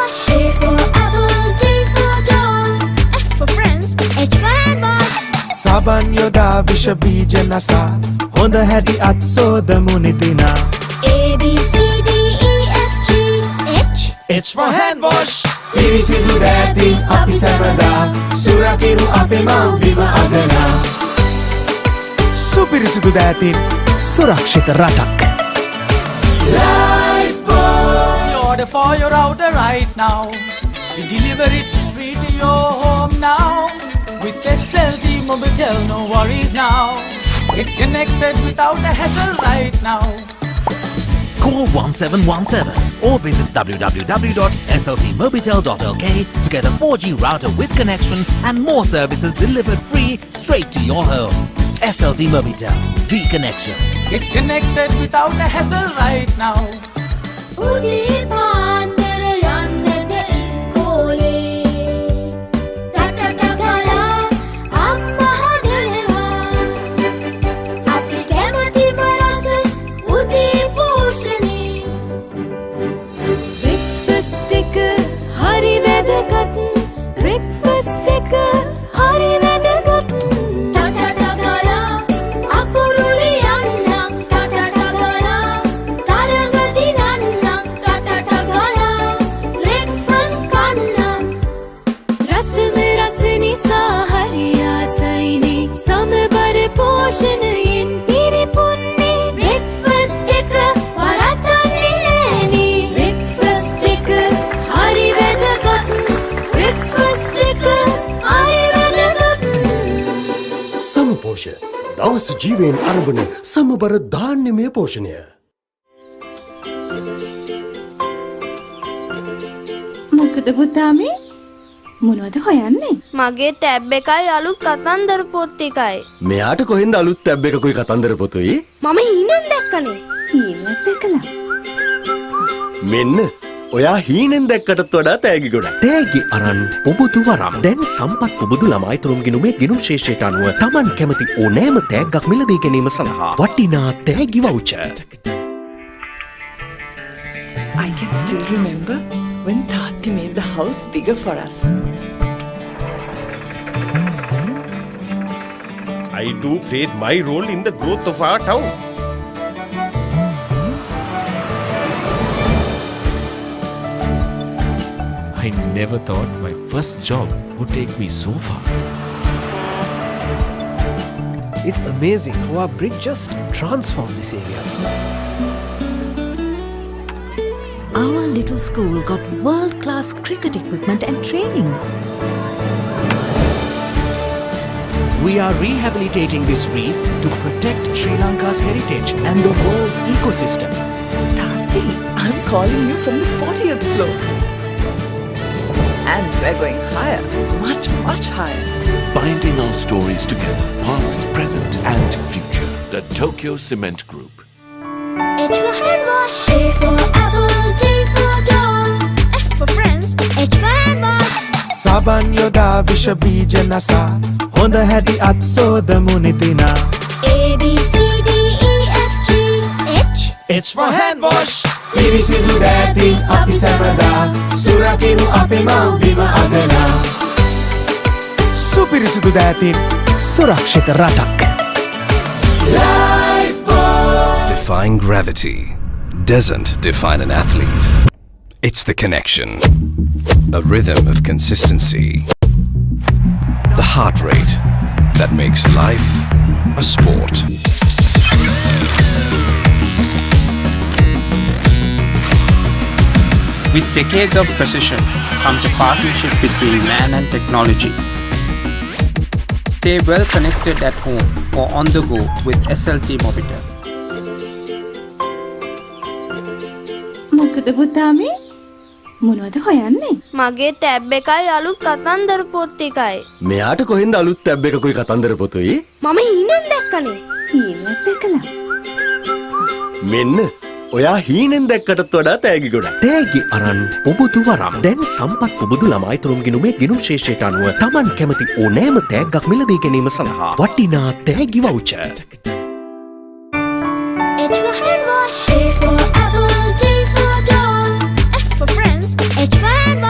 wash. A for apple, D for dog, F for friends, H for hand wash. Saban yoda visha bija nasa, honda hadi at sodamu nidina. A B C D E F G H. H for hand wash. Pirisidu datin api samada, surakiru ape mau bima agana. Supirisidu datin surakshita ratak. Lifeboy. You order for your router right now. We deliver it free to your home now. With SLT Mobitel, no worries now. Get connected without a hassle right now. Call 1717 or visit www.sltmobitel.lk to get a 4G router with connection and more services delivered free straight to your home. SLT Mobitel, the connection. Get connected without a hassle right now. Udi pandara yannata iskole. Ta kara amma hadalawa. Api kemathi marasa udi poshane. Breakfast එක hari වැදගත්. Breakfast එක hari වැදගත්. Ta kara අපුරුලි යන්නම්. Ta kara තරඟ දිනන්නම්. Ta kara breakfast කන්නම්. රසම රස නිසා හරි ආසයිනේ. සමබර පෝෂණයෙන් පිරිපුන්නේ. Breakfast එක වරතන්නේ නෑනේ. Breakfast එක හරි වැදගත්. Breakfast එක හරි වැදගත්. සමපෝෂ දවස ජීවයෙන් අරඹන සමබර ධාන්‍යමය පෝෂණය. මොකද පුතා මේ මොනවද හොයන්නේ? මගේ ටැබ් එකයි අලුත් කතන්දර පොත් එකයි. මෙයාට කොහෙන්ද අලුත් ටැබ් එකකුයි කතන්දර පොතුයි? මම හීනෙන් දැක්කනේ. හීනක් දැකලා. මෙන්න ඔයා හීනෙන් දැක්කටත් වඩා තෑගි ගොඩක්. තෑගි අරන් පුබුදු වරම්. දැන් සම්පත් පුබුදු ළමයිතුරුම් ගිණුමේ ගිණුම් ශේෂයට අනුව Taman කැමති ඕනෑම තෑග්ගක් මිලදී ගැනීම සඳහා වටිනා තෑගි voucher. I can still remember when Tati made the house bigger for us. I too played my role in the growth of our town. I never thought my first job would take me so far. It's amazing how our brick just transformed this area. Our little school got world-class cricket equipment and training. We are rehabilitating this reef to protect Sri Lanka's heritage and the world's ecosystem. Tati, I'm calling you from the 40th floor. And we're going higher, much, much higher. Binding our stories together, past, present, and future. The Tokyo Cement Group. H for hand wash. A for apple, D for dog, F for friends, H for hand wash. Saban yoda visha bija nasa, honda hadi at sodamu nidina. A B C D E F G H. H for hand wash. Pirisidu datin api samada, surakiru ape mau bima agana. Supirisidu datin surakshita ratak. Lifeboy. Defying gravity doesn't define an athlete. It's the connection, a rhythm of consistency, the heart rate that makes life a sport. With decades of precision comes a partnership between man and technology. Stay well connected at home or on the go with SLT Mobitel. මොකද පුතා මේ මොනවද හොයන්නේ? මගේ tab එකයි අලුත් කතන්දර පොත් එකයි. මෙයාට කොහෙන්ද අලුත් ටැබ් එකකුයි කතන්දර පොතුයි? මම හීනෙන් දැක්කනේ. හීනක් දැකලා. මෙන්න ඔයා හීනෙන් දැක්කටත් වඩා තෑගි ගොඩක්. තෑගි අරන් පුබුදු වරම්. දැන් සම්පත් පුබුදු ළමයිතුරුම් ගිණුමේ ගිණුම් ශේෂයට අනුව Taman කැමති ඕනෑම තෑග්ගක් මිලදී ගැනීම සඳහා වටිනා තෑගි voucher. H for hand wash. A for apple, D for dog, F for friends, H for hand wash.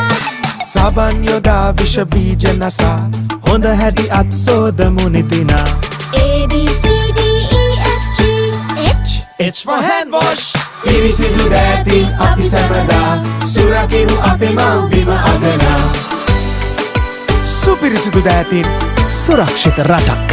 සබන් යොදා විෂ බීජ නසා හොඳ හැටි අත් සෝදමු නිතිනා A B C D E F G H H for hand wash පිරිසිදු දෑතින් අපි සැමදා සුරකිමු අපේ මව්බිම අගනා සුපිරිසිදු දෑතින් සුරක්ෂිත රටක්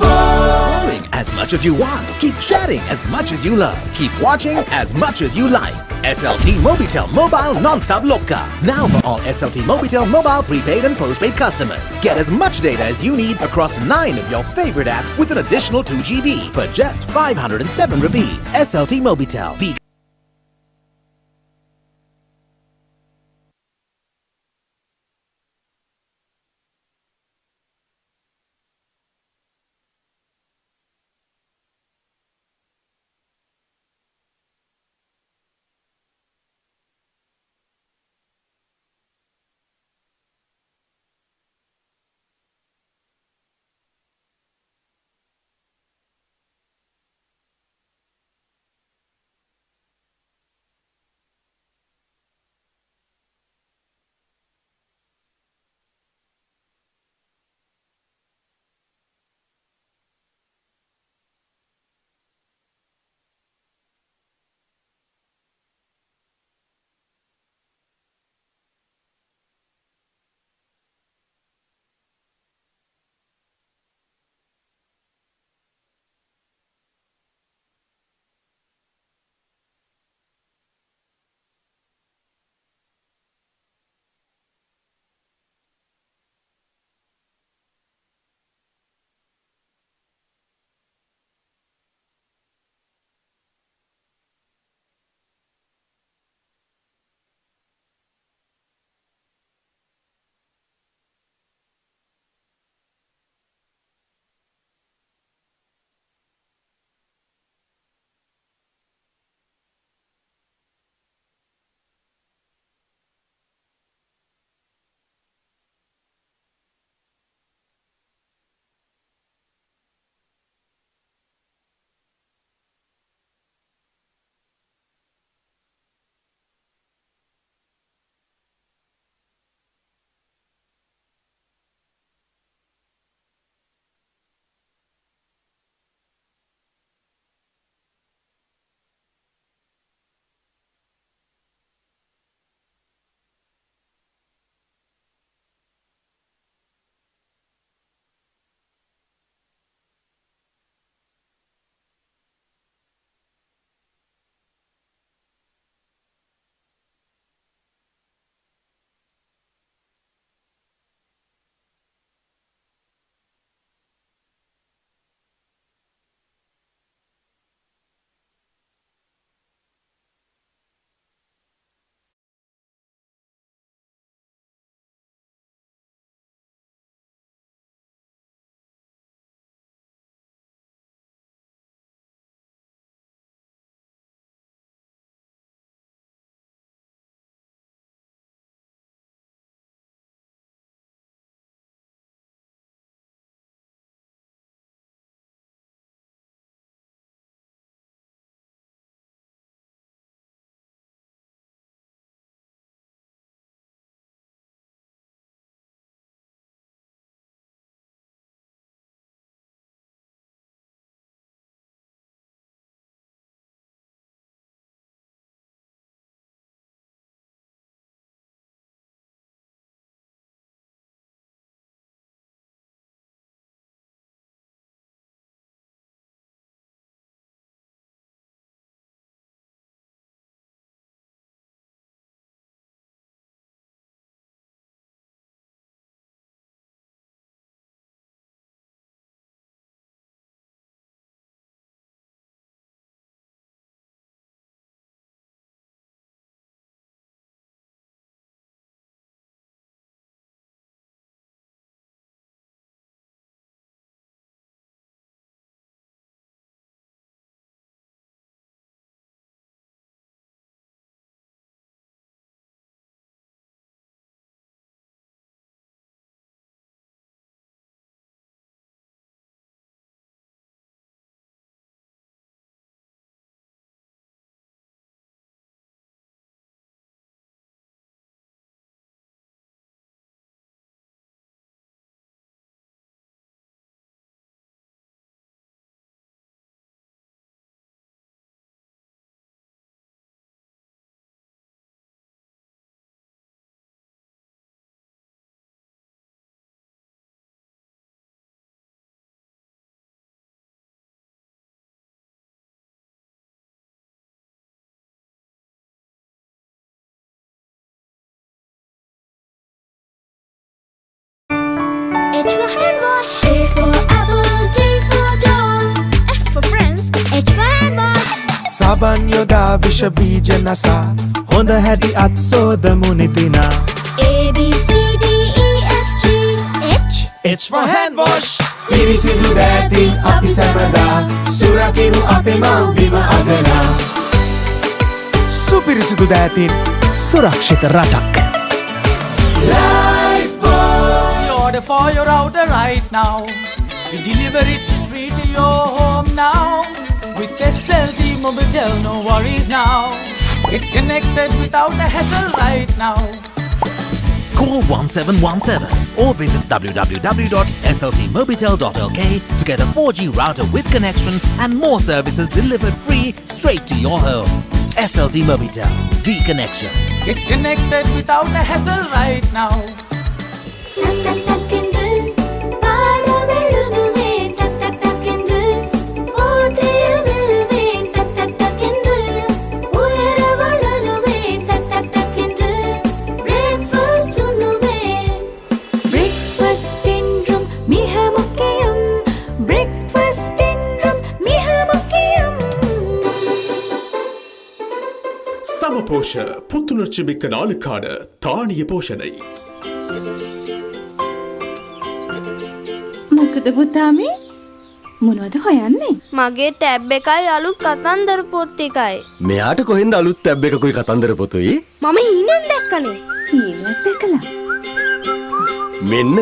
Growing as much as you want. Keep sharing as much as you love. Keep watching as much as you like. SLT Mobitel Mobile Non-Stop Loka. Now for all SLT Mobitel Mobile prepaid and postpaid customers. Get as much data as you need across 9 of your favorite apps with an additional 2 GB for just 507 rupees. SLT Mobitel. The hand wash. A for apple, D for dog, F for friends, H for hand wash. සබන් යොදා විෂ බීජ නසා හොඳ හැටි අත් සෝදමු නිතිනා. A B C D E F G H H for hand wash. පිරිසිදු දෑතින් අපි සැමදා සුරකිමු අපේ මව්බිම අගනා. සුපිරිසිදු දෑතින් සුරක්ෂිත රටක්. We order for your router right now. We deliver it free to your home now. With SLT Mobitel, no worries now. Get connected without a hassle right now. Call 1717 or visit www.sltmobitel.lk to get a 4G router with connection and more services delivered free straight to your home. SLT Mobitel, the connection. Get connected without a hassle right now. Tak tak tak என்று பாடமெழுதுவேன். Tak tak tak என்று போட்டியில் வெல்வேன். Tak tak tak என்று உயர வளருவேன். Tak tak tak என்று breakfast உண்ணுவேன். Breakfast என்றும் மிக முக்கியம். Breakfast என்றும் மிக முக்கியம். සමපෝෂ පුத்துணர்ச்சி மிக்க நாளுக்கான தானிய போஷணை. මොකද පුතා මේ? මොනවද හොයන්නේ? මගේ ටැබ් එකයි අලුත් කතන්දර පොත් එකයි. මෙයාට කොහෙන්ද අලුත් ටැබ් එකකුයි කතන්දර පොතුයි? මම හීනෙන් දැක්කනේ. හීනයක් දැකලා. මෙන්න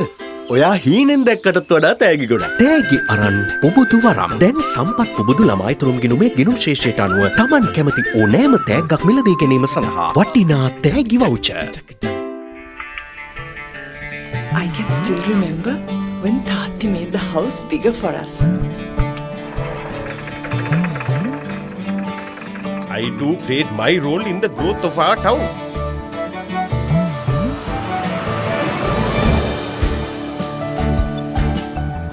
ඔයා හීනෙන් දැක්කටත් වඩා තෑගි ගොඩක්. තෑගි අරන් පුබුදු වරම්. දැන් සම්පත් පුබුදු ළමයි තුරුම් ගිණුමේ ගිණුම් ශේෂයට අනුව Taman කැමති ඕනෑම තෑග්ගක් මිලදී ගැනීම සඳහා වටිනා තෑගි voucher. I can still remember when Tati made the house bigger for us. I do played my role in the growth of our town.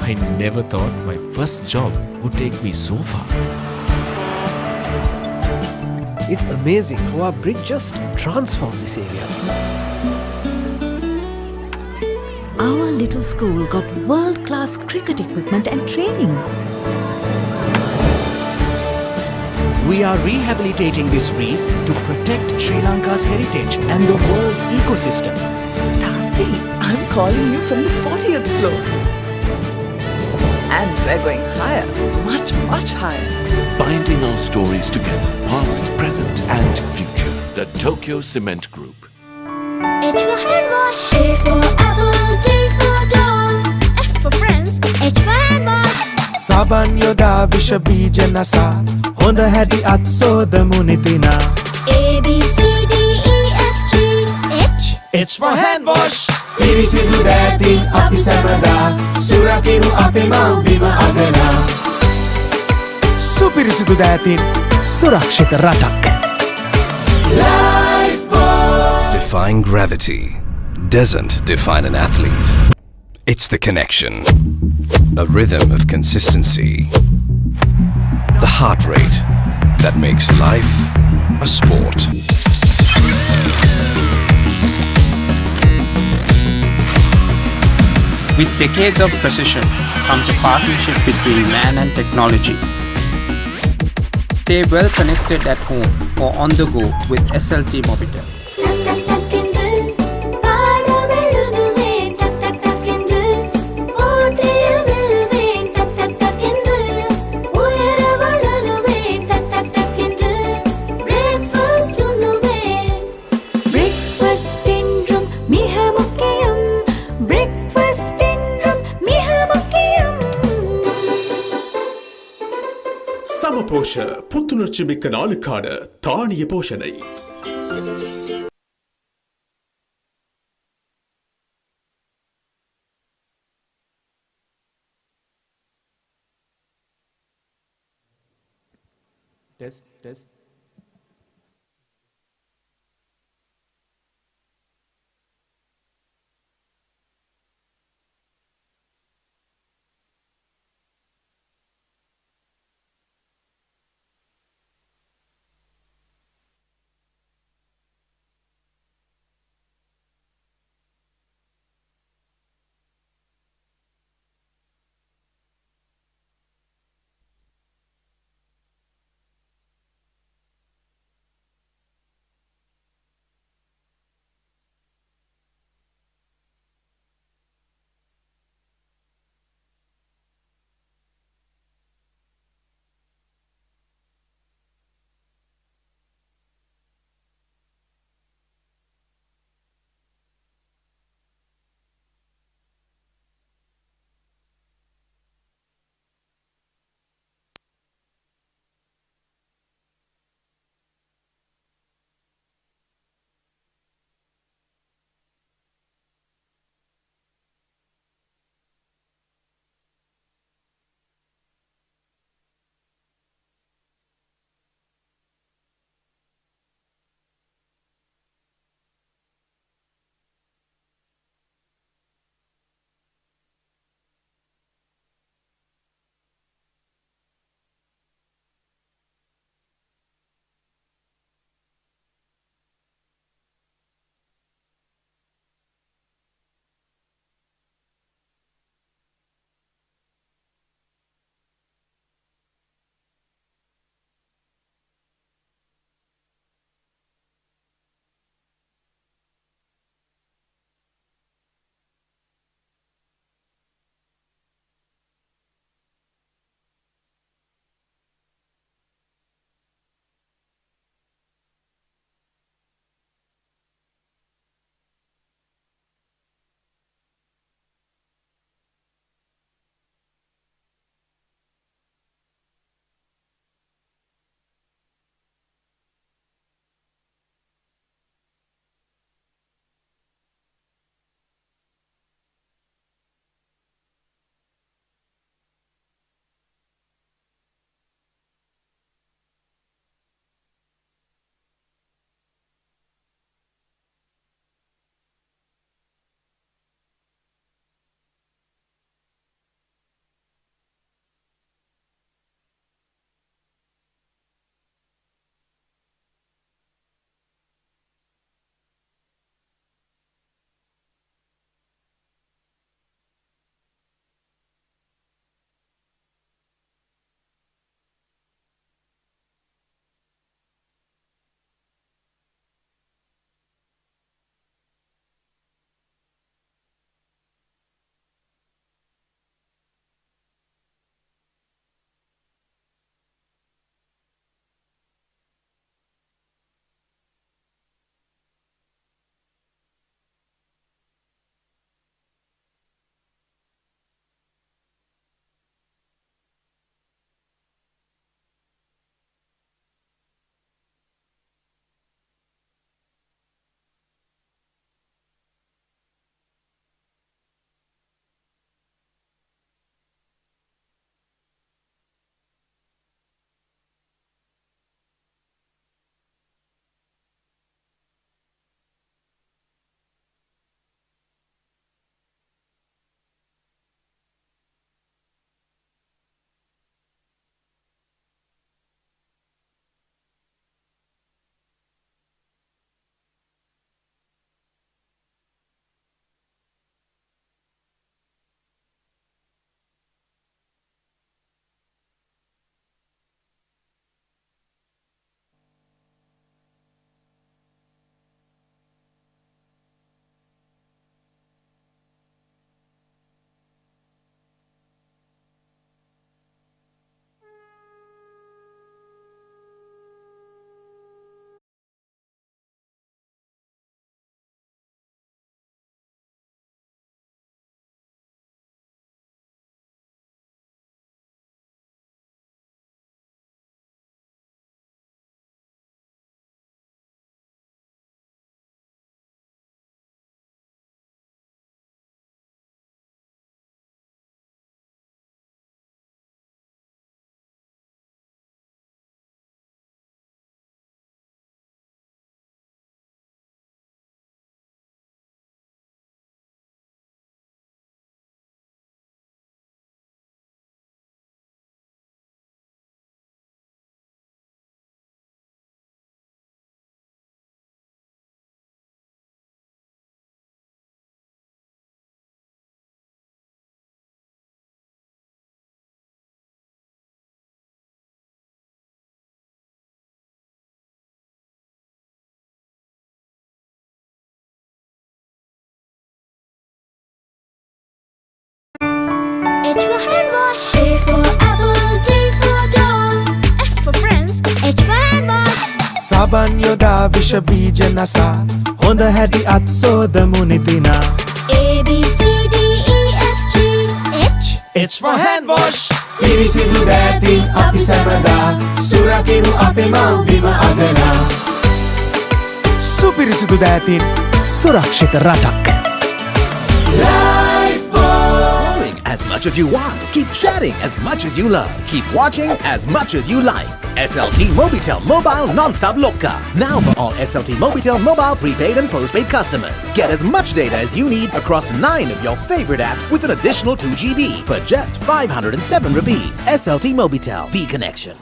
I never thought my first job would take me so far. It's amazing how our brick just transformed this area. Our little school got world-class cricket equipment and training. We are rehabilitating this reef to protect Sri Lanka's heritage and the world's ecosystem. Tati, I'm calling you from the 40th floor. And we're going higher, much, much higher. Binding our stories together, past, present, and future. The Tokyo Cement Group. H for hand wash. A for apple, D for dog, F for friends, H for hand wash. සබන් යොදා විෂ බීජ නසා හොඳ හැටි අත් සෝදමු නිතිනා. A B C D E F G H H for hand wash. පිරිසිදු දෑතින් අපි සැමදා සුරකිමු අපේ මව්බිම අගනා. සුපිරිසිදු දෑතින් සුරක්ෂිත රටක්. Defying gravity doesn't define an athlete. It's the connection, a rhythm of consistency, the heart rate that makes life a sport. With decades of precision comes a partnership between man and technology. Stay well connected at home or on the go with SLT Mobitel. Tak tak tak என்று பாடமெழுதுவேன். Tak tak tak என்று போட்டியில் வெல்வேன். Tak tak tak என்று உயர வளருவேன். Tak tak tak என்று breakfast உண்ணுவேன். Breakfast என்றும் மிக முக்கியம். Breakfast என்றும் மிக முக்கியம். சமபோஷ புத்துணர்ச்சி மிக்க நாளுக்கான தானிய போஷணை. Test. hand wash. A for apple, D for dog, F for friends, H for hand wash. සබන් යොදා විෂ බීජ නසා හොඳ හැටි අත් සෝදමු නිදිනා. A B C D E F G H H for hand wash. පිරිසිදු දෑතින් අපි සැමදා සුරකිනු අපේ මව්බිම අගනා. සුපිරිසිදු දෑතින් සුරක්ෂිත රටක්. As much as you want. Keep chatting as much as you love. Keep watching as much as you like. SLT Mobitel Mobile Non-Stop Loka. Now for all SLT Mobitel Mobile prepaid and postpaid customers. Get as much data as you need across 9 of your favorite apps with an additional 2 GB for just 507 rupees. SLT Mobitel, the connection.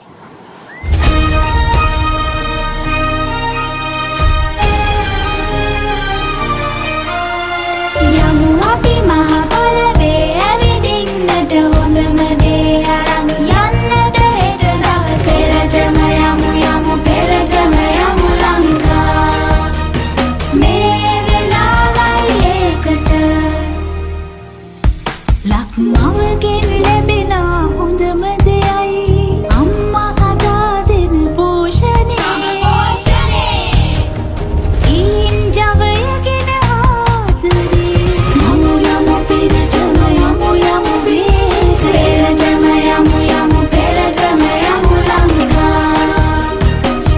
යමු අපි මහ පොළවේ ඇවිදින්නට හොඳම දේ අරන් යන්නට හෙට දවසේටම යමු යමු පෙරටම යමු ලංකා මේ වෙලාවයි ඒකට ලක්මවගෙන් ලැබෙන හොඳම දෙයයි අම්මා හදා දෙන පෝෂණය ඊන් ජවයගෙන ආදරේ යමු යමු පෙරටම යමු යමු පෙරටම යමු යමු පෙරටම යමු ලංකා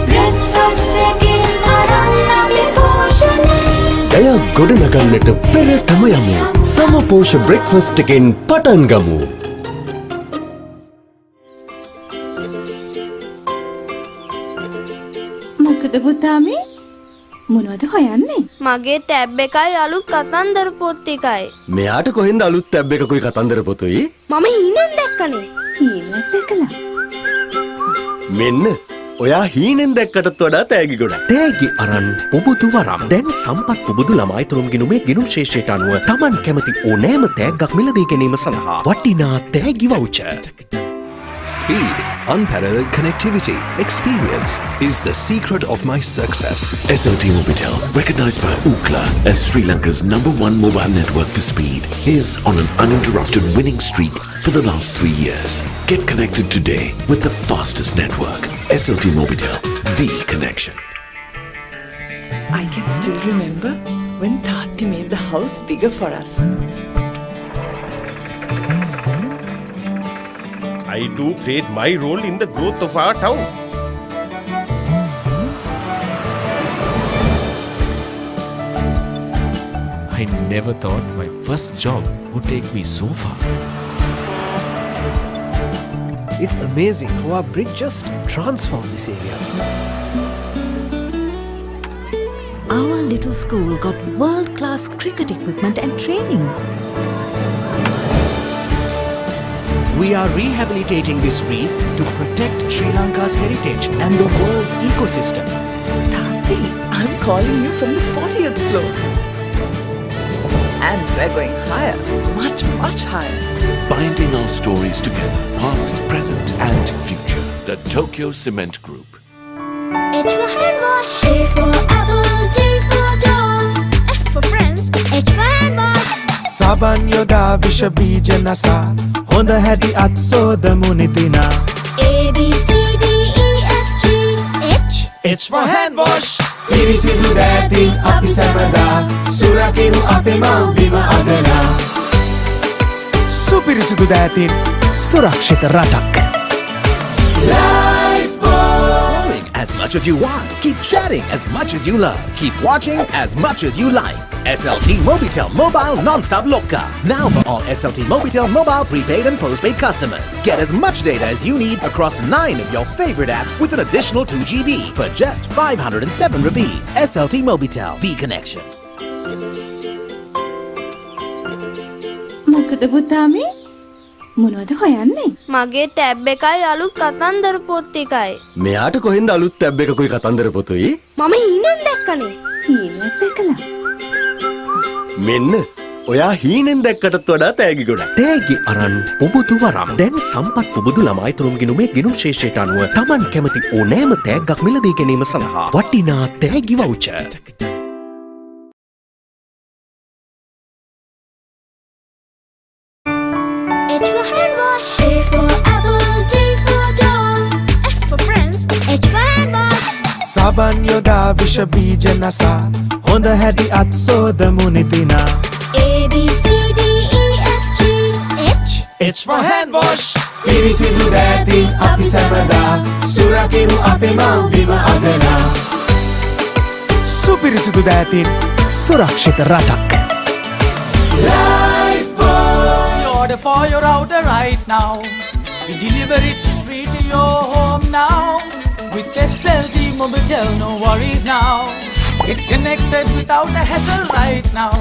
බ්‍රෙක්ෆාස්ට් එකෙන් අරන් අපි පෝෂණය ජයක් ගොඩනගන්නට පෙරටම යමු. සමපෝෂ බ්‍රෙක්ෆාස්ට් එකෙන් පටන් ගමු. මොකද පුතාමේ මොනවද හොයන්නේ? මගේ ටැබ් එකයි අලුත් කතන්දර පොත් ටිකයි. මෙයාට කොහෙන්ද අලුත් ටැබ් එකකුයි කතන්දර පොතුයි? මම හීනෙන් දැක්කනේ. හීනක් දැකලා. මෙන්න ඔයා හීනෙන් දැක්කටත් වඩා තෑගි ගොඩක්. තෑගි අරන් පුබුදු වරම්. දැන් සම්පත් පුබුදු ළමයි තුරුම් ගිණුමේ ගිණුම් ශේෂයට අනුව Taman කැමති ඕනෑම තෑග්ගක් මිලදී ගැනීම සඳහා වටිනා තෑගි voucher. Speed, unparalleled connectivity, experience is the secret of my success. SLT Mobitel, recognized by Ookla as Sri Lanka's #1 mobile network for speed, is on an uninterrupted winning streak for the last 3 years. Get connected today with the fastest network. SLT Mobitel, the connection. I can still remember when Tati made the house bigger for us. I too played my role in the growth of our town. I never thought my first job would take me so far. It's amazing how our bridge just transformed this area. Our little school got world-class cricket equipment and training. We are rehabilitating this reef to protect Sri Lanka's heritage and the world's ecosystem. Tati, I'm calling you from the 40th floor. And we're going higher, much, much higher. Binding our stories together, past, present, and future. The Tokyo Cement Group. H for hand wash. A for apple, D for dog, F for friends, H for hand wash. සබන් යොදා විෂ බීජ නසා හොඳ හැටි අත් සෝදමු නිදිනා. A B C D E F G H H for hand wash. පිරිසිදු දෑතින් අපි සැමදා සුරකිනු අපේ මව්බිම අගනා. සුපිරිසිදු දෑතින් සුරක්ෂිත රටක්. As much as you want. Keep chatting as much as you love. Keep watching as much as you like. SLT Mobitel Mobile Non-Stop Loka. Now for all SLT Mobitel Mobile prepaid and postpaid customers. Get as much data as you need across 9 of your favorite apps with an additional 2 GB for just 507 rupees. SLT Mobitel, the connection. මොකද පුතාමේ මොනවද හොයන්නේ? මගේ tab එකයි අලුත් කතන්දර පොත් ටිකයි. මෙයාට කොහෙන්ද අලුත් ටැබ් එකකුයි කතන්දර පොතුයි? මම හීනෙන් දැක්කනේ. හීනක් දැකලා. මෙන්න ඔයා හීනෙන් දැක්කටත් වඩා තෑගි ගොඩක්. තෑගි අරන් පුබුදු වරම්. දැන් සම්පත් පුබුදු ළමයි තුරුම් ගිණුමේ ගිණුම් ශේෂයට අනුව Taman කැමති ඕනෑම තෑග්ගක් මිලදී ගැනීම සඳහා වටිනා තෑගි voucher. H for hand wash. Kaban yoda visha bija nasa Honda hadi at soda munitina A B C D E F G H H for hand wash Pirisidu dating api samada Surakinu api mau bima agana Supirisidu dating Surakshita ratak We order for your router right now. We deliver it free to your home now. With SLT Mobitel, no worries now. Get connected without a hassle right now.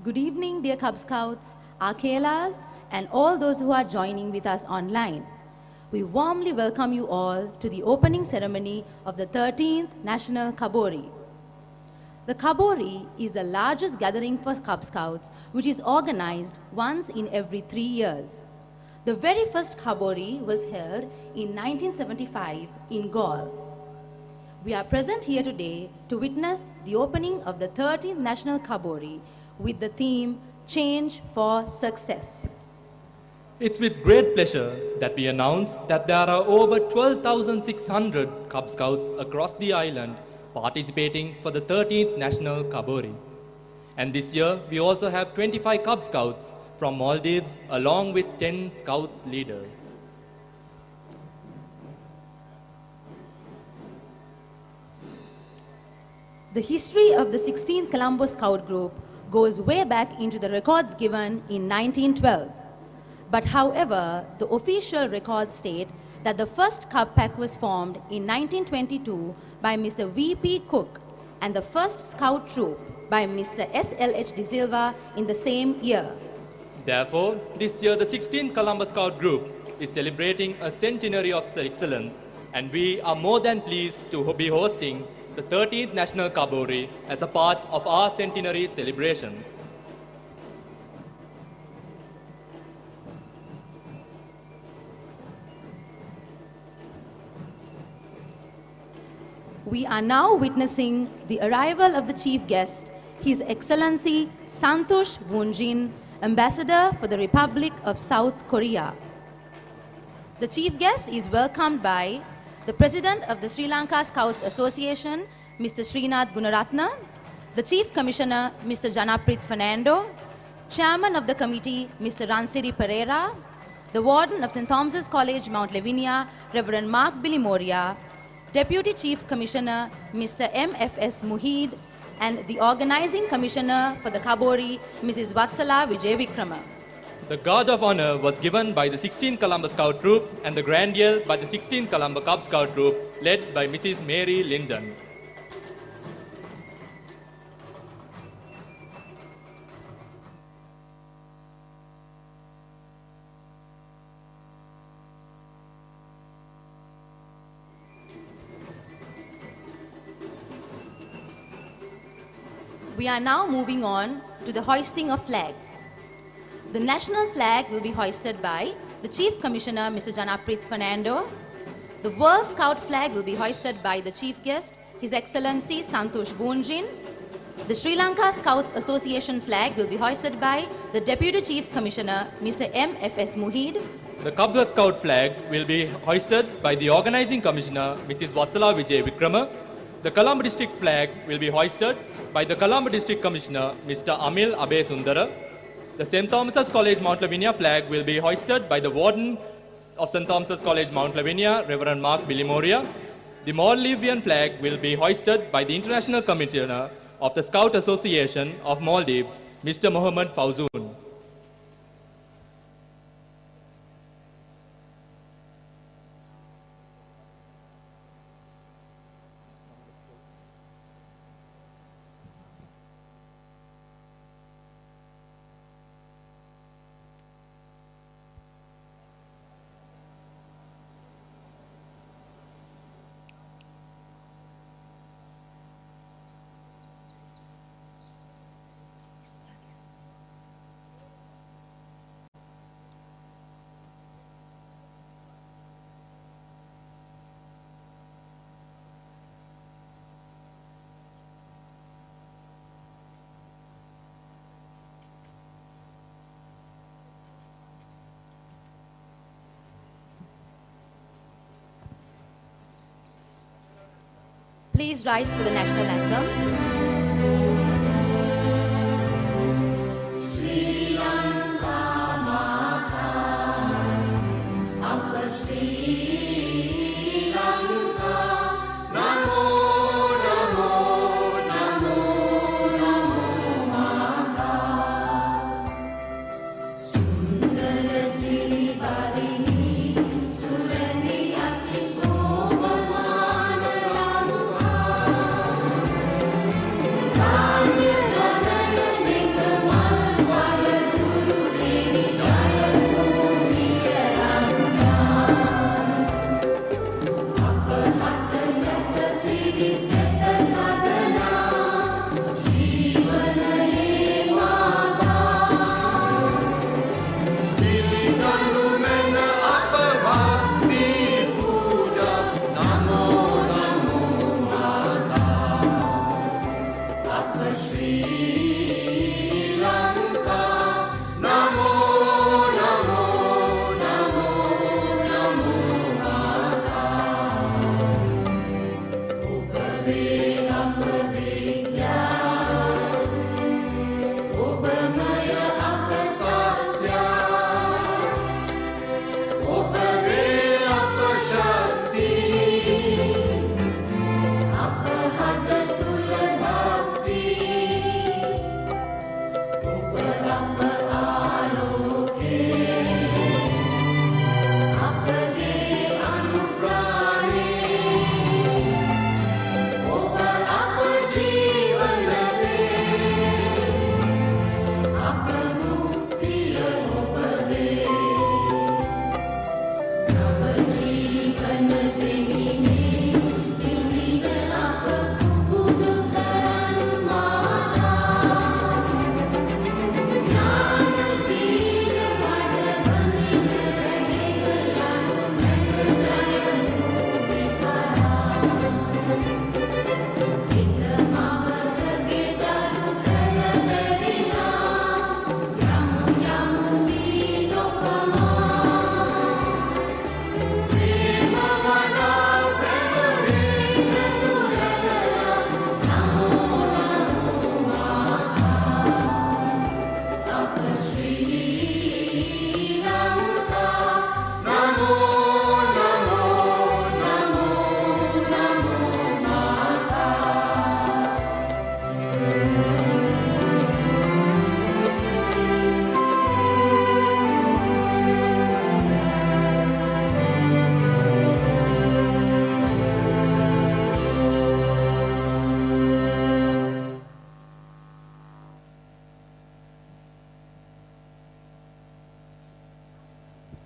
Good evening, dear Cub Scouts, Arkelas, and all those who are joining with us online. We warmly welcome you all to the opening ceremony of the 13th National Cubboree. The Cubboree is the largest gathering for Cub Scouts, which is organized once in every 3 years. The very first Cubboree was held in 1975 in Gaul. We are present here today to witness the opening of the 13th National Cubboree with the theme, Change for Success. It's with great pleasure that we announce that there are over 12,600 Cub Scouts across the island participating for the 13th National Cubboree. And this year, we also have 25 Cub Scouts from Maldives along with 10 Scouts leaders. The history of the 16th Colombo Scout Group goes way back into the records given in 1912. But however, the official records state that the first Cub Pack was formed in 1922 by Mr. V.P. Cook and the first Scout Troop by Mr. S.L.H. De Silva in the same year. Therefore, this year the 16th Colombo Scout Group is celebrating a centenary of excellence, and we are more than pleased to be hosting the 13th National Cubboree as a part of our centenary celebrations. We are now witnessing the arrival of the chief guest, His Excellency Santosh Vunjin, Ambassador for the Republic of South Korea. The chief guest is welcomed by the President of the Sri Lanka Scouts Association, Mr. Srinath Gunaratna, the Chief Commissioner, Mr. Janaprit Fernando, Chairman of the Committee, Mr. Ransiri Pereira, the Warden of St. Thomas's College, Mount Lavinia, Reverend Mark Bilimoria, Deputy Chief Commissioner, Mr. M.F.S. Muhid, and the Organizing Commissioner for the Cubboree, Mrs. Vatsala Vijayvikrama. The Guard of Honor was given by the 16th Colombo Scout Troop and the Grand Yell by the 16th Colombo Cub Scout Troop, led by Mrs. Mary Linden. We are now moving on to the hoisting of flags. The national flag will be hoisted by the Chief Commissioner, Mr. Janaprit Fernando. The World Scout flag will be hoisted by the Chief Guest, His Excellency Santosh Boonjin. The Sri Lanka Scouts Association flag will be hoisted by the Deputy Chief Commissioner, Mr. M.F.S. Muhid. The Cub Scout flag will be hoisted by the Organizing Commissioner, Mrs. Vatsala Vijayvikrama. The Colombo District flag will be hoisted by the Colombo District Commissioner, Mr. Amil Abe Sundara. The St. Thomas's College Mount Lavinia flag will be hoisted by the Warden of St. Thomas's College Mount Lavinia, Reverend Mark Bilimoria. The Maldivian flag will be hoisted by the International Commissioner of the Scout Association of Maldives, Mr. Mohammed Fauzoon. Please rise for the national anthem.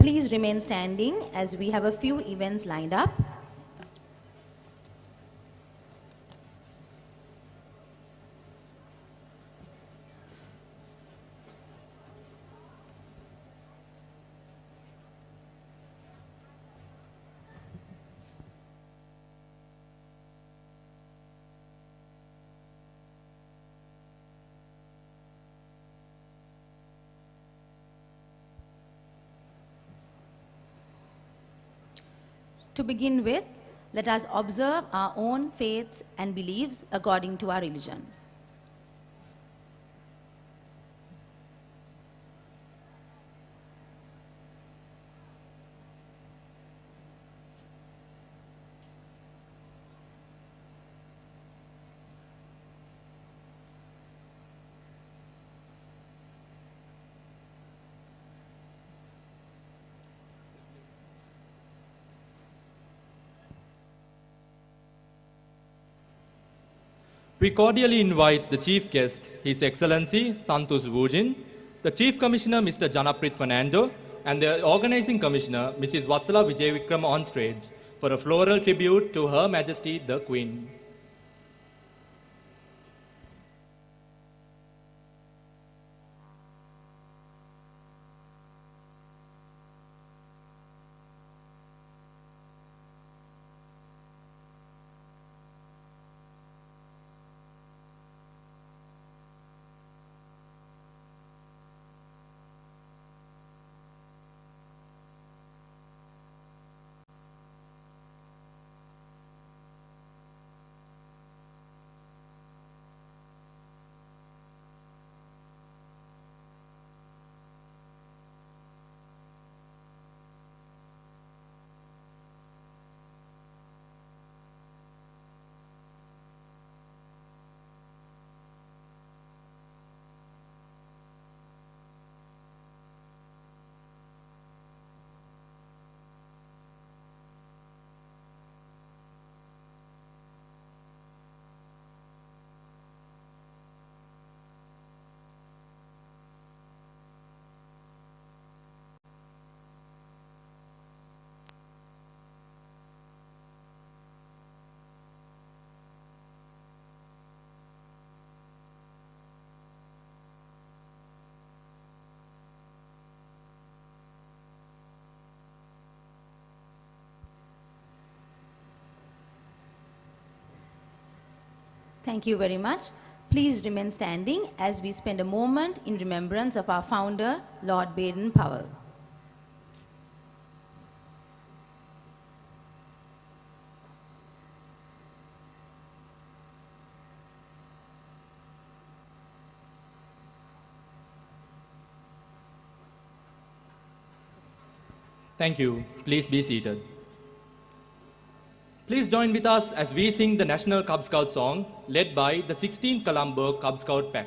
Please remain standing as we have a few events lined up. To begin with, let us observe our own faiths and beliefs according to our religion. We cordially invite the Chief Guest, His Excellency Santosh Vujin, the Chief Commissioner Mr. Janaprit Fernando, and the Organizing Commissioner Mrs. Vatsala Vijayvikram on stage for a floral tribute to Her Majesty the Queen. Thank you very much. Please remain standing as we spend a moment in remembrance of our founder, Lord Baden-Powell. Thank you. Please be seated. Please join with us as we sing the National Cub Scout song led by the 16th Colombo Cub Scout Pack.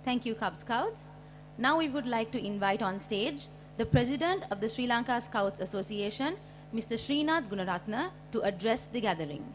Thank you, Cub Scouts. Now we would like to invite on stage the President of the Sri Lanka Scouts Association, Mr. Srinath Gunaratna, to address the gathering.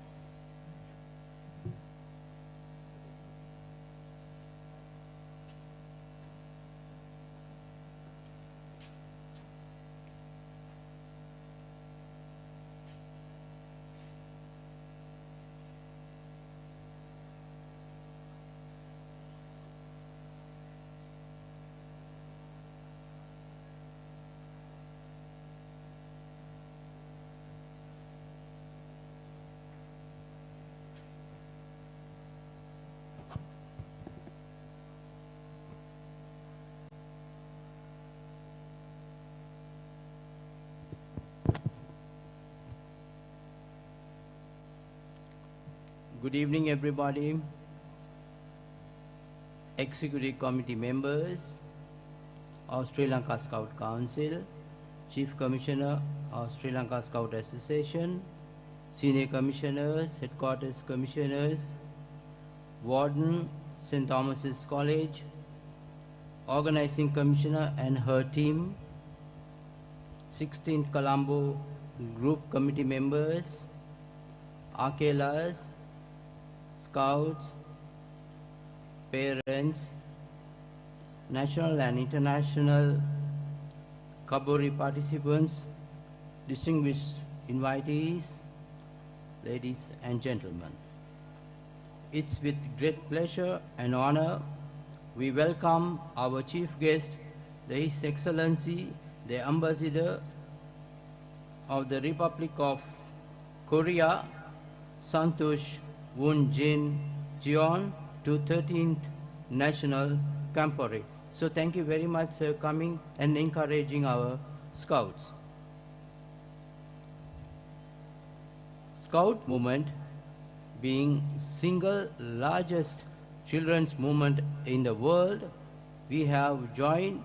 Good evening, everybody. Executive Committee members of Sri Lanka Scout Council, Chief Commissioner of Sri Lanka Scout Association, Senior Commissioners, Headquarters Commissioners, Warden, St. Thomas's College, Organizing Commissioner and her team, 16th Colombo Group Committee members, Akelas, Scouts, parents, national and international Cubboree participants, distinguished invitees, ladies and gentlemen. It's with great pleasure and honor we welcome our chief guest, His Excellency, the Ambassador of the Republic of Korea, Santosh Woon Jin Jeon, to 13th National Cubboree. So thank you very much, sir, coming and encouraging our Scouts. Scout movement being single largest children's movement in the world, we have joined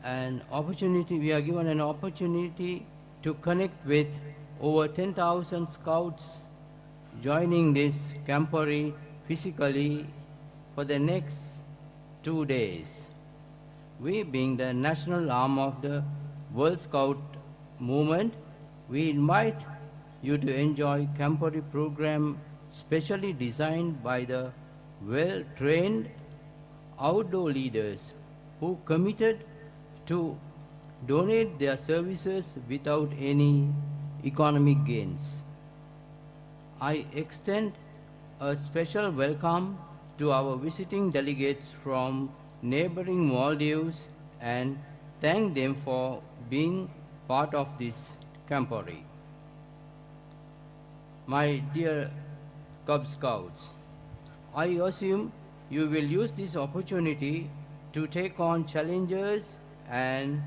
an opportunity, we are given an opportunity to connect with over 10,000 Scouts joining this Cubboree physically for the next 2 days. We, being the national arm of the World Scout movement, we invite you to enjoy Cubboree program specially designed by the well-trained outdoor leaders who committed to donate their services without any economic gains. I extend a special welcome to our visiting delegates from neighboring Maldives and thank them for being part of this Cubboree. My dear Cub Scouts, I assume you will use this opportunity to take on challenges and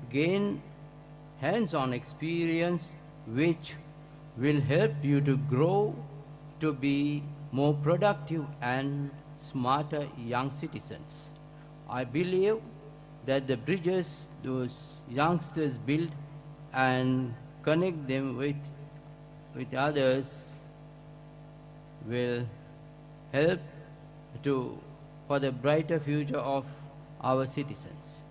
gain hands-on experience which will help you to grow to be more productive and smarter young citizens. I believe that the bridges those youngsters build and connect them with others will help for the brighter future of our citizens.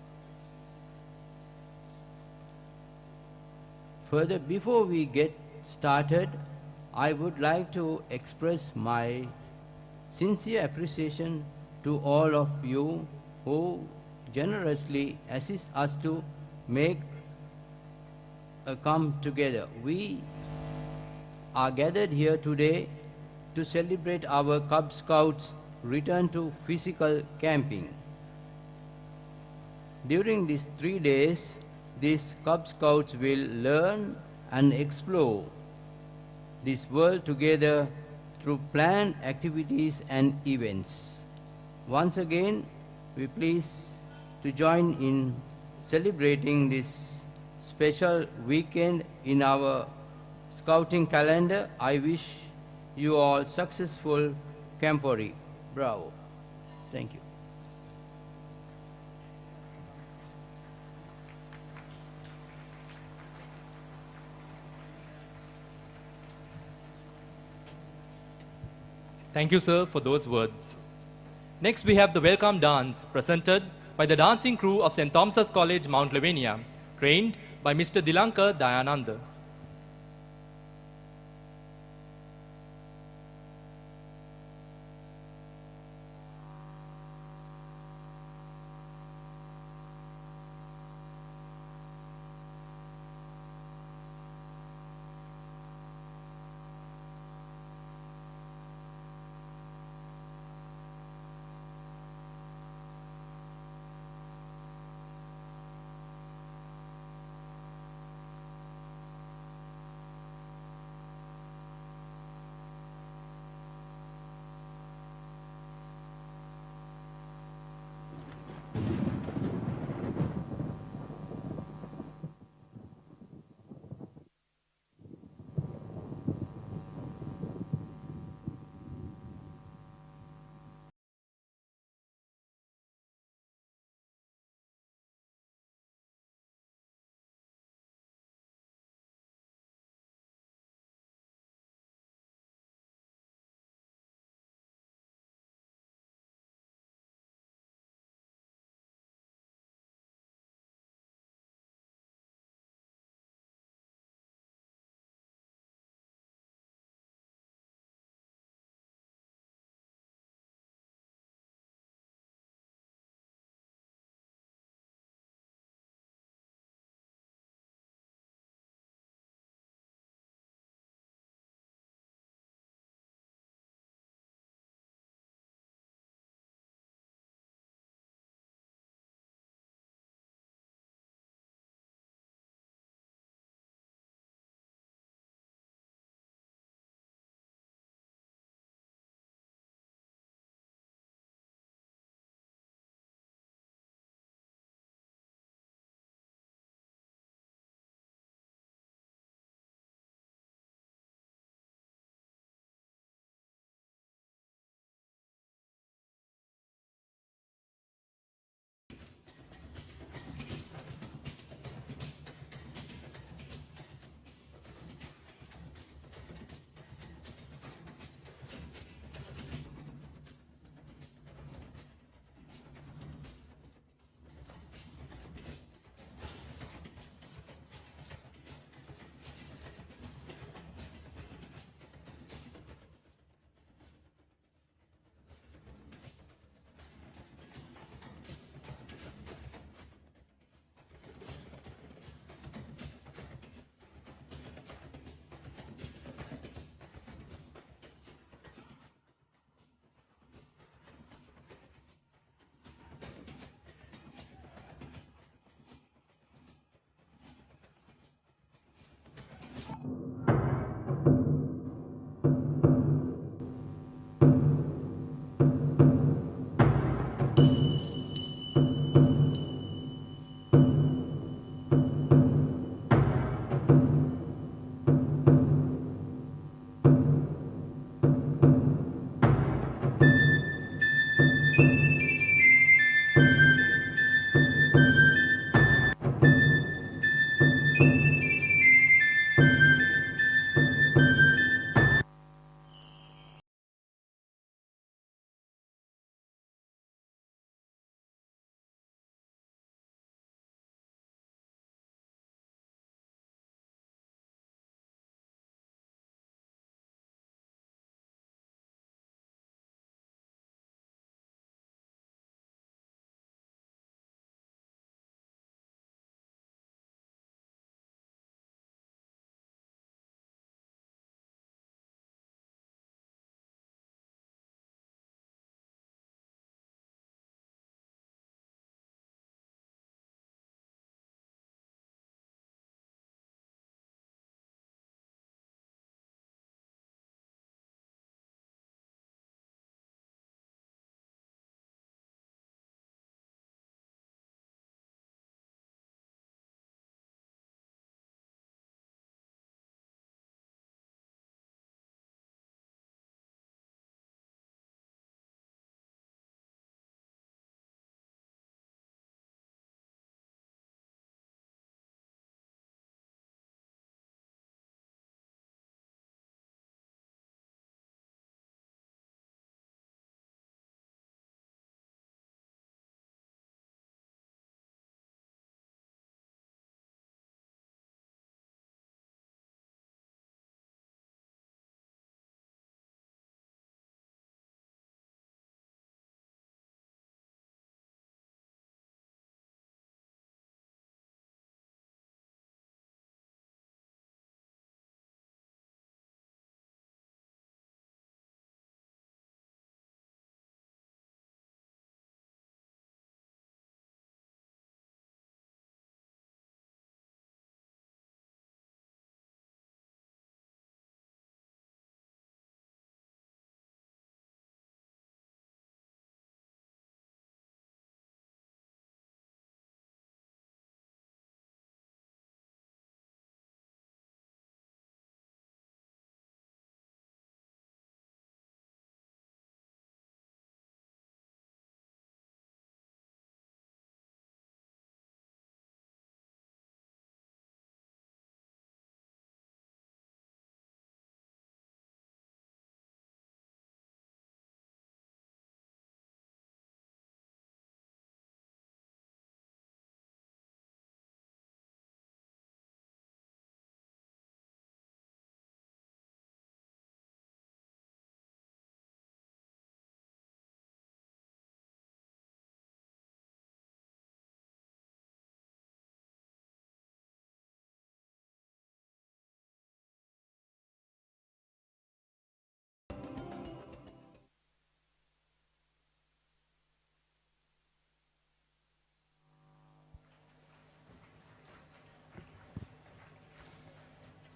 Further, before we get started, I would like to express my sincere appreciation to all of you who generously assist us to make a come together. We are gathered here today to celebrate our Cub Scouts' return to physical camping. During these 3 days, these Cub Scouts will learn and explore this world together through planned activities and events. Once again, we please to join in celebrating this special weekend in our scouting calendar. I wish you all successful Cubboree. Bravo. Thank you. Thank you, sir, for those words. Next, we have the welcome dance presented by the dancing crew of St. Thomas's College, Mount Lavinia, trained by Mr. Dilankar Dayananda.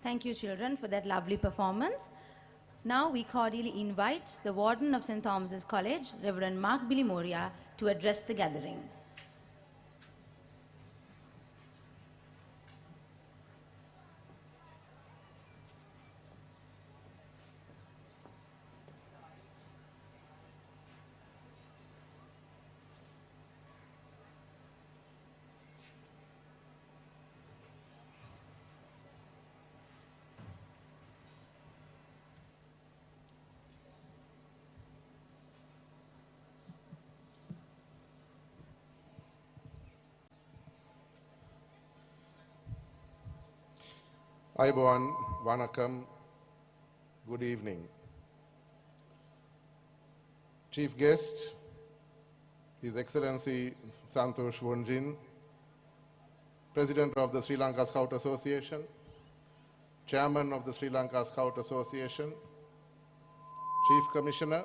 Thank you, children, for that lovely performance. Now we cordially invite the Warden of St. Thomas's College, Reverend Mark Billy Moria, to address the gathering. Ayubowan, Vanakkam, good evening. Chief guest, His Excellency Santosh Wonjin, President of the Sri Lanka Scout Association, Chairman of the Sri Lanka Scout Association, Chief Commissioner,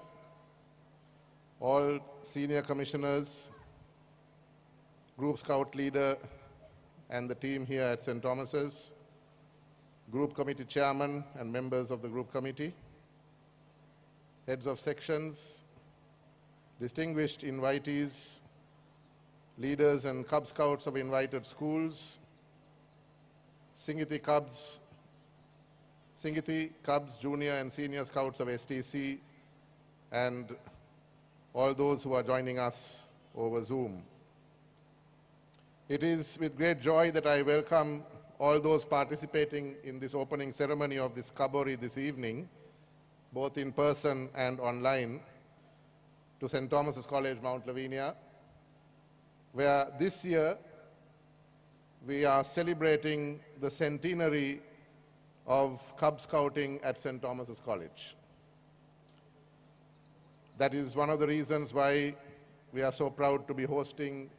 all senior commissioners, Group Scout leader and the team here at St. Thomas's, Group Committee Chairman and members of the Group Committee, heads of sections, distinguished invitees, leaders and Cub Scouts of invited schools, Singiti Cubs, Junior and Senior Scouts of STC, and all those who are joining us over Zoom. It is with great joy that I welcome all those participating in this opening ceremony of this Cubboree this evening, both in person and online, to St. Thomas's College, Mount Lavinia, where this year we are celebrating the centenary of Cub Scouting at St. Thomas's College. That is one of the reasons why we are so proud to be hosting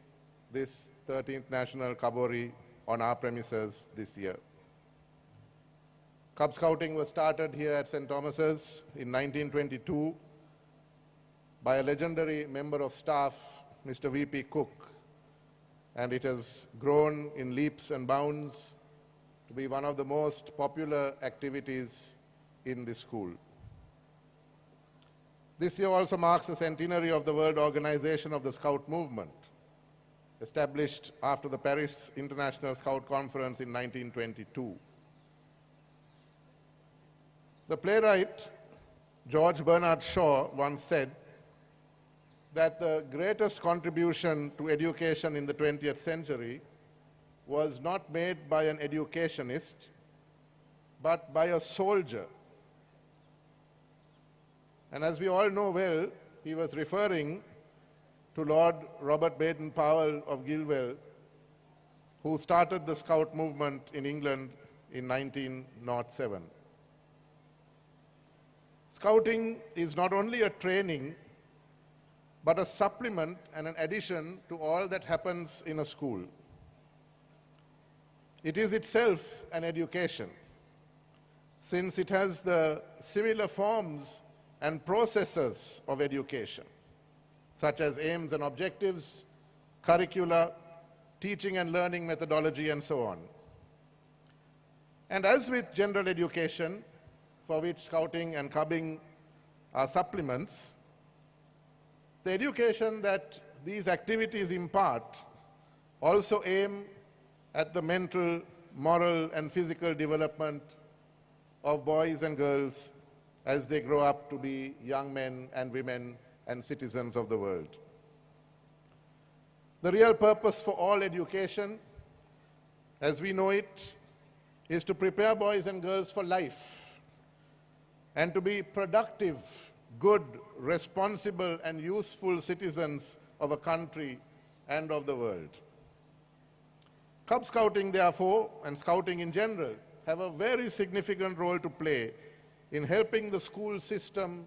this 13th National Cubboree on our premises this year. Cub Scouting was started here at St. Thomas's in 1922 by a legendary member of staff, Mr. V.P. Cook, and it has grown in leaps and bounds to be one of the most popular activities in the school. This year also marks the centenary of the World Organization of the Scout Movement, established after the Paris International Scout Conference in 1922. The playwright George Bernard Shaw once said that the greatest contribution to education in the 20th century was not made by an educationist, but by a soldier. And as we all know well, he was referring to Lord Robert Baden-Powell of Gilwell, who started the Scout movement in England in 1907. Scouting is not only a training, but a supplement and an addition to all that happens in a school. It is itself an education, since it has the similar forms and processes of education, such as aims and objectives, curricula, teaching and learning methodology, and so on. And as with general education, for which Scouting and Cubbing are supplements, the education that these activities impart also aim at the mental, moral, and physical development of boys and girls as they grow up to be young men and women and citizens of the world. The real purpose for all education, as we know it, is to prepare boys and girls for life and to be productive, good, responsible, and useful citizens of a country and of the world. Cub Scouting, therefore, and Scouting in general, have a very significant role to play in helping the school system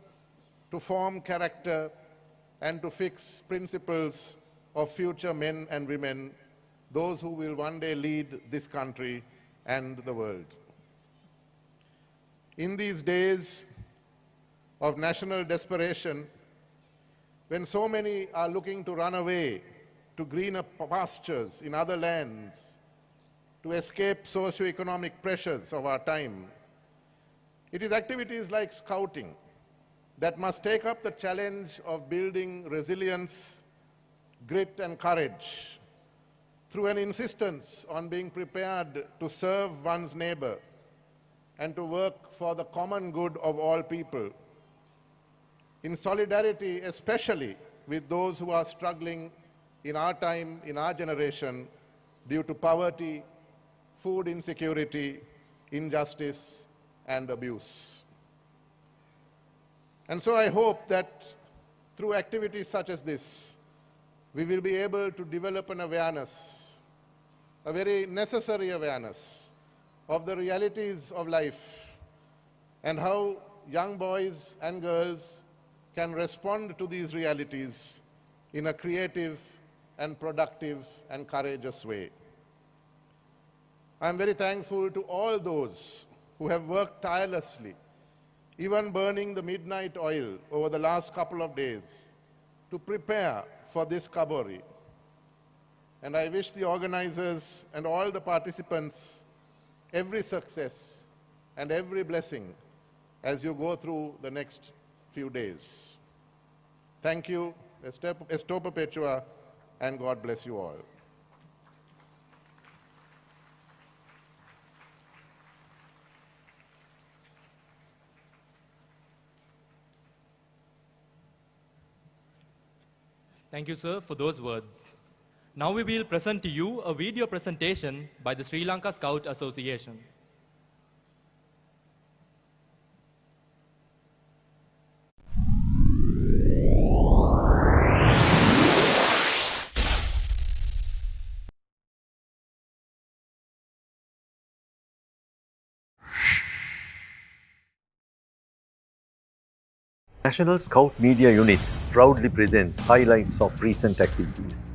to form character and to fix principles of future men and women, those who will one day lead this country and the world. In these days of national desperation, when so many are looking to run away to greener pastures in other lands, to escape socio-economic pressures of our time. It is activities like scouting that must take up the challenge of building resilience, grit and courage through an insistence on being prepared to serve one's neighbor and to work for the common good of all people, in solidarity especially with those who are struggling in our time, in our generation, due to poverty, food insecurity, injustice, and abuse. And so I hope that through activities such as this, we will be able to develop an awareness, a very necessary awareness of the realities of life and how young boys and girls can respond to these realities in a creative and productive and courageous way. I am very thankful to all those who have worked tirelessly, even burning the midnight oil over the last couple of days to prepare for this Cubboree. And I wish the organizers and all the participants every success and every blessing as you go through the next few days. Thank you, Esto Perpetua, and God bless you all. Thank you, sir, for those words. Now we will present to you a video presentation by the Sri Lanka Scout Association. National Scout Media Unit proudly presents highlights of recent activities.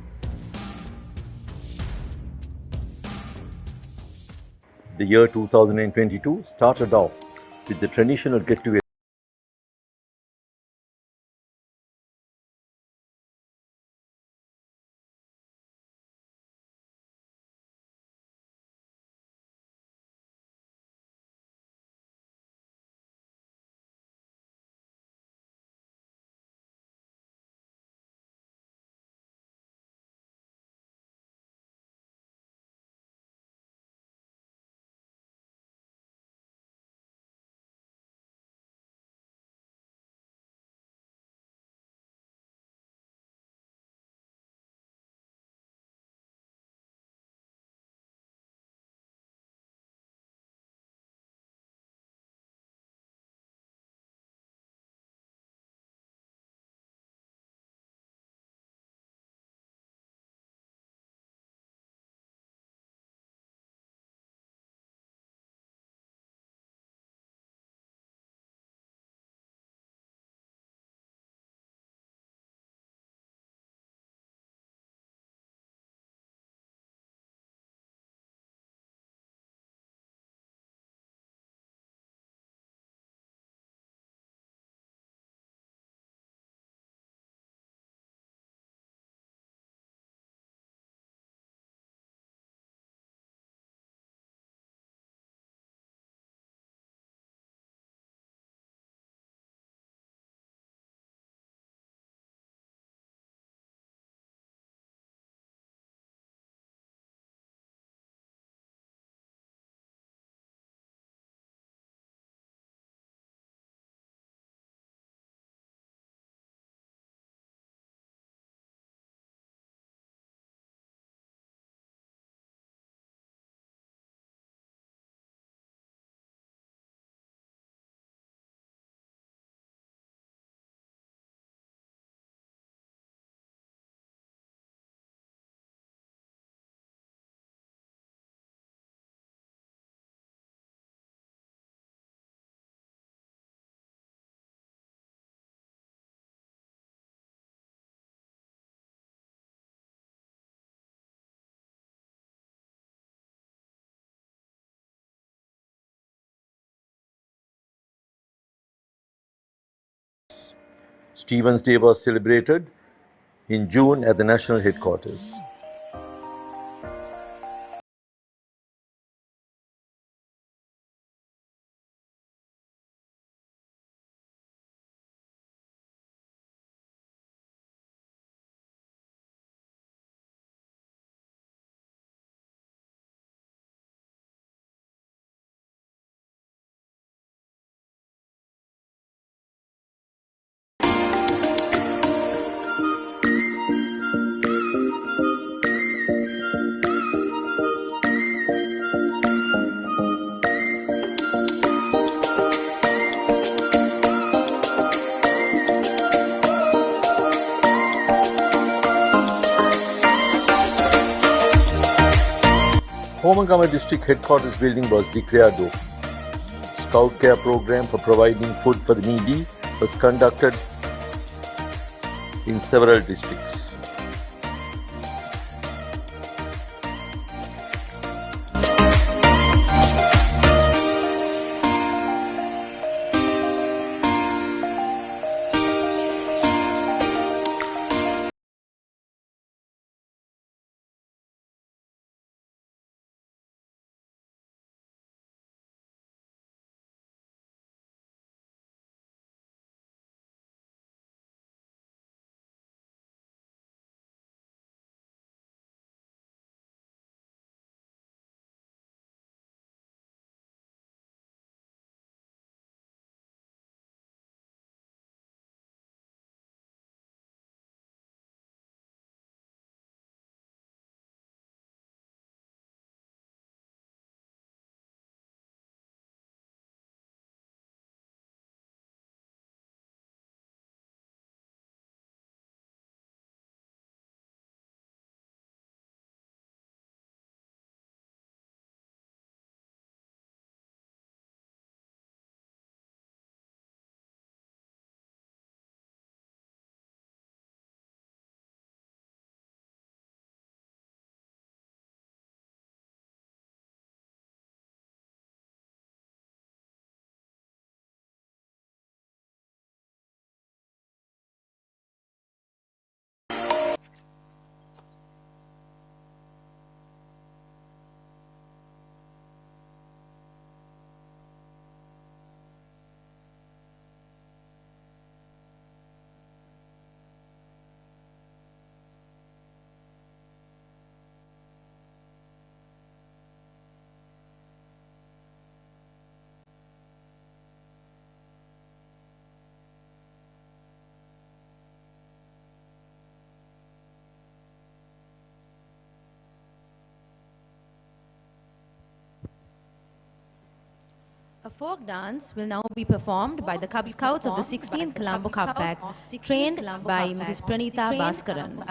The year 2022 started off with the traditional get-together Stevens Day was celebrated in June at the national headquarters. Homagama district headquarters building was declared open. Scout care program for providing food for the needy was conducted in several districts. A folk dance will now be performed by the Cub Scouts of the 16th Colombo Cup Pack, trained by Mrs. Pranita Bhaskaran.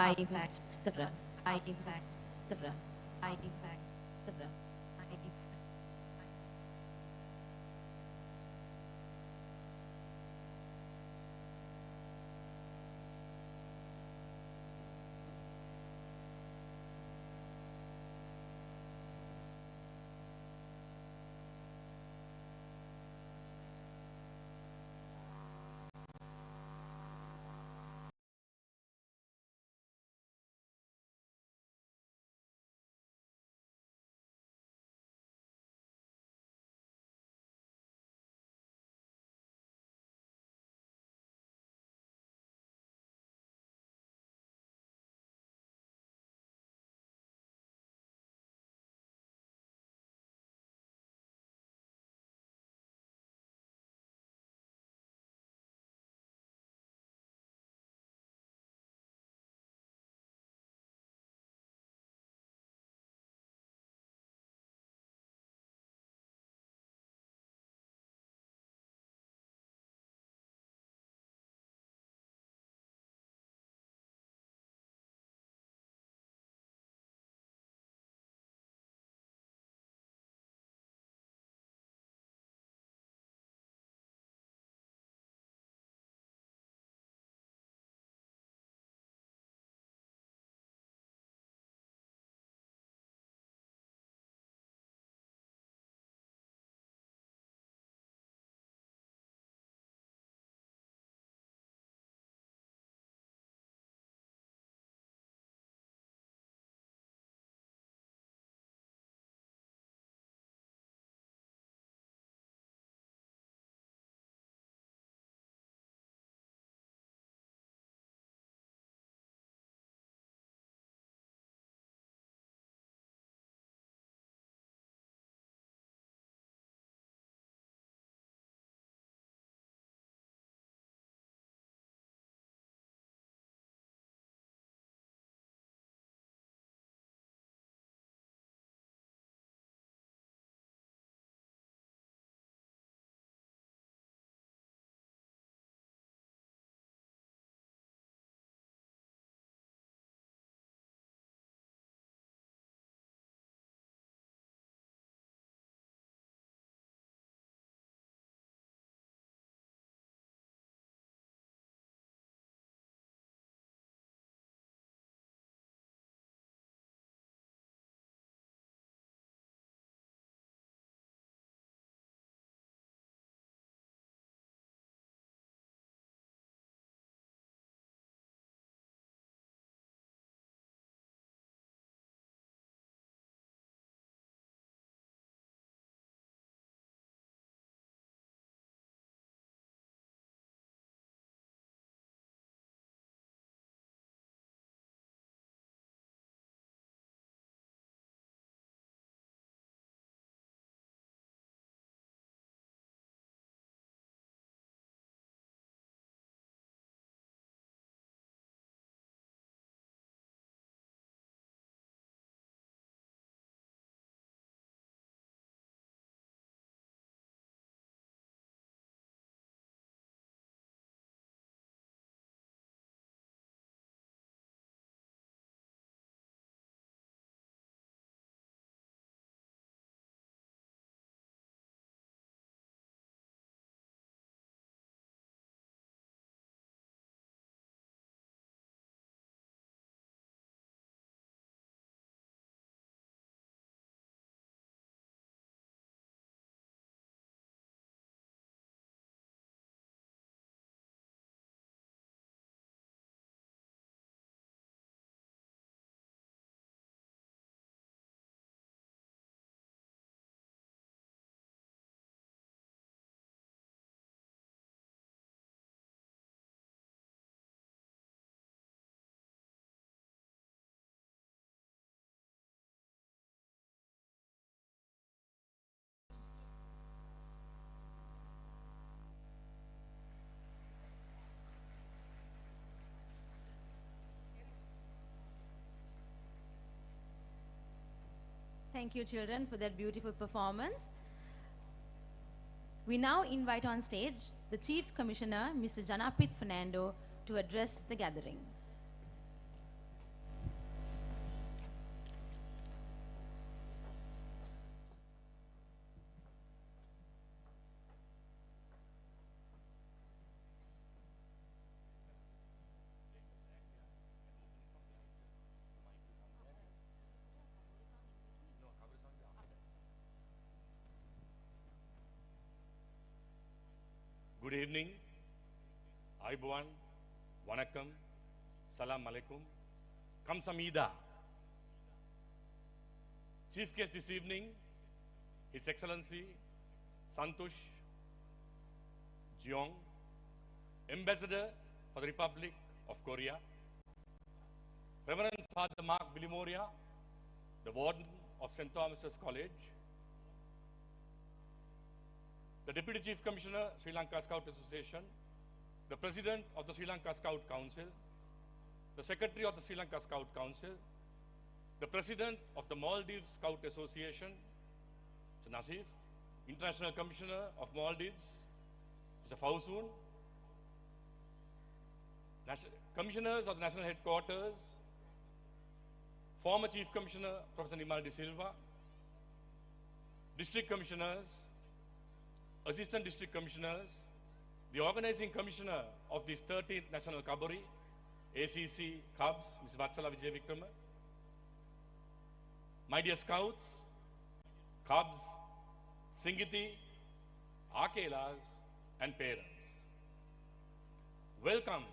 Thank you, children, for that beautiful performance. We now invite on stage the Chief Commissioner, Mr. Janapith Fernando, to address the gathering. Good evening, Aibuan, Wanakam, Salam Alaikum, Kamsamida. Chief guest this evening, His Excellency Santosh Jeong, Ambassador for the Republic of Korea, Reverend Father Mark Bilimoria, the Warden of St. Thomas's College, the Deputy Chief Commissioner, Sri Lanka Scout Association, the President of the Sri Lanka Scout Council, the Secretary of the Sri Lanka Scout Council, the President of the Maldives Scout Association, Mr. Nasif, International Commissioner of Maldives, Mr. Fausoon, Commissioners of the National Headquarters, former Chief Commissioner, Professor Nimal de Silva, District Commissioners, Assistant District Commissioners, the Organizing Commissioner of this 13th National Cubboree, ACC Cubs, Ms. Vatsala Vijay Vikrama, my dear Scouts, Cubs, Singiti, Akelas, and parents. Welcome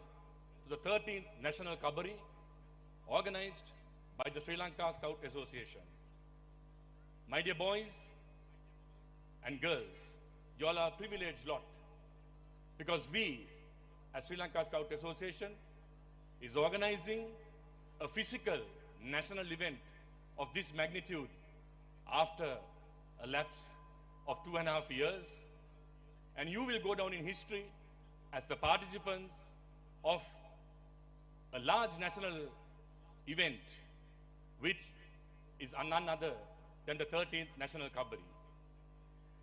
to the 13th National Cubboree, organized by the Sri Lanka Scout Association. My dear boys and girls, you all are a privileged lot, because we, as Sri Lanka Scout Association, is organizing a physical national event of this magnitude after a lapse of 2.5 years, and you will go down in history as the participants of a large national event, which is none other than the 13th National Cubboree.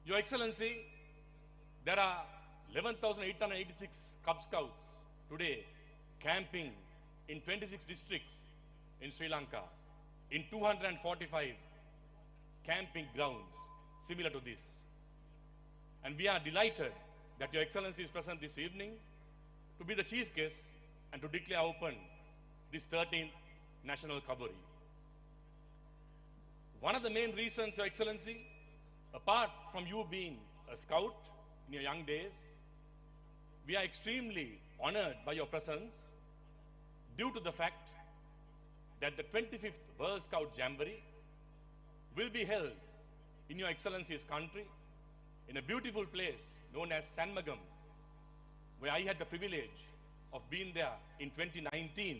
Your Excellency, there are 11,886 Cub Scouts today camping in 26 districts in Sri Lanka, in 245 camping grounds similar to this. And we are delighted that Your Excellency is present this evening to be the chief guest and to declare open this 13th National Cubboree. One of the main reasons, Your Excellency, apart from you being a scout in your young days, we are extremely honored by your presence due to the fact that the 25th World Scout Jamboree will be held in Your Excellency's country in a beautiful place known as Sanmagam, where I had the privilege of being there in 2019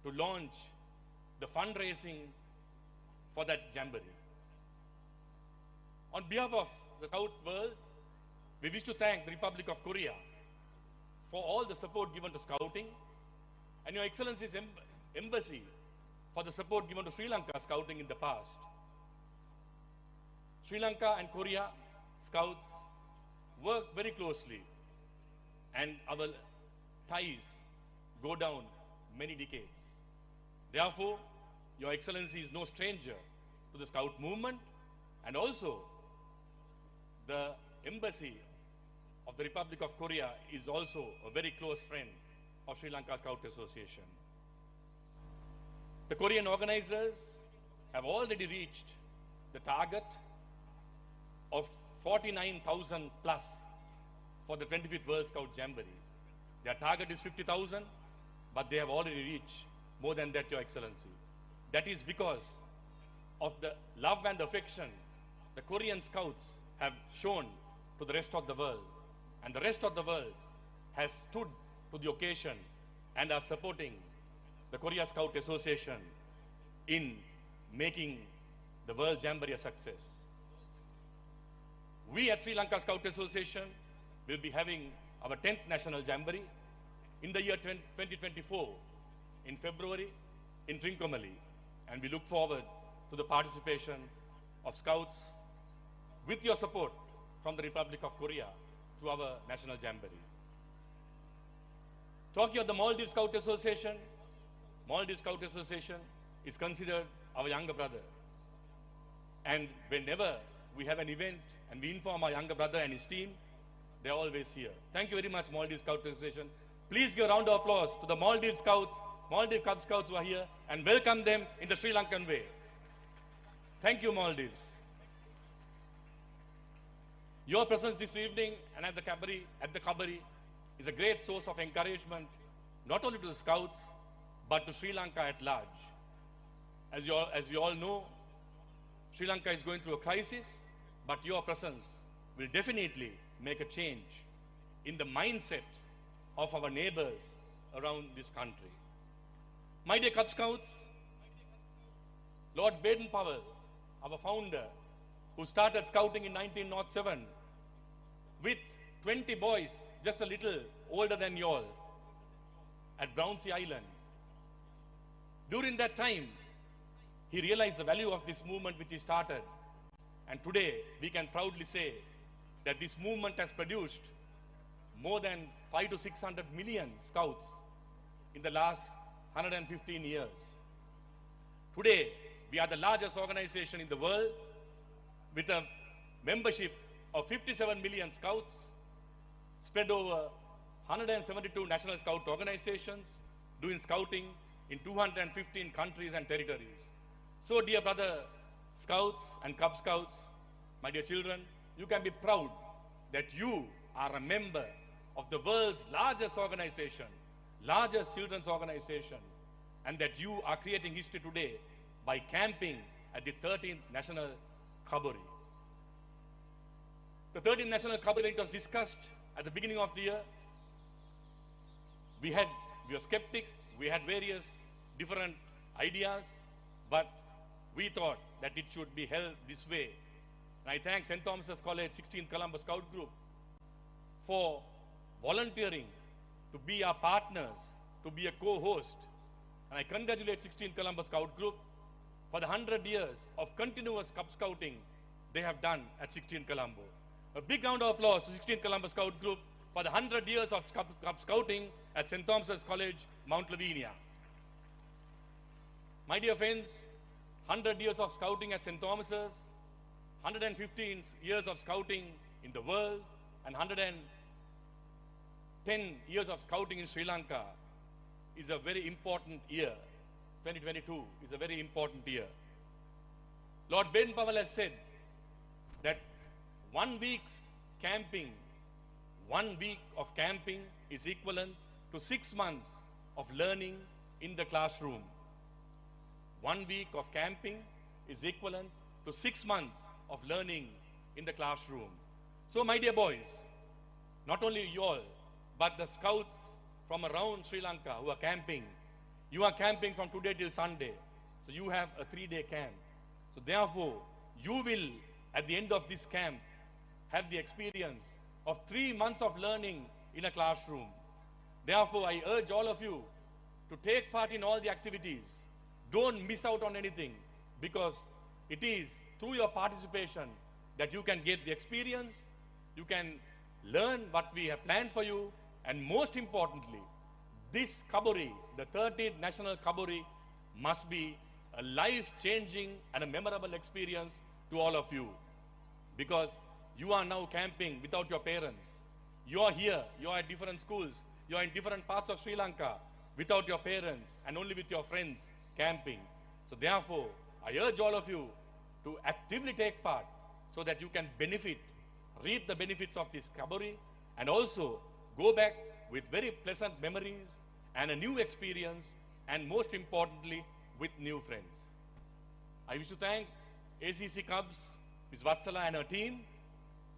to launch the fundraising for that Jamboree. On behalf of the Scout world, we wish to thank the Republic of Korea for all the support given to Scouting, and Your Excellency's Embassy for the support given to Sri Lanka Scouting in the past. Sri Lanka and Korea Scouts work very closely, and our ties go down many decades. Therefore, Your Excellency is no stranger to the Scout movement, and also the Embassy of the Republic of Korea is also a very close friend of Sri Lanka Scout Association. The Korean organizers have already reached the target of 49,000 plus for the 25th World Scout Jamboree. Their target is 50,000, but they have already reached more than that, Your Excellency. That is because of the love and affection the Korean Scouts have shown to the rest of the world. And the rest of the world has stood to the occasion and are supporting the Korea Scout Association in making the World Jamboree a success. We at Sri Lanka Scout Association will be having our 10th National Jamboree in the year 2024 in February in Trincomalee, and we look forward to the participation of Scouts with your support from the Republic of Korea to our National Jamboree. Talking of the Maldives Scout Association is considered our younger brother. And whenever we have an event and we inform our younger brother and his team, they're always here. Thank you very much, Maldives Scout Association. Please give a round of applause to the Maldives Scouts, Maldives Cub Scouts who are here, and welcome them in the Sri Lankan way. Thank you, Maldives. Your presence this evening and at the Cubboree is a great source of encouragement, not only to the Scouts, but to Sri Lanka at large. As you all know, Sri Lanka is going through a crisis, but your presence will definitely make a change in the mindset of our neighbors around this country. My dear Cub Scouts, Lord Baden-Powell, our founder, who started scouting in 1907 with 20 boys, just a little older than you all, at Brownsea Island. During that time, he realized the value of this movement which he started. And today, we can proudly say that this movement has produced more than 500 to 600 million scouts in the last 115 years. Today, we are the largest organization in the world with a membership of 57 million scouts spread over 172 national scout organizations doing scouting in 215 countries and territories. So, dear brother Scouts and Cub Scouts, my dear children, you can be proud that you are a member of the world's largest organization, largest children's organization, and that you are creating history today by camping at the 13th National Cubboree. The 13th National Cubboree, it was discussed at the beginning of the year. We were skeptic, we had various different ideas, but we thought that it should be held this way. And I thank St. Thomas's College 16th Columbus Scout Group for volunteering to be our partners, to be a co-host. And I congratulate 16th Columbus Scout Group for the 100 years of continuous Cub Scouting they have done at 16th Colombo. A big round of applause to 16th Columbus Scout Group for the 100 years of Cub Scouting at St. Thomas's College, Mount Lavinia. My dear friends, 100 years of scouting at St. Thomas's, 115 years of scouting in the world, and 110 years of scouting in Sri Lanka is a very important year. 2022 is a very important year. Lord Baden-Powell has said that 1 week's camping, 1 week of camping is equivalent to 6 months of learning in the classroom. 1 week of camping is equivalent to 6 months of learning in the classroom. So, my dear boys, not only you all, but the scouts from around Sri Lanka who are camping, you are camping from today till Sunday. So, you have a 3-day camp. So, therefore, you will, at the end of this camp, have the experience of 3 months of learning in a classroom. Therefore, I urge all of you to take part in all the activities. Don't miss out on anything, because it is through your participation that you can get the experience, you can learn what we have planned for you, and most importantly, this Cubboree, the 13th National Cubboree, must be a life-changing and a memorable experience to all of you, because you are now camping without your parents. You are here, you are at different schools, you are in different parts of Sri Lanka without your parents and only with your friends camping. So therefore, I urge all of you to actively take part so that you can benefit, reap the benefits of this Cubboree, and also go back with very pleasant memories and a new experience, and most importantly, with new friends. I wish to thank ACC Cubs, Ms. Vatsala and her team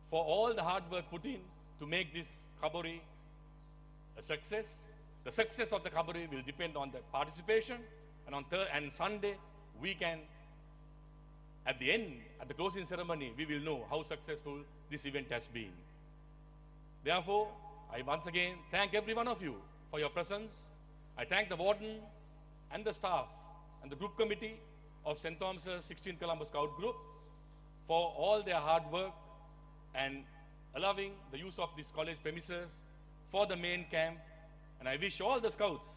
for all the hard work put in to make this Cubboree a success. The success of the Cubboree will depend on the participation, and on Sunday, we can, at the end, at the closing ceremony, we will know how successful this event has been. Therefore, I once again thank every one of you for your presence. I thank the warden and the staff and the group committee of St. Thomas's 16th Colombo Scout Group for all their hard work and allowing the use of this college premises for the main camp. And I wish all the scouts,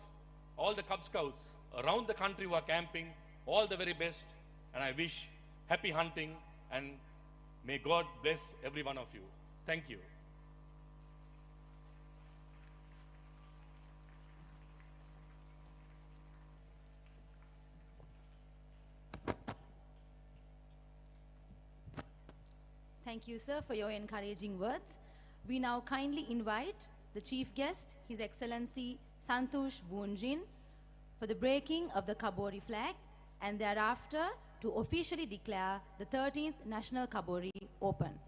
all the Cub Scouts around the country who are camping, all the very best. And I wish happy hunting and may God bless every one of you. Thank you. Thank you, sir, for your encouraging words. We now kindly invite the chief guest, His Excellency Santosh Voonjin, for the breaking of the Cubboree flag and thereafter to officially declare the 13th National Cubboree open.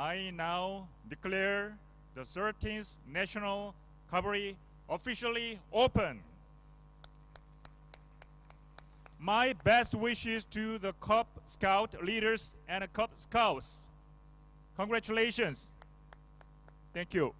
I now declare the 13th National Cubboree officially open. My best wishes to the Cub Scout leaders and Cub Scouts. Congratulations. Thank you.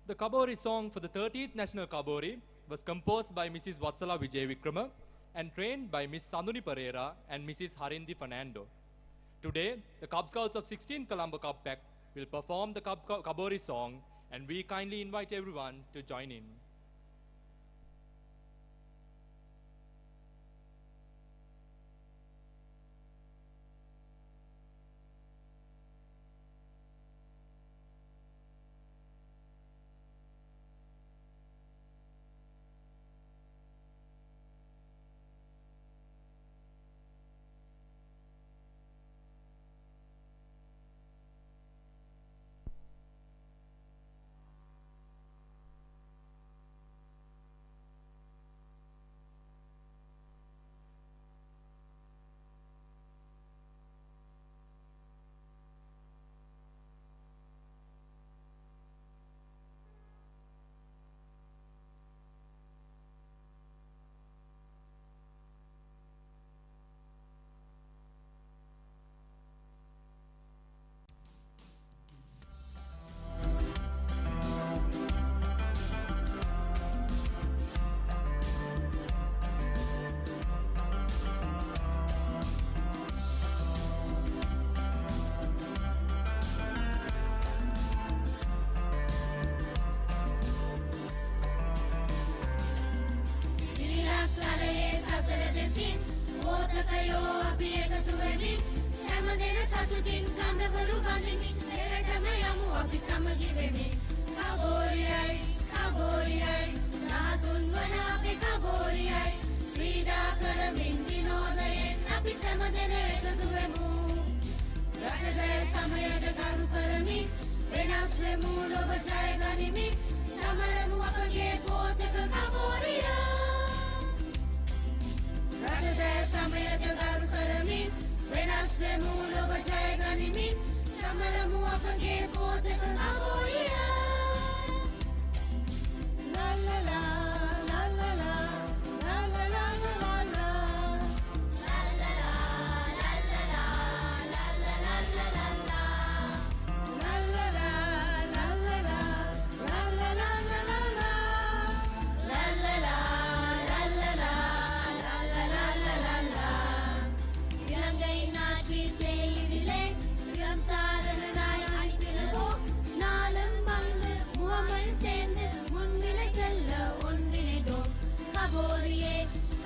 The Cubboree song for the 13th National Cubboree was composed by Mrs. Vatsala Vijay Vikrama and trained by Ms. Sanduni Pereira and Mrs. Harindi Fernando. Today, the Cub Scouts of 16 Colombo Cub Pack will perform the Cubboree song, and we kindly invite everyone to join in.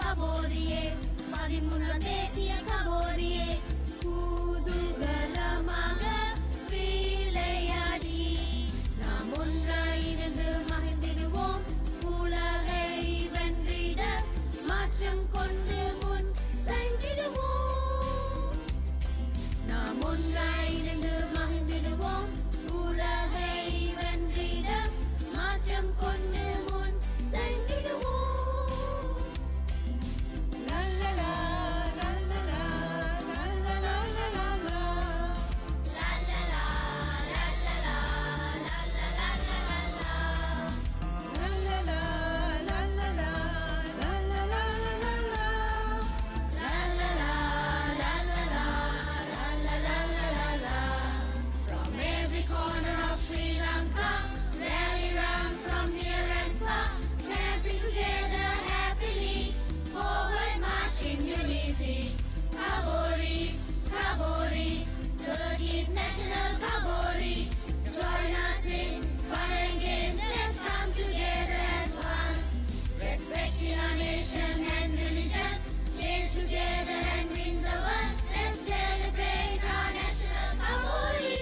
கபோரியே பதிமூன்றாம் தேசிய கபோரியே குதூகலமாக விளையாடி நாம் ஒன்றாய் இணைந்து மகிழ்ந்திடுவோம் உலகை வென்றிட மாற்றம் கொண்டு முன் சென்றிடுவோம் நாம் ஒன்றாய் இணைந்து மகிழ்ந்திடுவோம் உலகை வென்றிட மாற்றம் கொண்டு முன் சென்றிடுவோம் லல்லலா லல்லலா லல்லலா லல்லலா லல்லலா லல்லலா லல்லலா லல்லலா லல்லலா லல்லலா லல்லலா From every corner of Sri Lanka, rally round from near and far, camping together happily, forward march in unity. Cubboree, Cubboree, 30th National Cubboree. Join us in fun and games, let's come together as one. Respecting our nation and religion, change together and win the world. Let's celebrate our National Cubboree.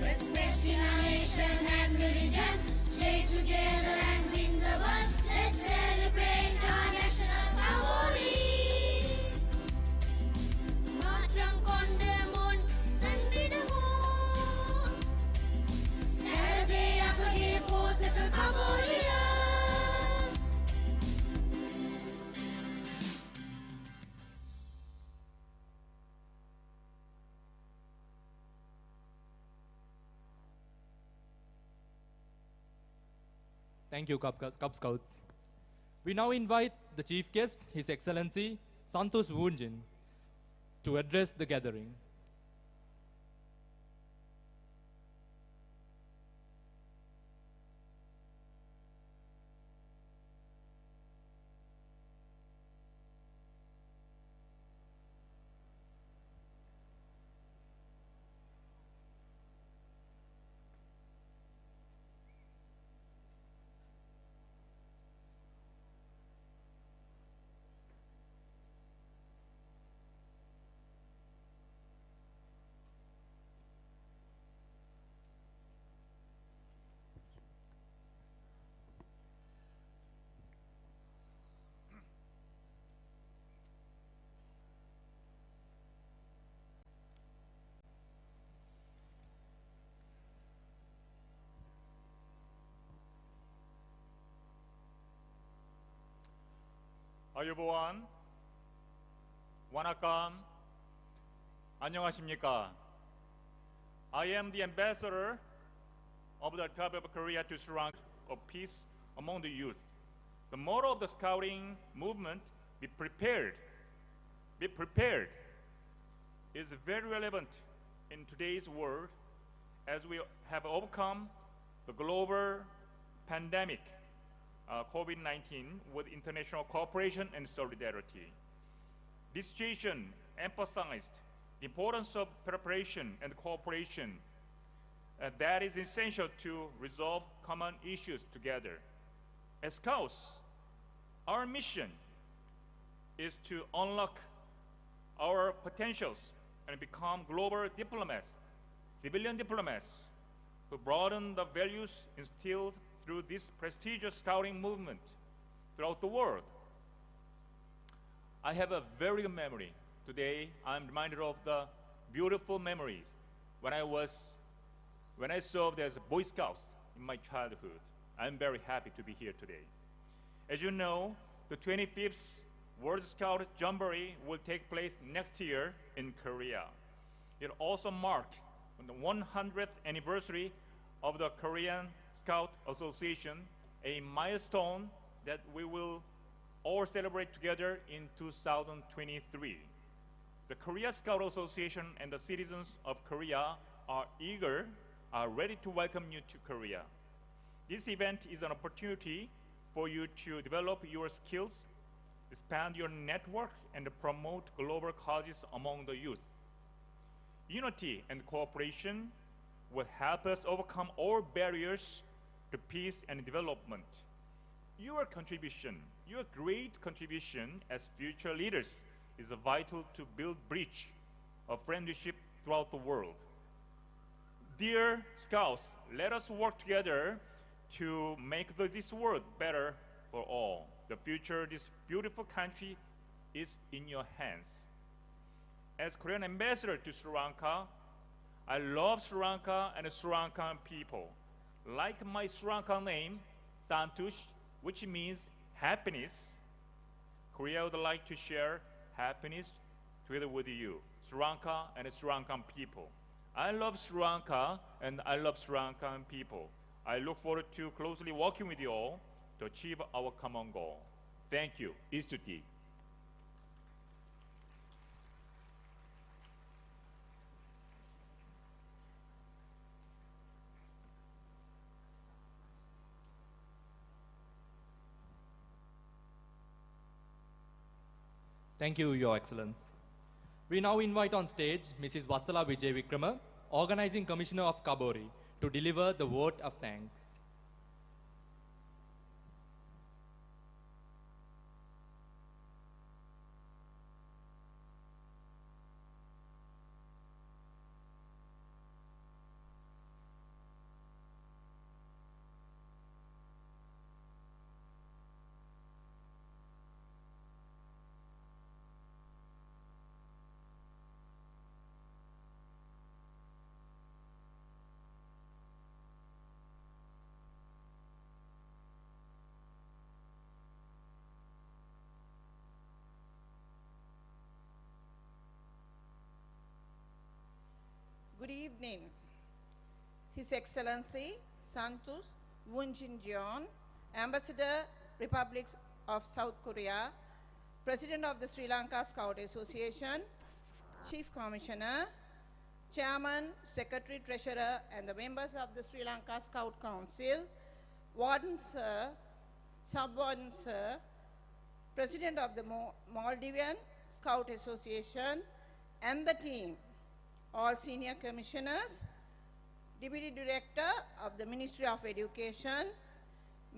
Respecting our nation and religion, change together and win the world. Let's celebrate our National Cubboree. மாற்றம் கொண்டு முன் சென்றிடுவோம். Saturday அப்பகே போத்தக கபோரியா. Thank you, Cub Scouts. We now invite the chief guest, His Excellency Santosh Woonjin, to address the gathering. 아유보안, 와나감, 안녕하십니까? I am the ambassador of the Republic of Korea to Sri Lanka of peace among the youth. The motto of the scouting movement, be prepared, is very relevant in today's world as we have overcome the global pandemic, COVID-19, with international cooperation and solidarity. This situation emphasized the importance of preparation and cooperation that is essential to resolve common issues together. As Scouts, our mission is to unlock our potentials and become global diplomats, civilian diplomats, who broaden the values instilled through this prestigious scouting movement throughout the world. I have a very good memory. Today, I'm reminded of the beautiful memories when I served as Boy Scouts in my childhood. I'm very happy to be here today. As you know, the 25th World Scout Jamboree will take place next year in Korea. It also marks the 100th anniversary of the Korean Scout Association, a milestone that we will all celebrate together in 2023. The Korea Scout Association and the citizens of Korea are ready to welcome you to Korea. This event is an opportunity for you to develop your skills, expand your network, and promote global causes among the youth. Unity and cooperation will help us overcome all barriers to peace and development. Your contribution, your great contribution as future leaders is vital to build bridge of friendship throughout the world. Dear Scouts, let us work together to make this world better for all. The future of this beautiful country is in your hands. As Korean ambassador to Sri Lanka, I love Sri Lanka and the Sri Lankan people. Like my Sri Lankan name, Santush, which means happiness, Korea would like to share happiness together with you, Sri Lanka and the Sri Lankan people. I love Sri Lanka and I love Sri Lankan people. I look forward to closely working with you all to achieve our common goal. Thank you. Istuti. Thank you, Your Excellence. We now invite on stage Mrs. Vatsala Vijay Vikrama, Organizing Commissioner of Cubboree, to deliver the vote of thanks. Good evening. His Excellency Santus Wunjinjeon, Ambassador, Republic of South Korea, President of the Sri Lanka Scout Association, Chief Commissioner, Chairman, Secretary, Treasurer, and the members of the Sri Lanka Scout Council, Warden Sir, Sub-Warden Sir, President of the Maldivian Scout Association, and the team, all senior commissioners, Deputy Director of the Ministry of Education,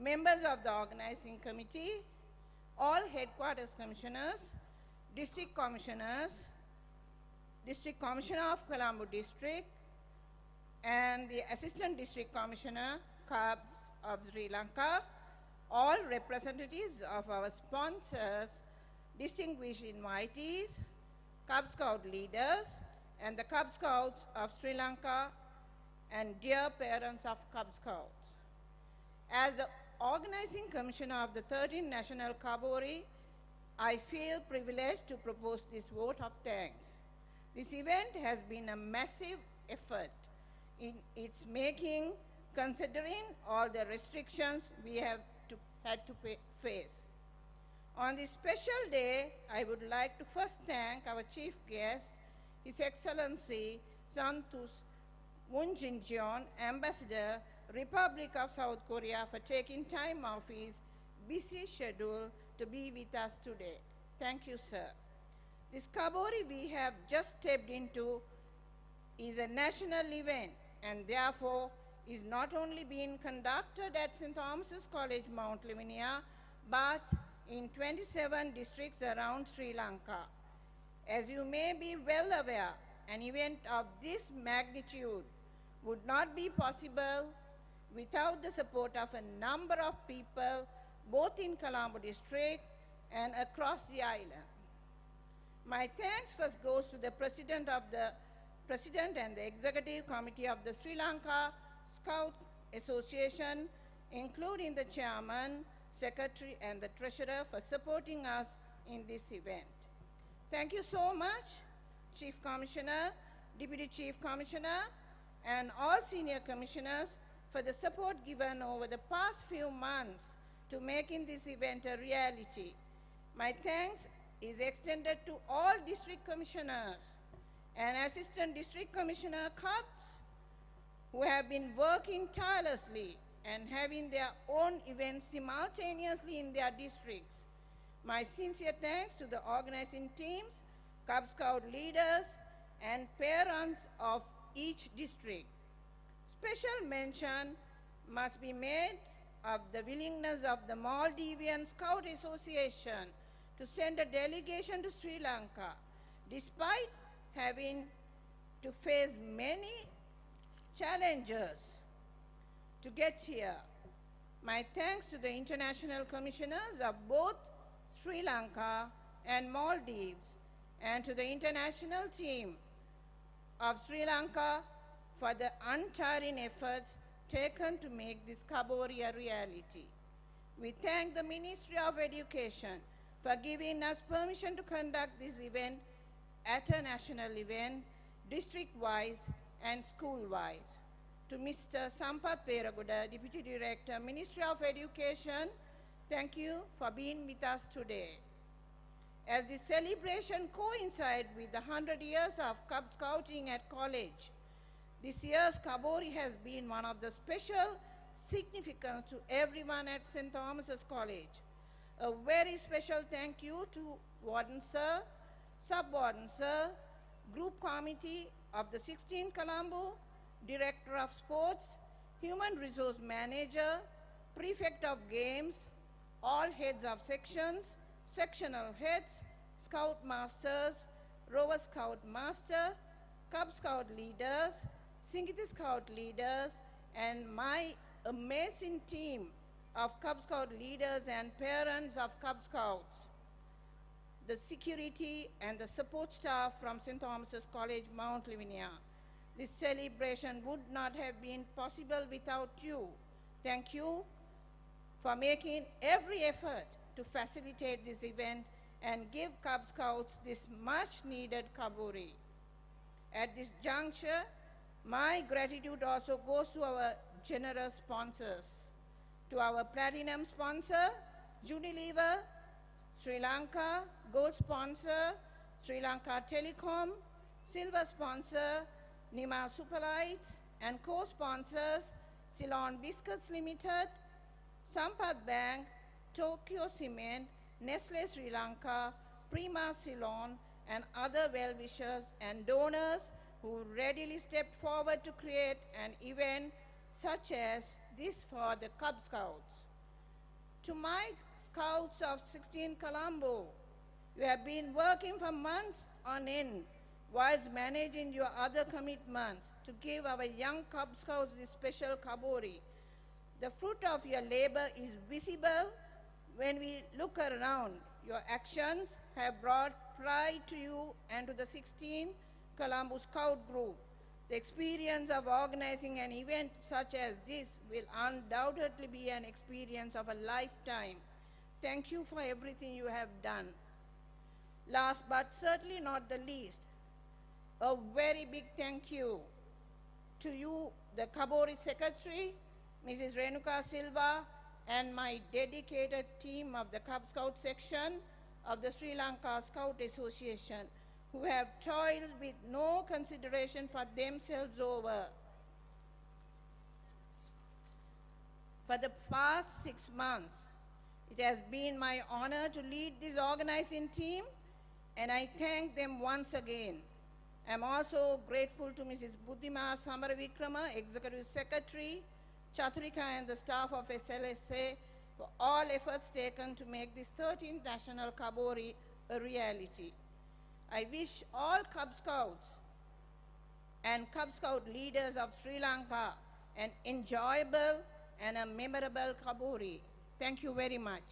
members of the organizing committee, all headquarters commissioners, district commissioners, District Commissioner of Colombo District, and the Assistant District Commissioner, Cubs of Sri Lanka, all representatives of our sponsors, distinguished invitees, Cub Scout leaders, and the Cub Scouts of Sri Lanka, and dear parents of Cub Scouts. As the organizing commissioner of the 13th National Cubboree, I feel privileged to propose this vote of thanks. This event has been a massive effort in its making, considering all the restrictions we have had to face. On this special day, I would like to first thank our chief guest, His Excellency Santus Wunjinjeon, Ambassador, Republic of South Korea, for taking time off his busy schedule to be with us today. Thank you, sir. This Cubboree we have just stepped into is a national event and therefore is not only being conducted at St. Thomas's College, Mount Lavinia, but in 27 districts around Sri Lanka. As you may be well aware, an event of this magnitude would not be possible without the support of a number of people, both in Colombo district and across the island. My thanks first goes to the President and the Executive Committee of the Sri Lanka Scout Association, including the Chairman, Secretary, and the Treasurer for supporting us in this event. Thank you so much, Chief Commissioner, Deputy Chief Commissioner, and all senior commissioners for the support given over the past few months to making this event a reality. My thanks is extended to all district commissioners and Assistant District Commissioner Cubs who have been working tirelessly and having their own events simultaneously in their districts. My sincere thanks to the organizing teams, Cub Scout leaders, and parents of each district. Special mention must be made of the willingness of the Maldivian Scout Association to send a delegation to Sri Lanka, despite having to face many challenges to get here. My thanks to the international commissioners of both Sri Lanka and Maldives, and to the international team of Sri Lanka for the untiring efforts taken to make this Cubboree a reality. We thank the Ministry of Education for giving us permission to conduct this event at a national event, district-wise and school-wise. To Mr. Sampath Veraguda, Deputy Director, Ministry of Education, thank you for being with us today. As the celebration coincides with the 100 years of Cub Scouting at college, this year's Cubboree has been one of the special significance to everyone at St. Thomas's College. A very special thank you to Warden Sir, Sub-Warden Sir, Group Committee of the 16 Colombo, Director of Sports, Human Resource Manager, Prefect of Games, all heads of sections, sectional heads, Scout Masters, Rover Scout Master, Cub Scout leaders, Singiti Scout leaders, and my amazing team of Cub Scout leaders and parents of Cub Scouts, the security and the support staff from St. Thomas's College, Mount Lavinia. This celebration would not have been possible without you. Thank you for making every effort to facilitate this event and give Cub Scouts this much needed Cubboree. At this juncture, my gratitude also goes to our generous sponsors, to our platinum sponsor, Unilever, Sri Lanka, gold sponsor, Sri Lanka Telecom, silver sponsor, Nima Superlights, and co-sponsors, Ceylon Biscuits Limited, Sampath Bank, Tokyo Cement, Nestle Sri Lanka, Prima Ceylon, and other well-wishers and donors who readily stepped forward to create an event such as this for the Cub Scouts. To my Scouts of 16 Colombo, you have been working for months on end whilst managing your other commitments to give our young Cub Scouts this special Cubboree. The fruit of your labor is visible when we look around. Your actions have brought pride to you and to the 16 Colombo Scout Group. The experience of organizing an event such as this will undoubtedly be an experience of a lifetime. Thank you for everything you have done. Last but certainly not the least, a very big thank you to you, the Cubboree Secretary, Mrs. Renuka Silva, and my dedicated team of the Cub Scout section of the Sri Lanka Scout Association, who have toiled with no consideration for themselves over. For the past 6 months, it has been my honor to lead this organizing team, and I thank them once again. I'm also grateful to Mrs. Buddhima Samaravikrama, Executive Secretary, Chaturika, and the staff of SLSA for all efforts taken to make this 13th National Cubboree a reality. I wish all Cub Scouts and Cub Scout leaders of Sri Lanka an enjoyable and a memorable Cubboree. Thank you very much.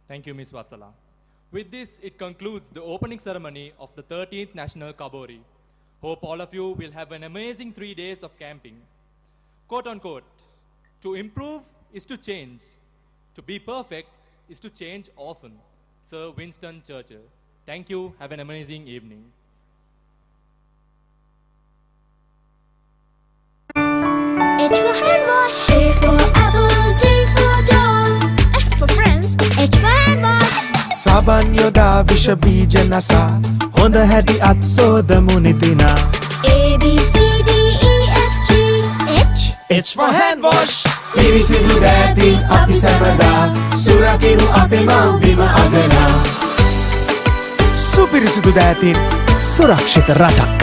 Thank you, Ms. Vatsala. With this, it concludes the opening ceremony of the 13th National Cubboree. Hope all of you will have an amazing 3 days of camping. Quote unquote, to improve is to change. To be perfect is to change often. Sir Winston Churchill. Thank you. Have an amazing evening. H for hand wash. A for apple, D for dog. F for friends. H for hand wash. Saban yoda visha bija nasa. Honda hadi at soda munidina. A B C for hand wash. පිරිසිදු දෑතින් අපි සැමදා සුරකිමු අපේ මව්බිම අගනා. සුපිරිසිදු දෑතින් සුරක්ෂිත රටක්.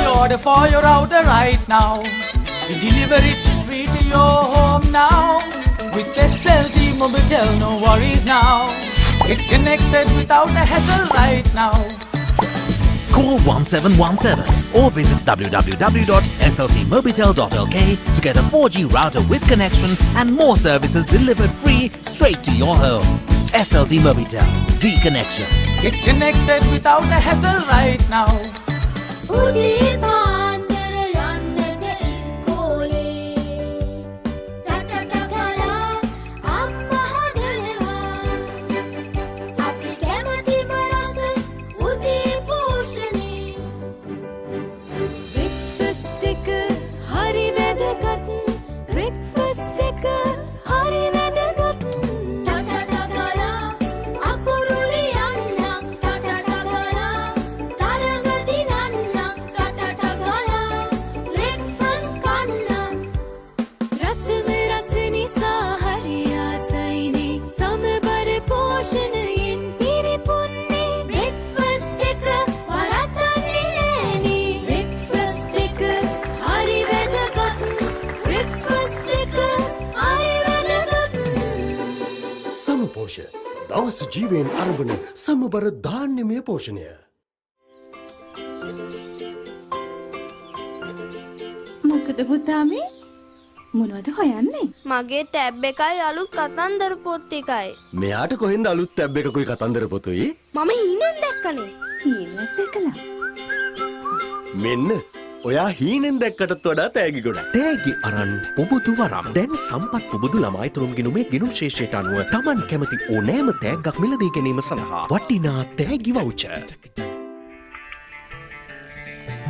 You order for your router right now. We deliver it free to your home now. With SLT Mobitel, no worries now. Get connected without a hassle right now. Call 1717 or visit www.sltmobitel.lk to get a 4G router with connection and more services delivered free straight to your home. SLT Mobitel, the connection. Get connected without a hassle right now. සමපෝෂ දවස ජීවයෙන් අරඹන සමබර ධාන්‍යමය පෝෂණය. මොකද පුතාමේ මොනවද හොයන්නේ? මගේ tab එකයි අලුත් කතන්දර පොත් එකයි. මෙයාට කොහෙන්ද අලුත් ටැබ් එකකුයි කතන්දර පොතුයි? මම හීනෙන් දැක්කනේ. හීනෙන් දැකලා. මෙන්න ඔයා හීනෙන් දැක්කටත් වඩා තෑගි ගොඩක්. තෑගි අරන් පුබුදු වරම්. දැන් සම්පත් පුබුදු ළමයි තුරුම් ගිණුමේ ගිණුම් ශේෂයට අනුව Taman කැමති ඕනෑම තෑග්ගක් මිලදී ගැනීම සඳහා වටිනා තෑගි voucher.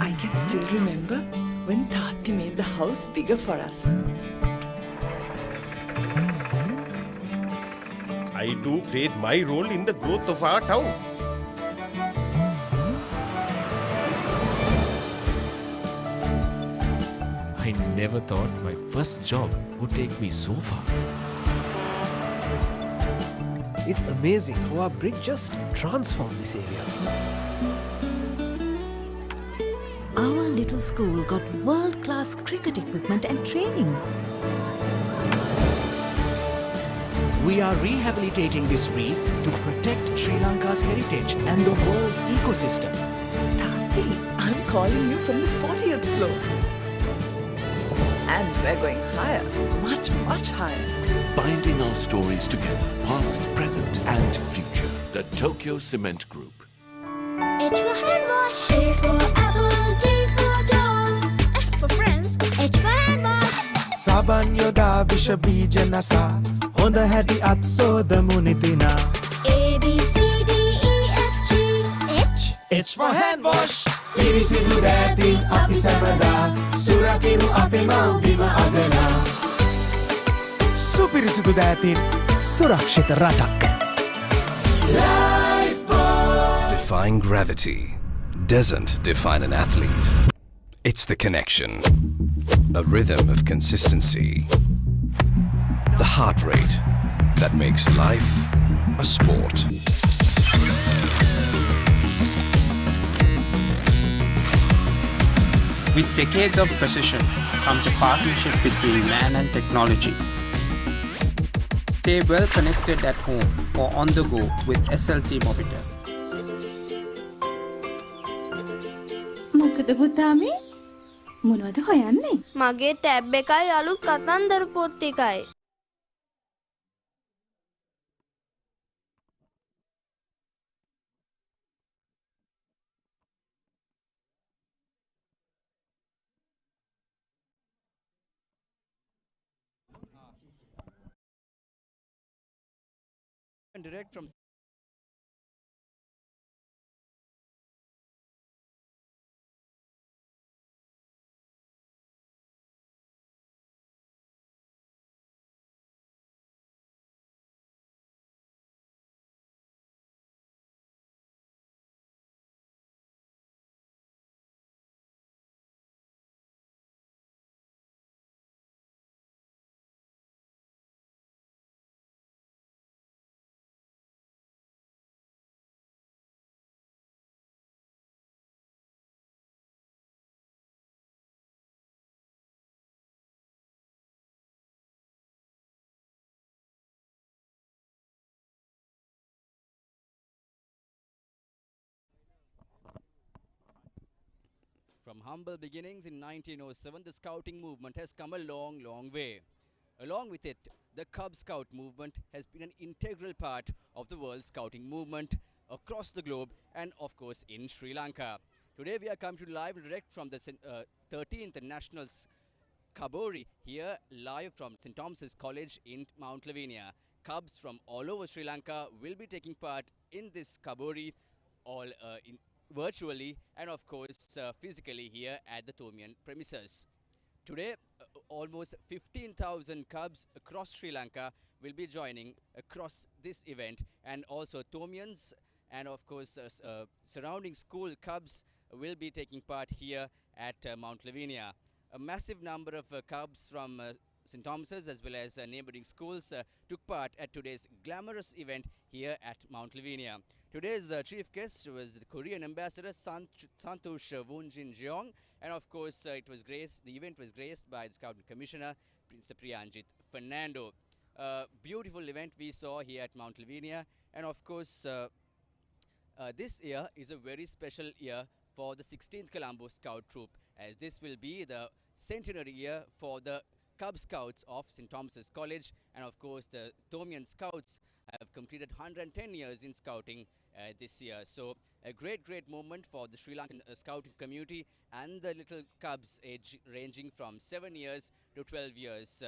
I can still remember when Tati made the house bigger for us. I too played my role in the growth of our town. I never thought my first job would take me so far. It's amazing how our brick just transformed this area. Our little school got world-class cricket equipment and training. We are rehabilitating this reef to protect Sri Lanka's heritage and the world's ecosystem. Tati, I'm calling you from the 40th floor. And we're going higher, much, much higher. Binding our stories together, past, present, and future. The Tokyo Cement Group. H for hand wash. A for apple, D for doll. F for friends. H for hand wash. සබන් යොදා විෂ බීජ නසා හොඳ හැටි අත් සෝදමු නිතිනා. A B C D E F G H. H for hand wash. පිරිසිදු දෑතින් අපි සැමදා සුරකිමු අපේ මව්බිම අගනා. සුපිරිසිදු දෑතින් සුරක්ෂිත රටක්. Defying gravity doesn't define an athlete. It's the connection, a rhythm of consistency, the heart rate that makes life a sport. With decades of precision comes a partnership between man and technology. Stay well connected at home or on the go with SLT Mobitel. මොකද පුතාමේ මොනවද හොයන්නේ? මගේ tab එකයි අලුත් කතන්දර පොත් එකයි. Direct from From humble beginnings in 1907, the scouting movement has come a long, long way. Along with it, the Cub Scout movement has been an integral part of the world scouting movement across the globe and, of course, in Sri Lanka. Today, we are coming to you live and direct from the 13th National Cubboree here live from St. Thomas's College in Mount Lavinia. Cubs from all over Sri Lanka will be taking part in this Cubboree all virtually and of course physically here at the Tomian premises. Today, almost 15,000 Cubs across Sri Lanka will be joining across this event, and also Tomians and of course surrounding school Cubs will be taking part here at Mount Lavinia. A massive number of Cubs from St. Thomas's as well as neighboring schools took part at today's glamorous event here at Mount Lavinia. Today's chief guest was the Korean ambassador Santosh Wunjin-jeong, and of course the event was graced by the Scouting Commissioner Prince Priyanjit Fernando. Beautiful event we saw here at Mount Lavinia, and of course this year is a very special year for the 16th Colombo Scout Troop, as this will be the centenary year for the Cub Scouts of St. Thomas's College, and of course the Tomian Scouts have completed 110 years in scouting this year. So a great moment for the Sri Lankan scouting community and the little Cubs, age ranging from 7 years to 12 years.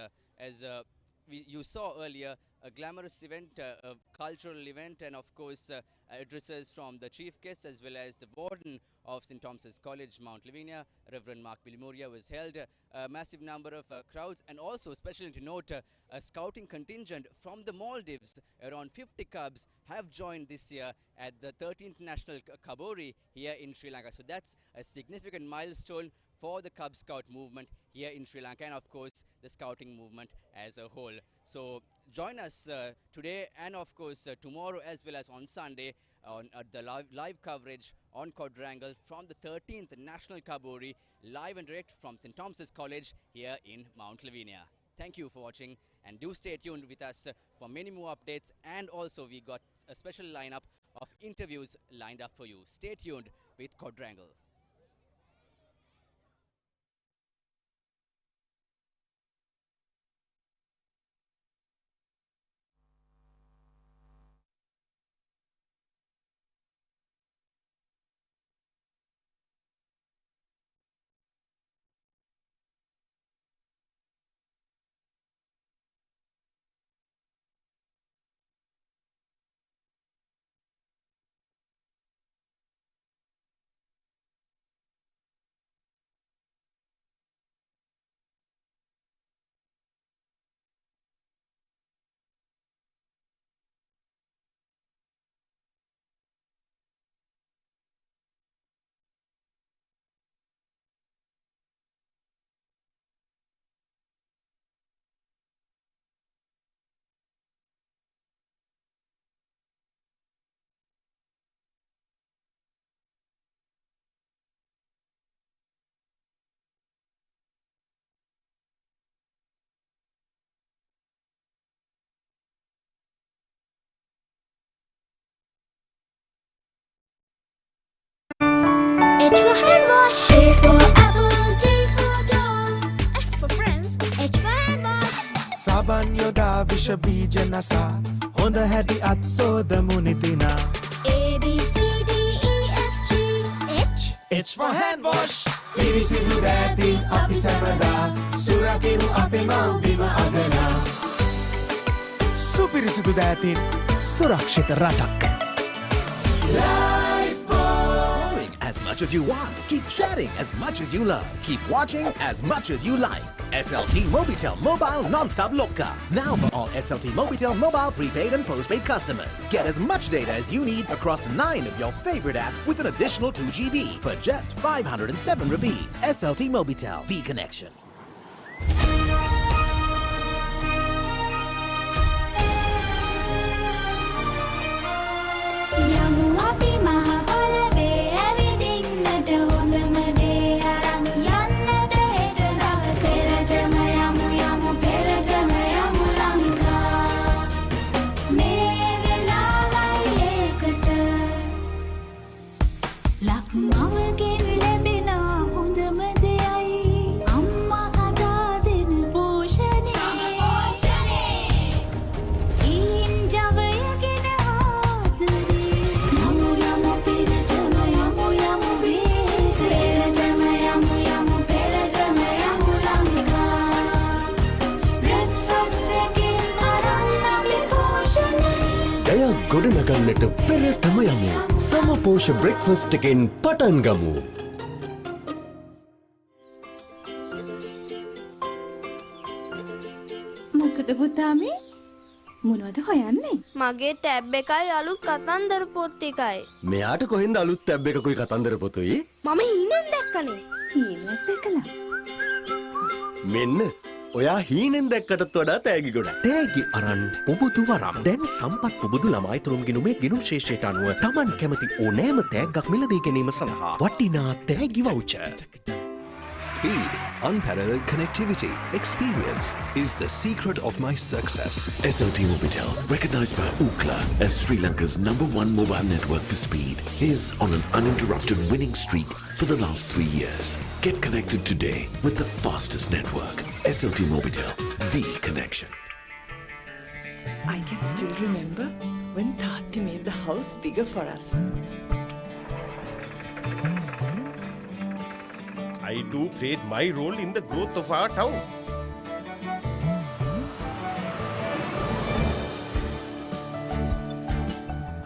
You saw earlier, a glamorous event, a cultural event, and of course addresses from the chief guests as well as the warden of St. Thomas's College, Mount Lavinia, Reverend Mark Bilimoria, was held. A massive number of crowds, and also especially to note a scouting contingent from the Maldives. Around 50 Cubs have joined this year at the 13th National Cubboree here in Sri Lanka. So that's a significant milestone for the Cub Scout movement here in Sri Lanka, and of course the scouting movement as a whole. So join us today and of course tomorrow as well as on Sunday on the live coverage on Quadrangle from the 13th National Cubboree, live and direct from St. Thomas's College here in Mount Lavinia. Thank you for watching, and do stay tuned with us for many more updates, and also we got a special lineup of interviews lined up for you. Stay tuned with Quadrangle. H for hand wash. A for apple. D for dog. F for friends. H for hand wash. Saban yoda visha bija nasa honda hadi at sodamu nidina. A B C D E F G H. H for hand wash. Pirisidu datin api samada surakinu ape mau bima agana. Supirisidu datin surakshita ratak. As much as you want. Keep sharing as much as you love. Keep watching as much as you like. SLT Mobitel Mobile Non-Stop Loka. Now for all SLT Mobitel mobile prepaid and postpaid customers. Get as much data as you need across 9 of your favorite apps with an additional 2 GB for just 507 rupees. SLT Mobitel, the connection. ලක්මවගෙන් ලැබෙන හොඳ ගොඩනගන්නට පෙරටම යමු. සමපෝෂ breakfast එකෙන් පටන් ගමු. මොකද පුතාමේ? මොනවද හොයන්නේ? මගේ ටැබ් එකයි අලුත් කතන්දර පොත් ටිකයි. මෙයාට කොහෙන්ද අලුත් ටැබ් එකකුයි කතන්දර පොතුයි? මම හීනෙන් දැක්කනේ. හීනයක් දැකලා. මෙන්න ඔයා හීනෙන් දැක්කටත් වඩා තෑගි ගොඩක්. තෑගි අරන් පුබුදු වරම්. දැන් සම්පත් පුබුදු ළමයි තුරුම් ගිණුමේ ගිණුම් ශේෂයට අනුව Taman කැමති ඕනෑම තෑග්ගක් මිලදී ගැනීම සඳහා වටිනා තෑගි voucher. Speed, unparalleled connectivity, experience is the secret of my success. SLT Mobitel, recognized by Ookla as Sri Lanka's #1 mobile network for speed, is on an uninterrupted winning streak for the last 3 years. Get connected today with the fastest network. SLT Mobitel, the connection. I can still remember when Tati made the house bigger for us. I too played my role in the growth of our town.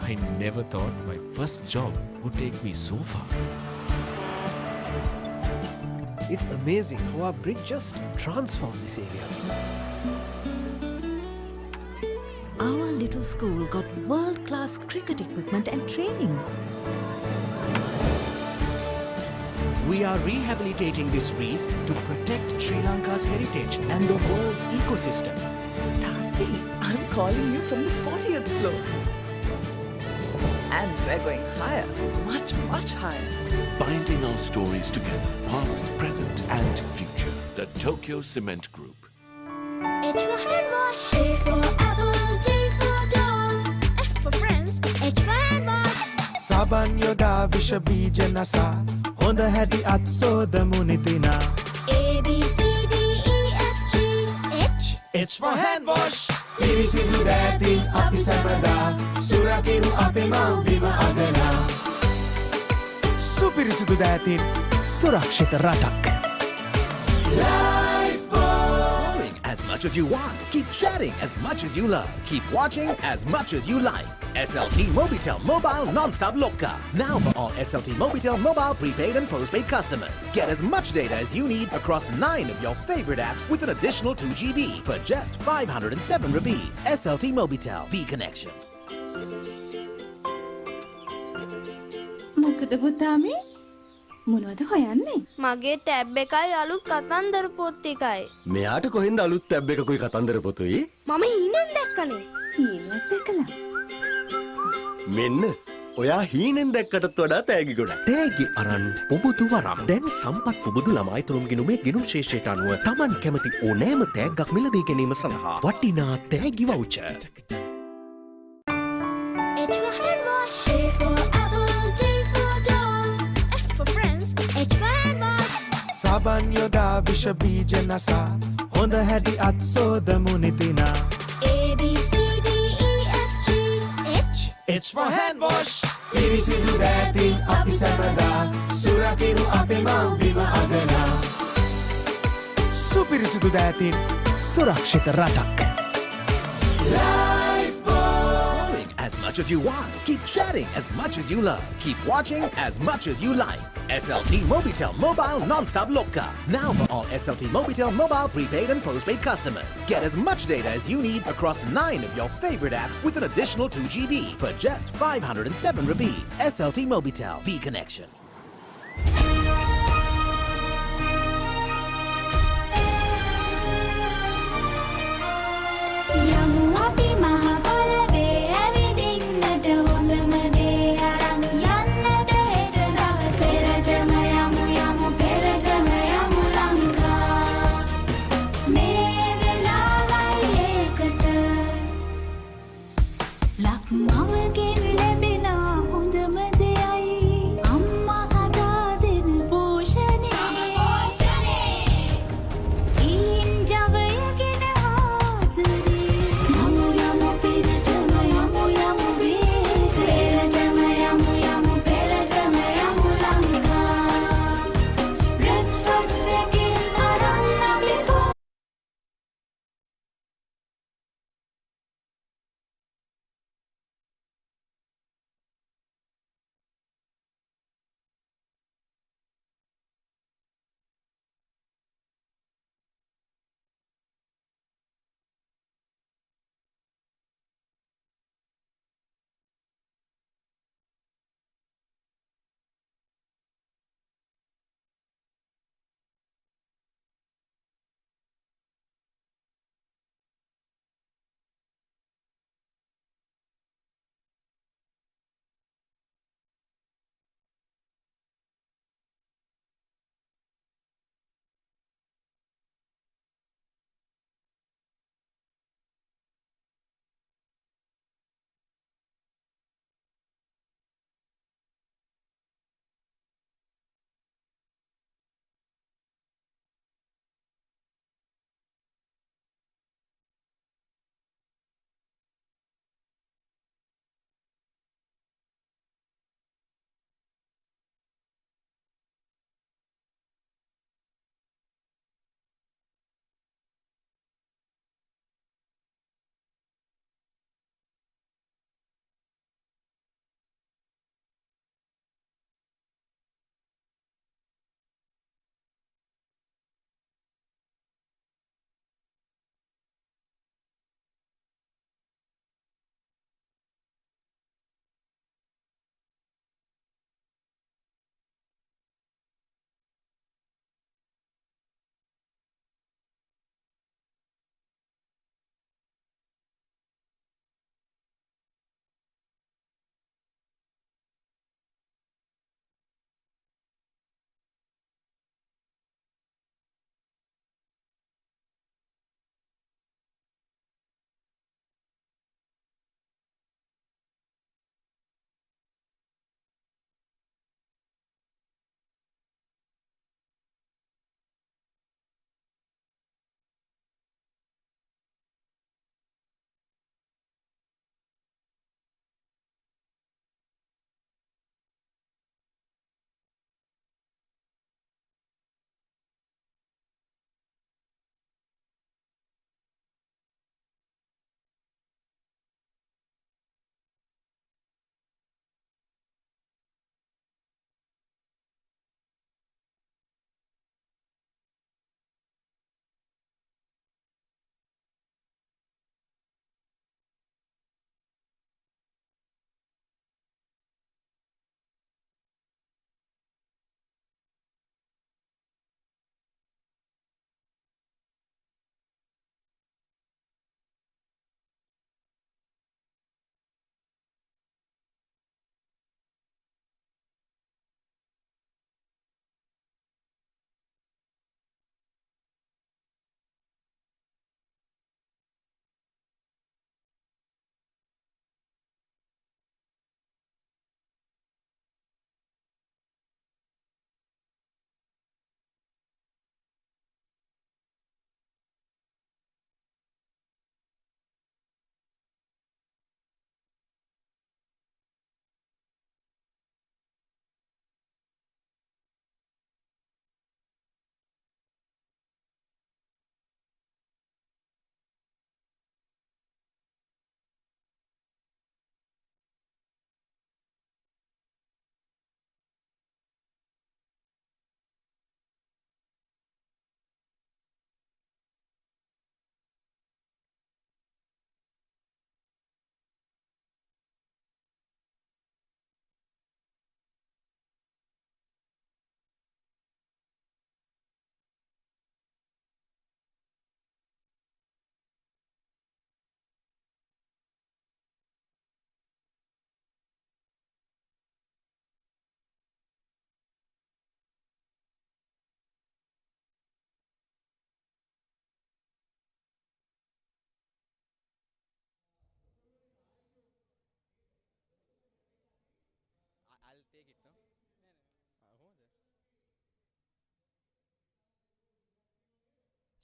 I never thought my first job would take me so far. It's amazing how our bridge just transformed this area. Our little school got world-class cricket equipment and training. We are rehabilitating this reef to protect Sri Lanka's heritage and the world's ecosystem. Tati, I'm calling you from the 40th floor. And we're going higher, much, much higher. Binding our stories together, past, present, and future. The Tokyo Cement Group. H for hand wash. A for apple, D for dog. F for friends, H for hand wash. Saban yoda visha bija nasa. Honda hadi at soda munitina. A, B, C, D, E, F, G, H. H for hand wash. Pirisidu datin api samada. Surakinu api mau bima agana. Supirisidu datin surakshita ratak. Growing as much as you want. Keep sharing as much as you love. Keep watching as much as you like. SLT Mobitel Mobile Non-Stop Loka. Now for all SLT Mobitel mobile prepaid and postpaid customers. Get as much data as you need across 9 of your favorite apps with an additional 2 GB for just 507 rupees. SLT Mobitel, the connection. මොකද පුතාමේ? මොනවද හොයන්නේ? මගේ tab එකයි අලුත් කතන්දර පොත් ටිකයි. මෙයාට කොහෙන්ද අලුත් ටැබ් එකකුයි කතන්දර පොතුයි? මම හීනෙන් දැක්කනේ. හීනයක් දැකලා. මෙන්න ඔයා හීනෙන් දැක්කටත් වඩා තෑගි ගොඩක්. තෑගි අරන් පුබුදු වරම්. දැන් සම්පත් පුබුදු ළමයි තුරුම් ගිණුමේ ගිණුම් ශේෂයට අනුව Taman කැමති ඕනෑම තෑග්ගක් මිලදී ගැනීම සඳහා වටිනා තෑගි voucher. H for hand wash. A for apple, D for dog. F for friends, H for hand wash. Saban yoda visha bija nasa. Honda hadi at soda munitina. A, B, C, D, E, F, G, H. H for hand wash. Pirisidu datin api samada. Surakinu api mau bima agana. Supirisidu datin surakshita ratak. Growing as much as you want. Keep sharing as much as you love. Keep watching as much as you like. SLT Mobitel Mobile Non-Stop Loka. Now for all SLT Mobitel mobile prepaid and postpaid customers. Get as much data as you need across 9 of your favorite apps with an additional 2 GB for just 507 rupees. SLT Mobitel, the connection. යමු අපි මහ පොළවේ ඇවිදින්නට හොඳම දේ අරන් යන්නට හෙට දවසේටම යමු යමු පෙරටම යමු ලංකා මේ වෙලාවයි ඒකට ලක්මවගෙන් ලැබෙන හොඳම දෙයයි අම්මා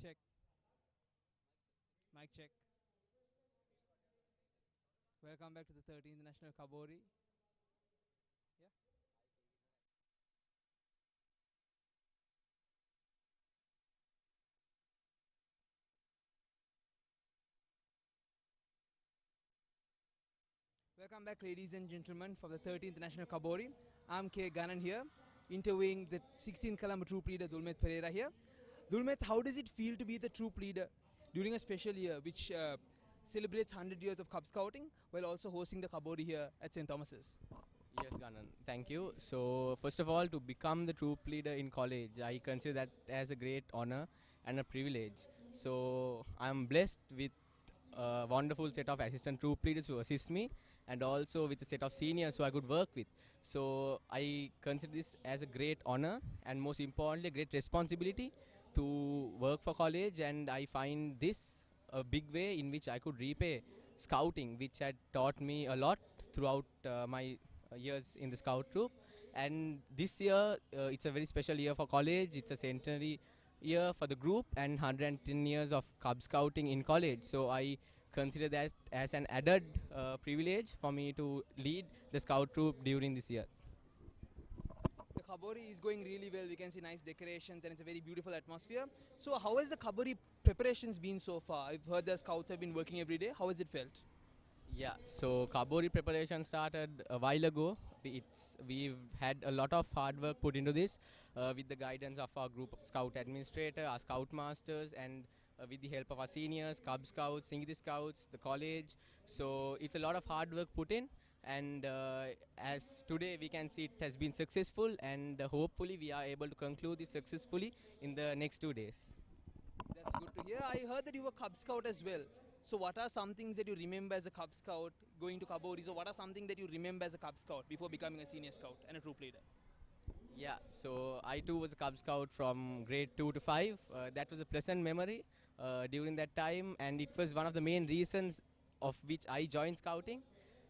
check. Mic check. Welcome back to the 13th National Cubboree. Yeah. Welcome back, ladies and gentlemen, for the 13th National Cubboree. I'm K. Ganan here, interviewing the 16th Colombo troop leader Dulmet Pereira here. Dulmet, how does it feel to be the troop leader during a special year which celebrates 100 years of Cub Scouting while also hosting the Cubboree here at St. Thomas's? Yes, Ganan, thank you. So, first of all, to become the troop leader in college, I consider that as a great honor and a privilege. So, I'm blessed with a wonderful set of assistant troop leaders who assist me, and also with a set of seniors who I could work with. So, I consider this as a great honor and most importantly, a great responsibility to work for college, and I find this a big way in which I could repay scouting, which had taught me a lot throughout my years in the scout troop. And this year it's a very special year for college. It's a centenary year for the group and 110 years of Cub Scouting in college. So I consider that as an added privilege for me to lead the scout troop during this year. The Cubboree is going really well. We can see nice decorations and it's a very beautiful atmosphere. So how has the Cubboree preparations been so far? I've heard the scouts have been working every day. How has it felt? Yeah, so Cubboree preparation started a while ago. We've had a lot of hard work put into this with the guidance of our group scout administrator, our scout masters, and with the help of our seniors, Cub Scouts, Singiti Scouts, the college. So it's a lot of hard work put in, and as today we can see it has been successful, and hopefully we are able to conclude this successfully in the next 2 days. That's good to hear. I heard that you were Cub Scout as well. So what are some things that you remember as a Cub Scout going to Cubboree? So what are something that you remember as a Cub Scout before becoming a senior scout and a troop leader? Yeah, so I too was a Cub Scout from grade 2 to 5. That was a pleasant memory during that time, and it was one of the main reasons of which I joined scouting.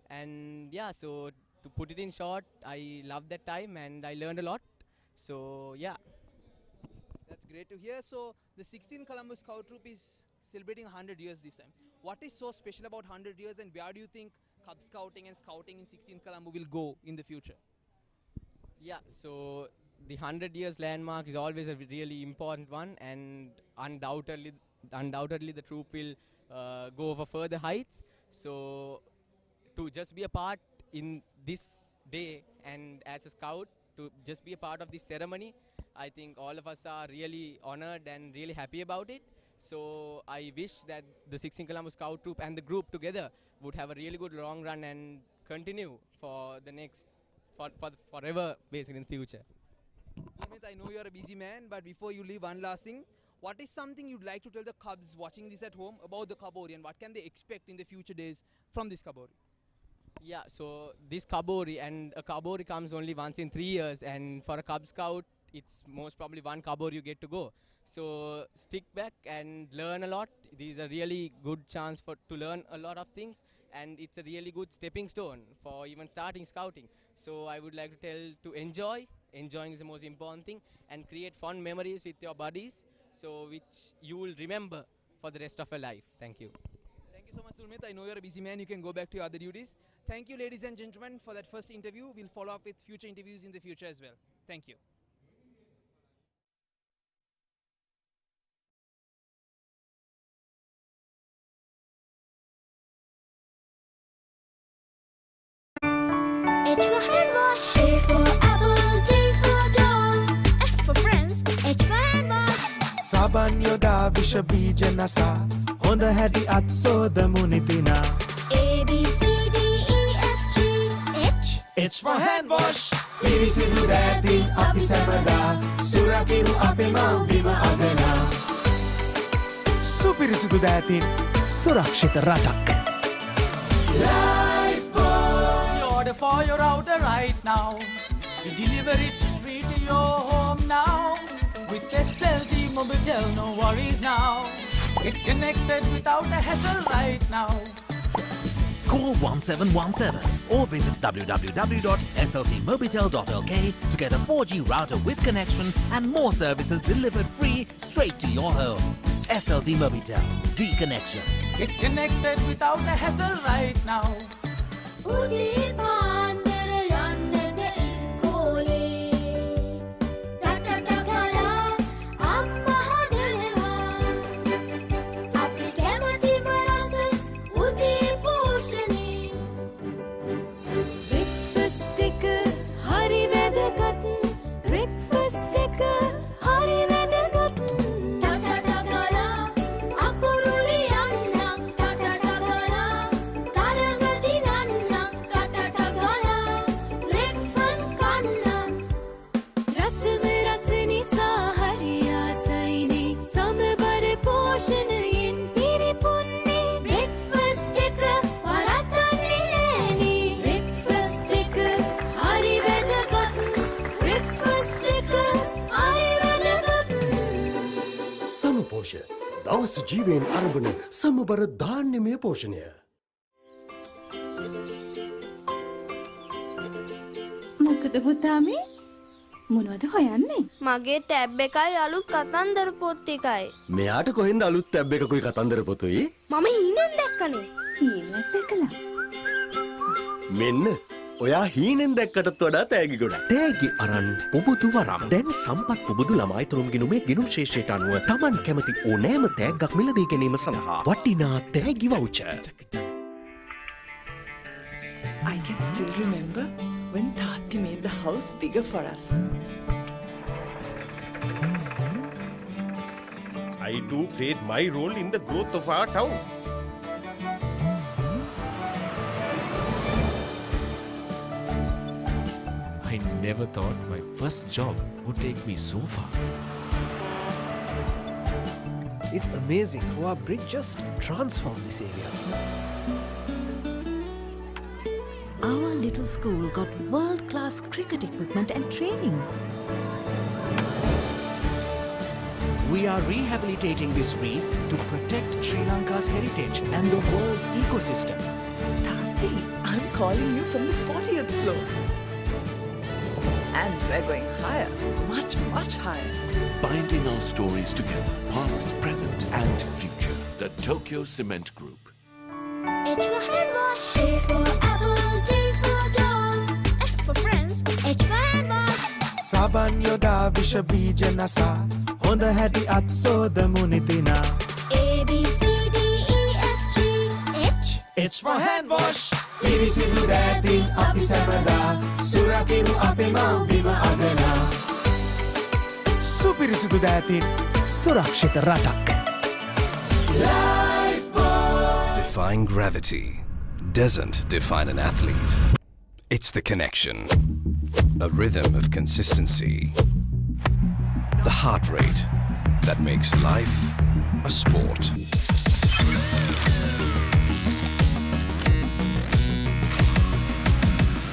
And yeah, so to put it in short, I loved that time and I learned a lot. So yeah. That's great to hear. So the 16th Colombo Scout Troop is celebrating 100 years this time. What is so special about 100 years, and where do you think Cub Scouting and scouting in 16th Colombo will go in the future? Yeah, so the 100 years landmark is always a really important one, and undoubtedly the troop will go over further heights. So to just be a part in this day and as a scout, to just be a part of this ceremony, I think all of us are really honored and really happy about it. So I wish that the 16th Colombo Scout Troop and the group together would have a really good long run and continue for the next, for forever basically in the future. Dulmet, I know you're a busy man, but before you leave, one last thing. What is something you'd like to tell the Cubs watching this at home about the Cubboree, and what can they expect in the future days from this Cubboree? Yeah, so this Cubboree, and a Cubboree comes only once in 3 years, and for a Cub Scout, it's most probably one Cubboree you get to go. So stick back and learn a lot. This is a really good chance to learn a lot of things, and it's a really good stepping stone for even starting scouting. So I would like to tell to enjoy. Enjoying is the most important thing, and create fun memories with your buddies, so which you will remember for the rest of your life. Thank you. Thank you so much, Dulmet. I know you're a busy man. You can go back to your other duties. Thank you, ladies and gentlemen, for that first interview. We'll follow up with future interviews in the future as well. Thank you. H for hand wash. A for apple. D for dog. F for friends. H for hand wash. Saban yoda visha bija nasa. Honda hadi atsoda munidina. A B C D E F G H. H for hand wash. Pirisidu datin api samada. Surakinu api mau bima adana. Supirisidu datin surakshita ratak. Order for your router right now. We deliver it free to your home now. With SLT Mobitel, no worries now. Get connected without a hassle right now. Call 1717 or visit www.sltmobitel.lk to get a 4G router with connection and more services delivered free straight to your home. SLT Mobitel, the connection. Get connected without a hassle right now. උදේ පාන්දර යන්නට ඉස්කෝලේ ටටට කරා අම්මා හදනවා අපි කැමතිම රස උදේ පෝෂණේ breakfast එක හරි වැදගත් breakfast එක හරි වැදගත් ටටට කරා අකුරු ලියන්නම් ටටට කරා තරඟ දිනන්නම් ටටට කරා breakfast කන්නම් රසම රස නිසා හරි ආසයිනේ සමබර පෝෂණයෙන් පිරිපුන්නේ breakfast එක වරදන්නේ නෑනේ breakfast එක හරි වැදගත් breakfast එක හරි වැදගත් සමපෝෂ දවස ජීවයෙන් අරඹන සමබර ධාන්‍යමය පෝෂණය. මොකද පුතා මේ මොනවද හොයන්නේ? මගේ ටැබ් එකයි අලුත් කතන්දර පොත් ටිකයි මෙයාට කොහෙන්ද අලුත් ටැබ් එකකුයි කතන්දර පොතුයි? මම හීනෙන් දැක්කනේ හීනයක් දැකලා මෙන්න ඔයා හීනෙන් දැක්කටත් වඩා තෑගි ගොඩක්. තෑගි අරන් පුබුදු වරම්. දැන් සම්පත් පුබුදු ළමයි තුරුම් ගිණුමේ ගිණුම් ශේෂයට අනුව Taman කැමති ඕනෑම තෑග්ගක් මිලදී ගැනීම සඳහා වටිනා තෑගි voucher. I can still remember when Tati made the house bigger for us. I too played my role in the growth of our town. I never thought my first job would take me so far. It's amazing how our brick just transformed this area. Our little school got world-class cricket equipment and training. We are rehabilitating this reef to protect Sri Lanka's heritage and the world's ecosystem. Tati, I'm calling you from the 40th floor. And we're going higher, much, much higher. Binding our stories together, past, present, and future. The Tokyo Cement Group. H for hand wash, A for apple, D for dog, F for friends, H for hand wash. සබන් යොදා විෂ බීජ නසා හොඳ හැටි අත්සෝද මුනිදිනා A B C D E F G H H for hand wash පිරිසිදු දෑතින් අපි සැමදා සුරකිනු අපේ මව්බිම අගනා සුපිරිසිදු දෑතින් සුරක්ෂිත රටක් Defying gravity doesn't define an athlete. It's the connection, a rhythm of consistency, the heart rate that makes life a sport.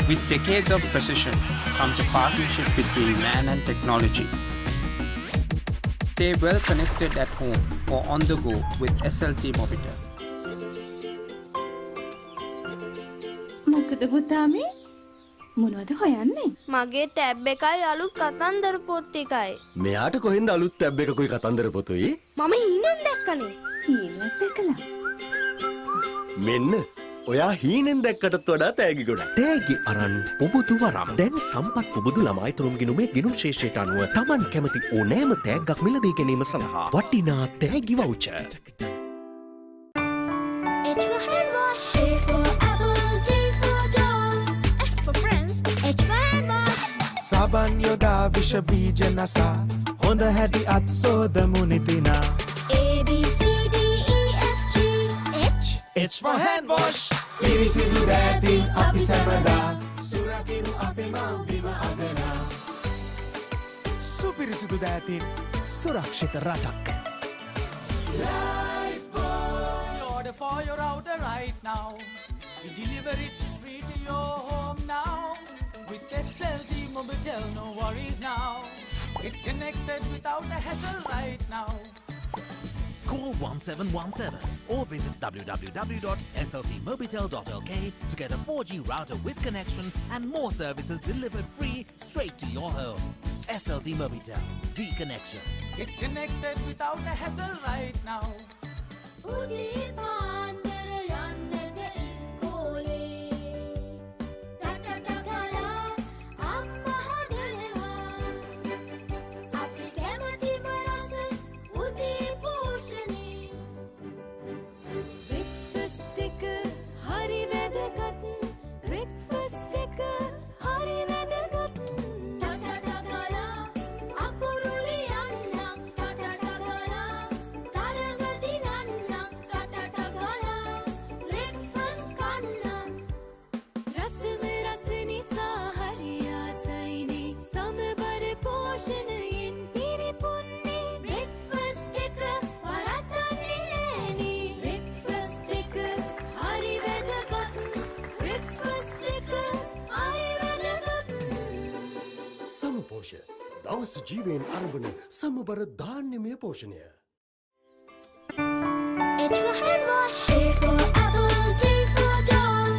With decades of precision comes a partnership between man and technology. Stay well connected at home or on the go with SLT Mobitel. මොකද පුතා මේ මොනවද හොයන්නේ? මගේ tab එකයි අලුත් කතන්දර පොත් ටිකයි මෙයාට කොහෙන්ද අලුත් ටැබ් එකකුයි කතන්දර පොතුයි? මම හීනෙන් දැක්කනේ හීනයක් දැකලා මෙන්න ඔයා හීනෙන් දැක්කටත් වඩා තෑගි ගොඩක්. තෑගි අරන් පුබුදු වරම්. දැන් සම්පත් පුබුදු ළමයි තුරුම් ගිණුමේ ගිණුම් ශේෂයට අනුව Taman කැමති ඕනෑම තෑග්ගක් මිලදී ගැනීම සඳහා වටිනා තෑගි voucher. H for hand wash, A for apple, D for dog, F for friends, H for hand wash. සබන් යොදා විෂ බීජ නසා හොඳ හැටි අත්සෝද මුනිදිනා A B C D E F G H H for hand wash පිරිසිදු දෑතින් අපි සැමදා සුරකිනු අපේ මව්බිම අගනා සුපිරිසිදු දෑතින් සුරක්ෂිත රටක් Order for your router right now. We deliver it free to your home now. With SLT Mobitel, no worries now. Get connected without a hassle right now. Call 1717 or visit www.sltmobitel.lk to get a 4G router with connection and more services delivered free straight to your home. SLT Mobitel, the connection. Get connected without a hassle right now. උදේ පාන්දර යන්නට ඉස්කෝලේ ටටට කරා අම්මා හදනවා අපි කැමතිම රස උදේ පෝෂණේ breakfast එක හරි වැදගත් breakfast එක හරි වැදගත් ටටට කරා අකුරු ලියන්නම් ටටට කරා තරඟ දිනන්නම් ටටට කරා breakfast කන්නම් රසම රස නිසා හරි ආසයිනේ සමබර පෝෂණයෙන් පිරිපුන්නේ breakfast එක වරදන්නේ නෑනේ breakfast එක හරි වැදගත් breakfast එක හරි වැදගත් සමපෝෂ දවස ජීවයෙන් අරඹන සමබර ධාන්‍යමය පෝෂණය. H for hand wash. A for apple, D for dog.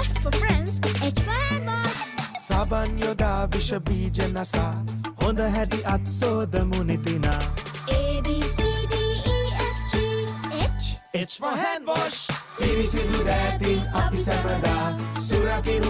F for friends, H for hand wash. සබන් යොදා විෂ බීජ නසා හොඳ හැටි අත් සෝදමු නිතිනා. A, B, C, D, E, F, G, H. H for hand wash. පිරිසිදු දෑතින් අපි සැමදා සුරකිමු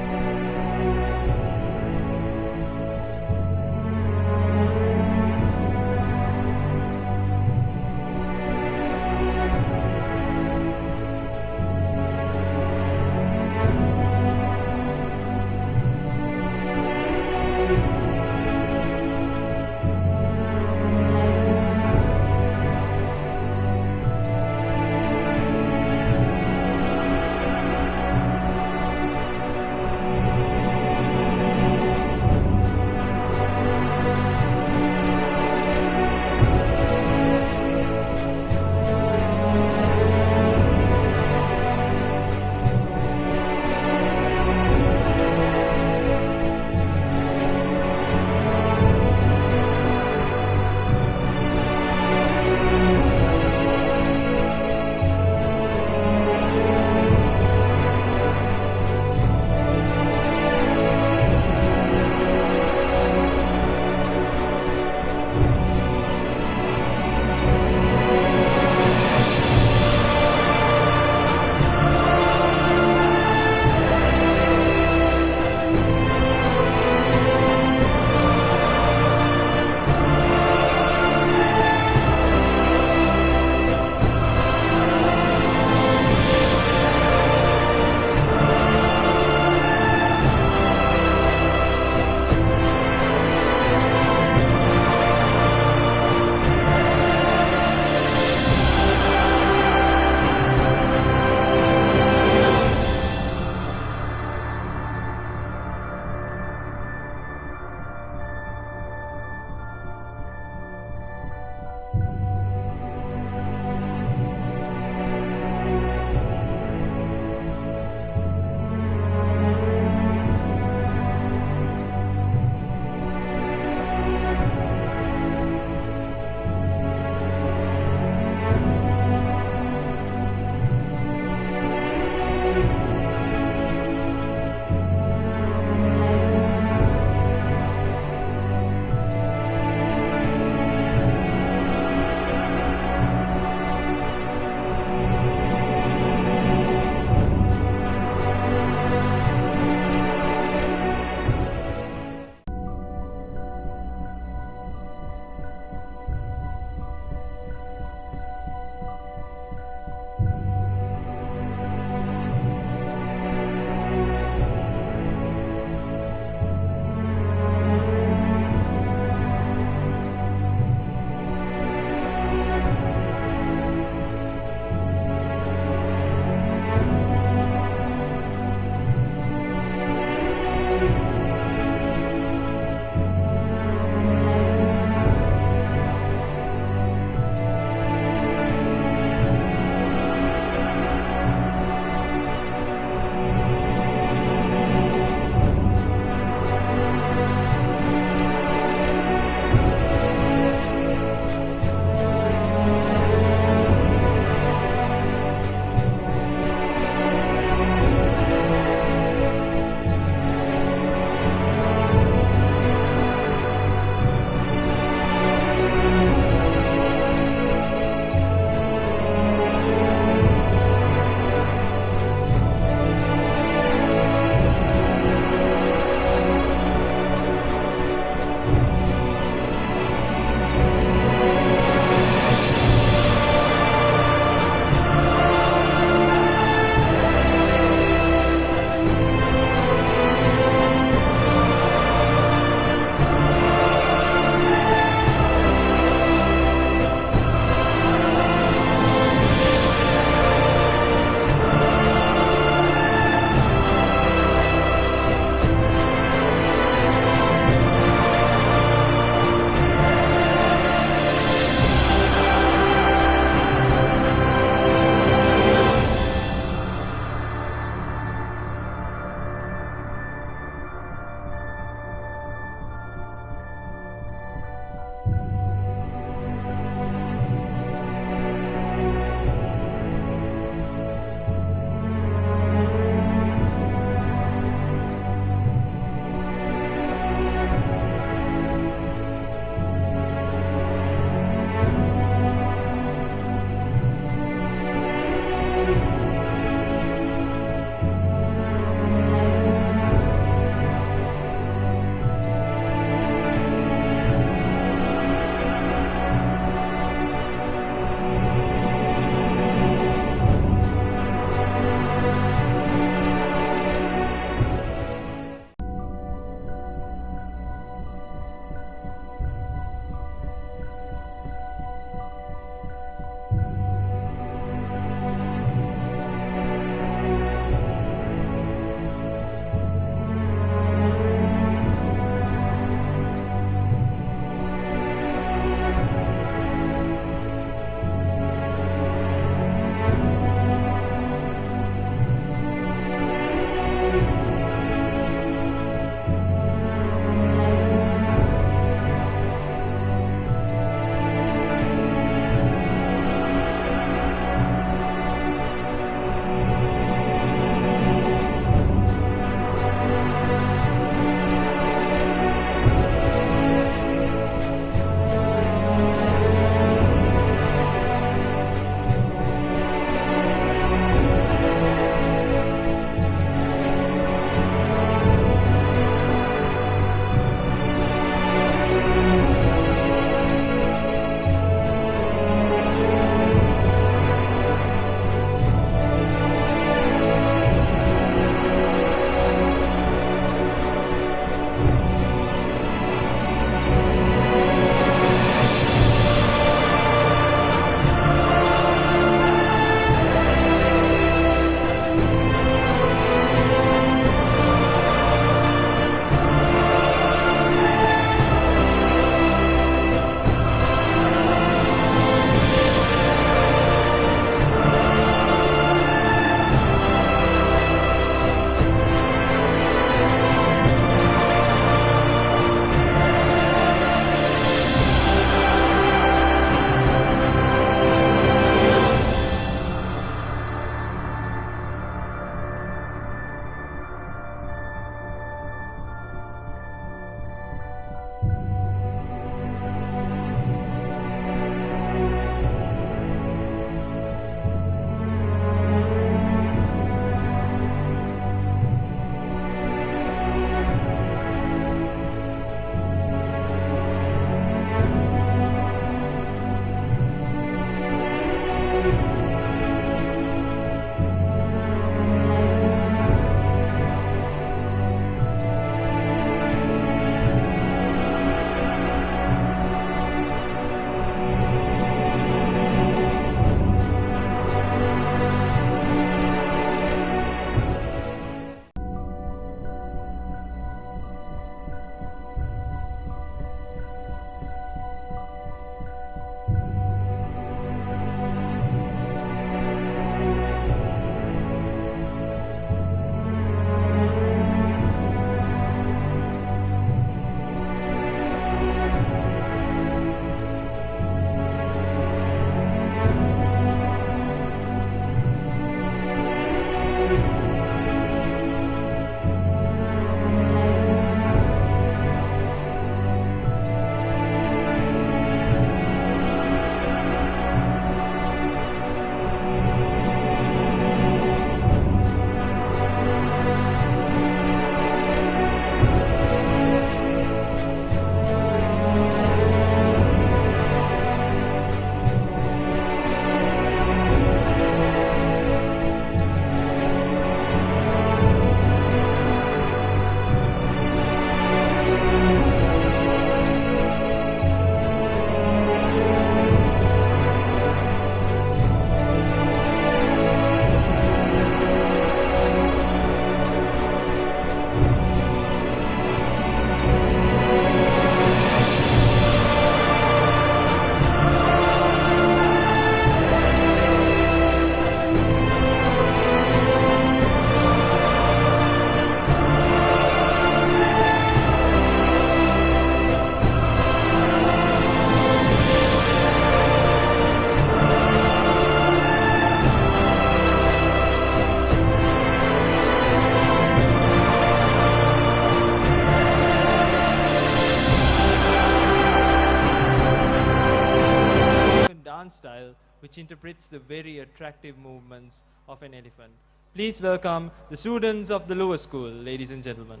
which interprets the very attractive movements of an elephant. Please welcome the students of the lower school, ladies and gentlemen.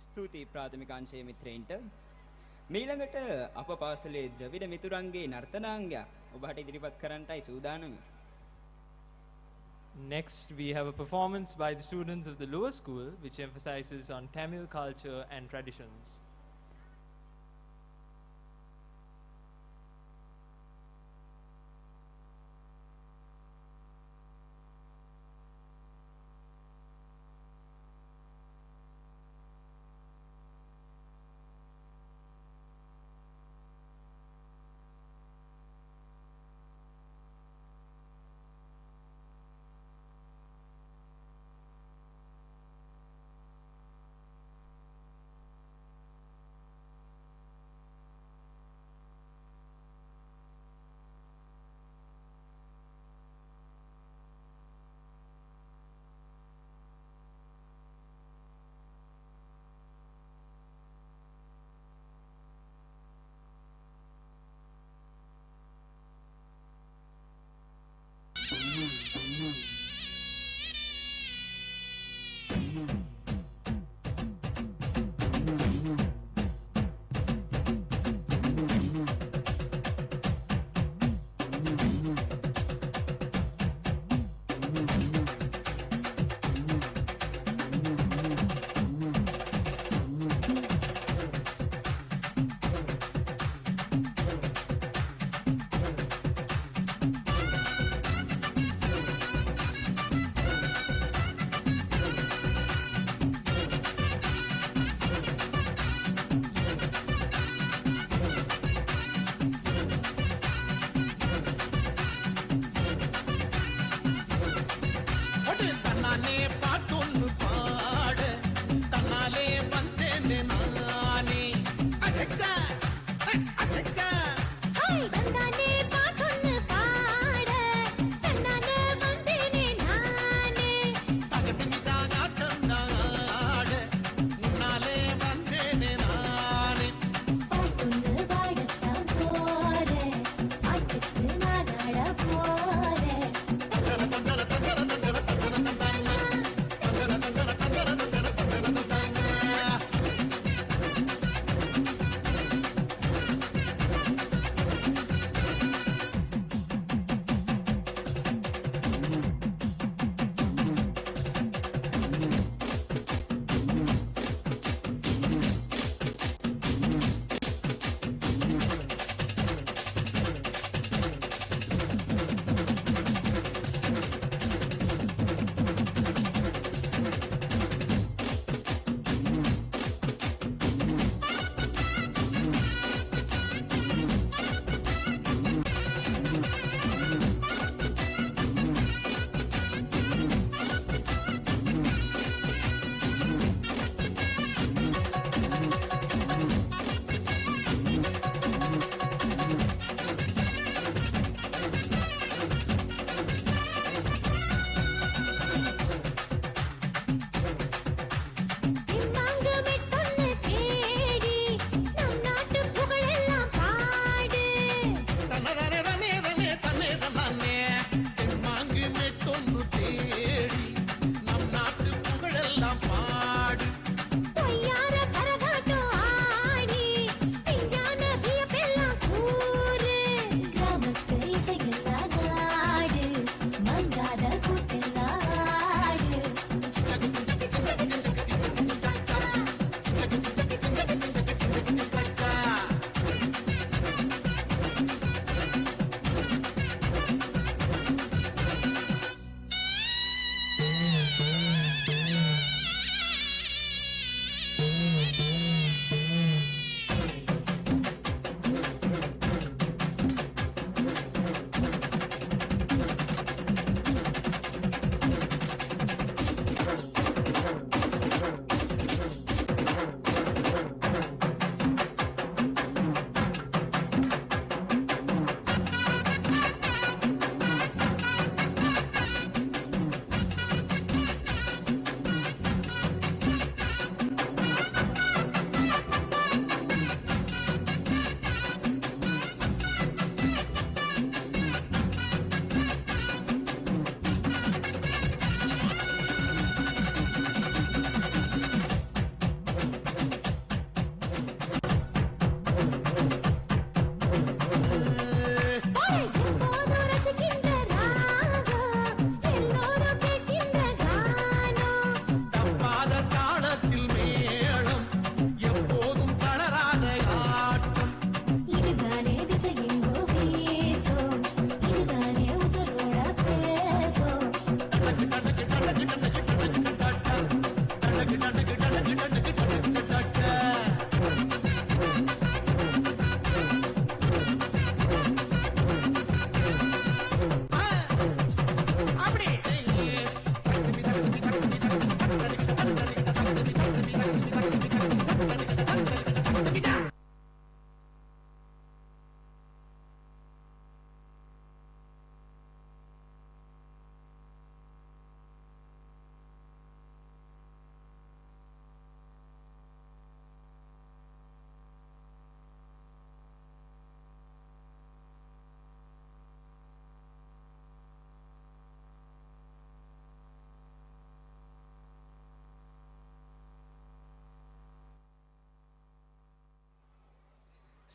ස්තුතියි ප්‍රාථමික අංශයේ මිත්‍රයින්ට. මීළඟට අප පාසලේ ද්‍රවිඩ මිතුරන්ගේ නර්තනාංගයක් ඔබට ඉදිරිපත් කරන්නටයි සූදානම. Next, we have a performance by the students of the lower school which emphasizes on Tamil culture and traditions.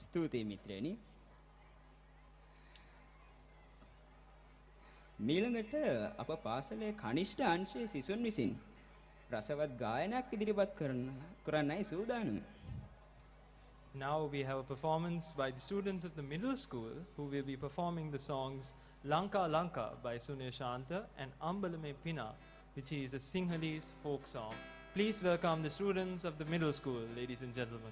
ස්තුතියි මිත්‍රයනි. මීළඟට අප පාසලේ කනිෂ්ඨ අංශයේ සිසුන් විසින් රසවත් ගායනයක් ඉදිරිපත් කරන්නයි සූදානම. Now we have a performance by the students of the middle school who will be performing the songs Lanka Lanka by Sunil Shanta and Ambalame Pina, which is a Sinhalese folk song. Please welcome the students of the middle school, ladies and gentlemen.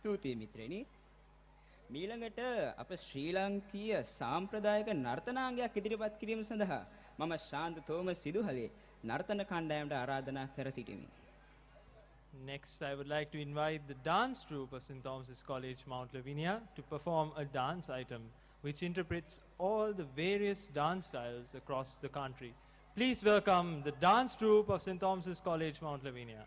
ස්තුතියි මිත්‍රෙනි. මීළඟට අප ශ්‍රී ලාංකීය සාම්ප්‍රදායික නර්තනාංගයක් ඉදිරිපත් කිරීම සඳහා මම ශාන්ත Thomas සිදුහලේ නර්තන කණ්ඩායමට ආරාධනා කර සිටිමි. Next, I would like to invite the dance troupe of St. Thomas's College, Mount Lavinia, to perform a dance item which interprets all the various dance styles across the country. Please welcome the dance troupe of St. Thomas's College, Mount Lavinia.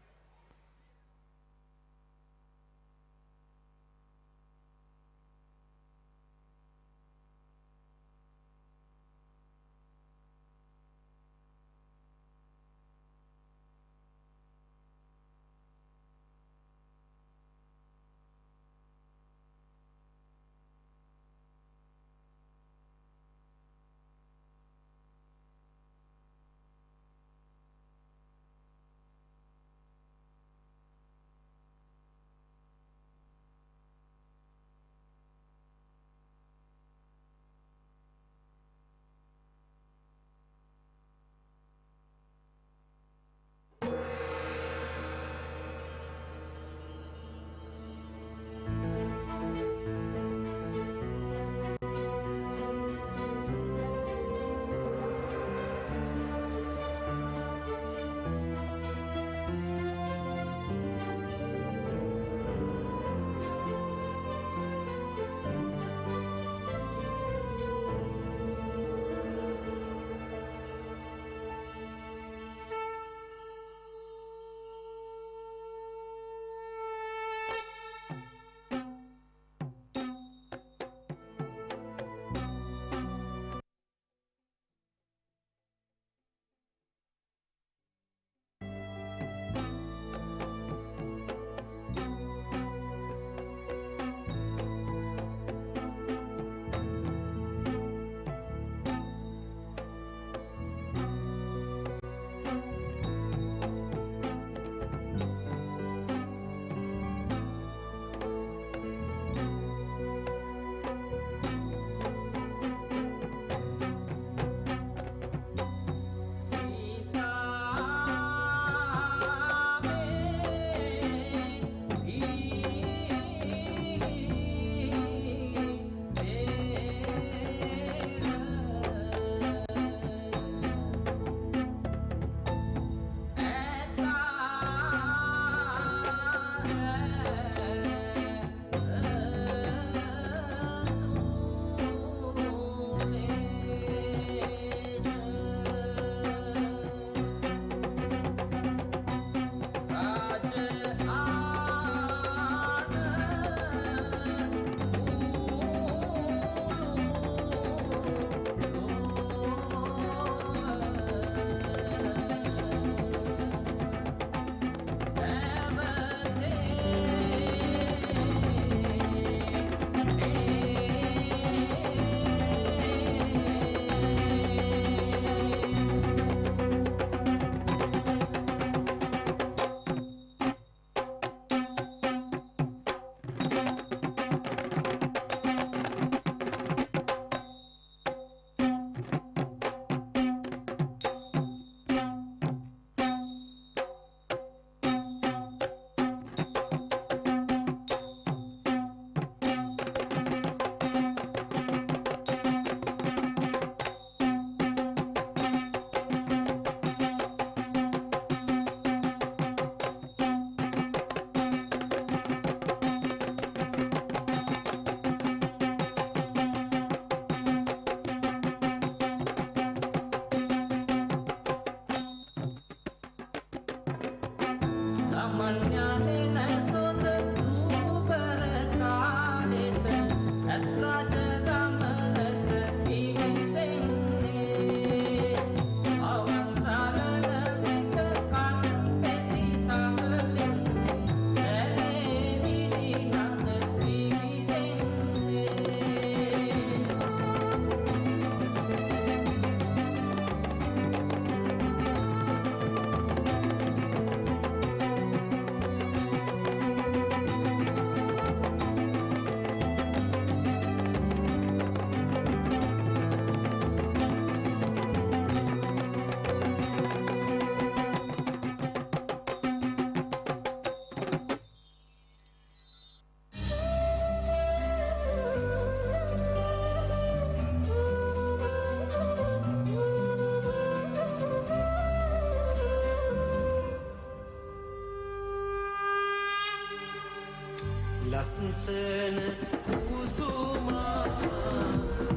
ලස්සන කුසුමා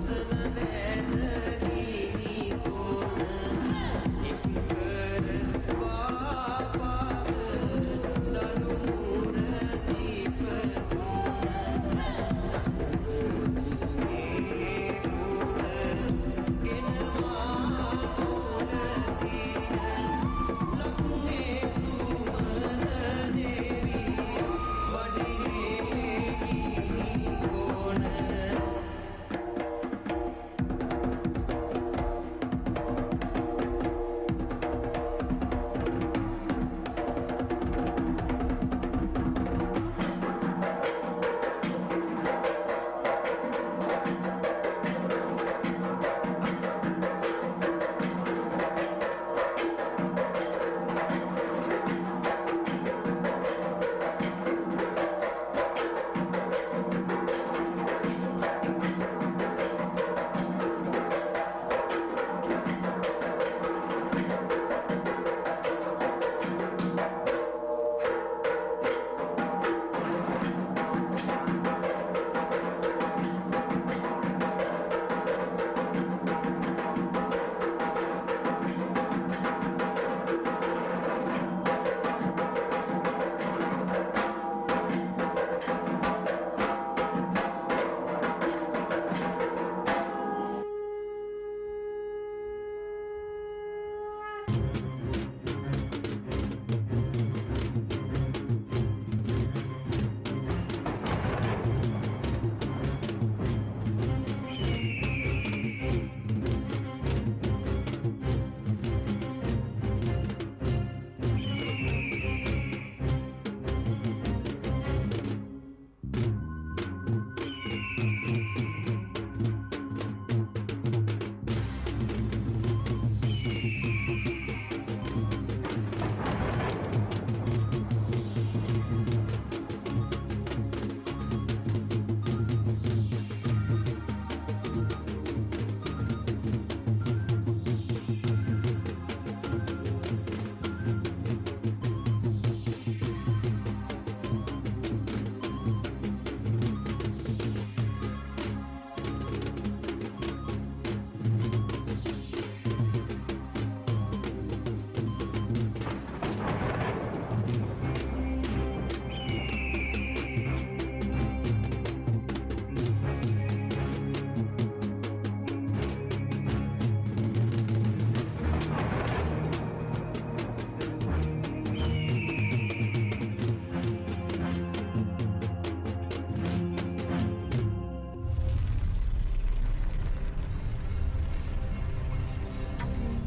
සන වැදගිනි පොන එක්කර වාපාස දලු මුර දීපදුන මේ මුල ගෙනවා පොල දින ලක්නේ සුමන දේවි වඩිනේ ගිනි කොන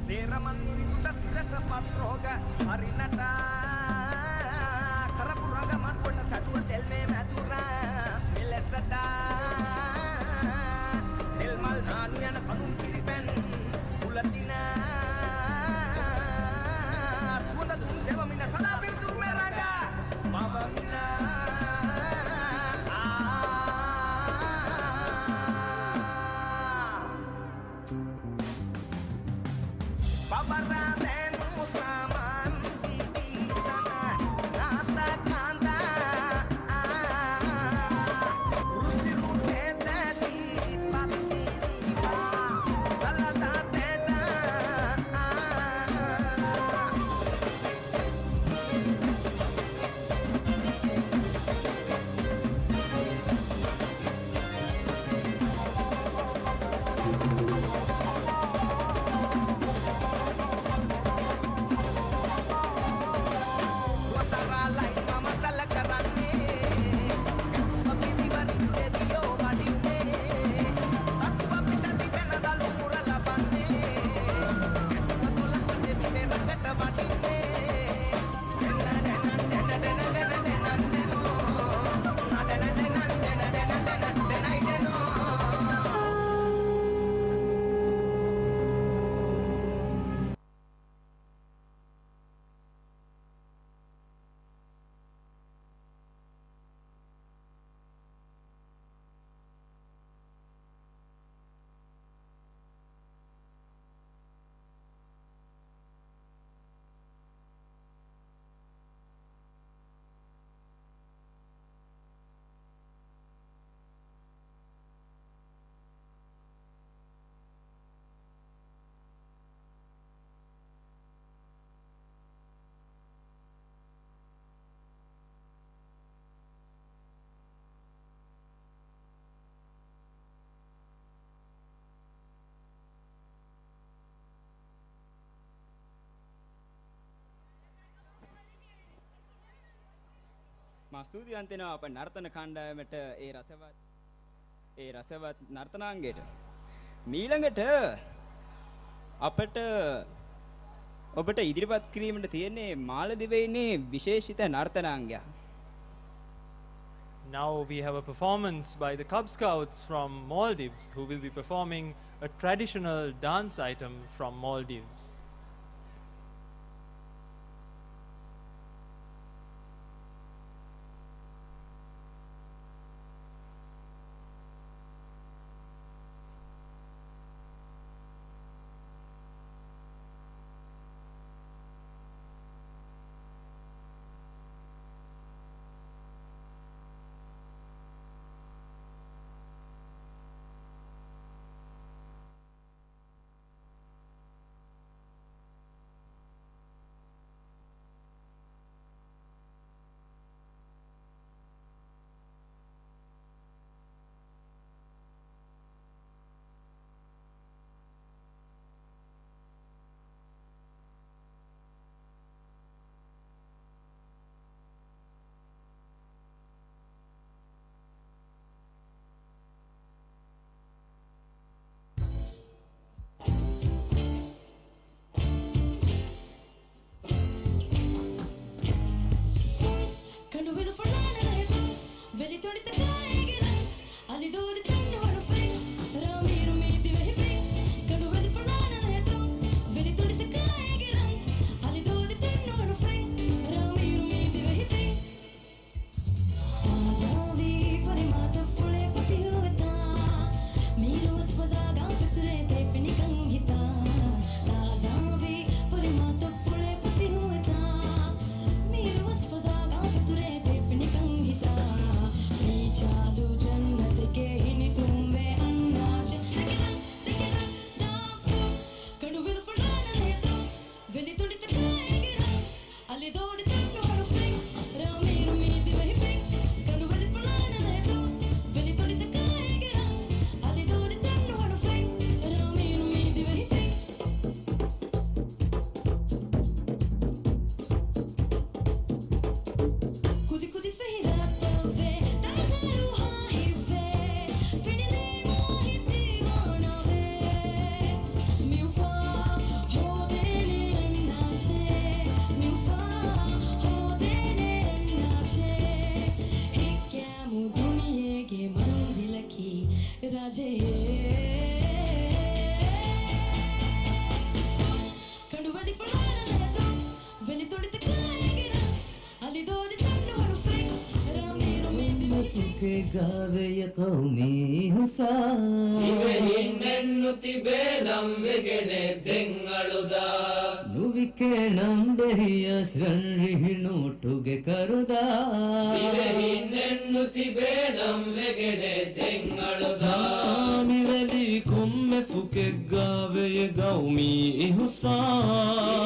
Seraman udah sudah sepatroga Sarinata Karapuraga matwana sadua delme madura Melesada Delmal nanu yana sanum kiripen Ulatina Suanda dum devamina sadapil durmeraga Mavamina Babaraten usaman di sana මා ස්තුතිවන්ත වෙනවා අපේ නර්තන කණ්ඩායමට ඒ රසවත් නර්තනාංගයට. මීළඟට අපට ඔබට ඉදිරිපත් කිරීමට තියෙන්නේ මාලදිවයිනේ විශේෂිත නර්තනාංගයක්. Now we have a performance by the Cub Scouts from Maldives who will be performing a traditional dance item from Maldives. ගාවය කවුමී හුසා ඉවෙහින්නෙන්නු තිබේ නම් වෙගෙනේ දෙංගලුදා නුවිකේ නම් දෙහියස් රන් රිහිනුටුගේ කරුදා ඉවෙහින්නෙන්නු තිබේ නම් වෙගෙනේ දෙංගලුදා මිවැලි කොම්මෙ ෆුකෙක් ගාවය ගවුමී හුසා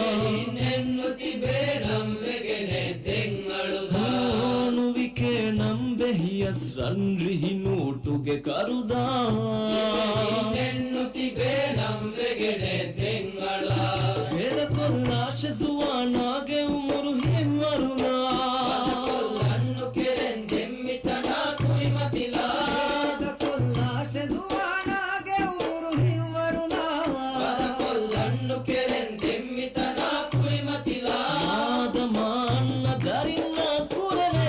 ඉවෙහින්නෙන්නු තිබේ නම් වෙගෙනේ දෙංගලුදා නුවිකේ නම් behias ran rihinutuge karuda nennu tibe nam vegene dengala veda kollashe suwanage umuru himmaruna vada kollannu keren demmitana kurimatila veda kollashe suwanage umuru himmaruna vada kollannu keren demmitana kurimatila adamanna darinna kurave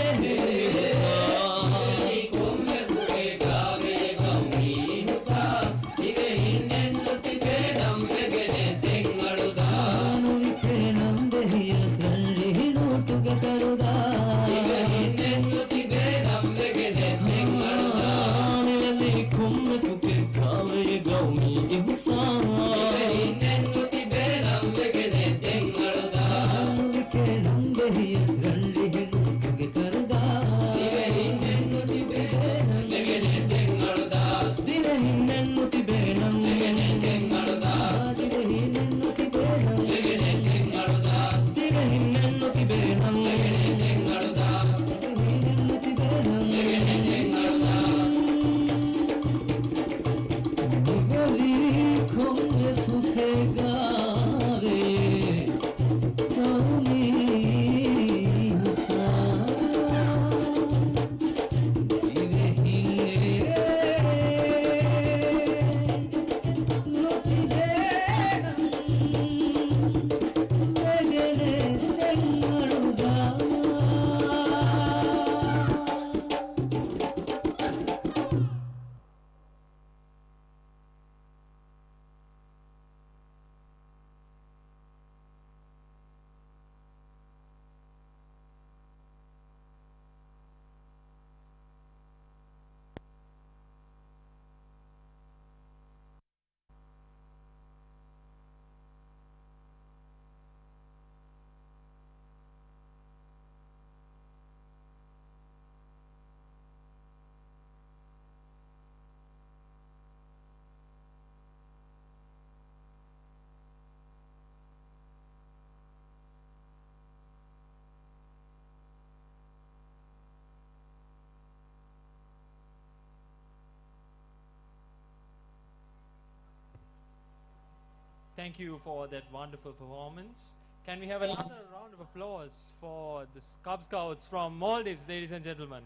Thank you for that wonderful performance. Can we have another round of applause for the Cub Scouts from Maldives, ladies and gentlemen?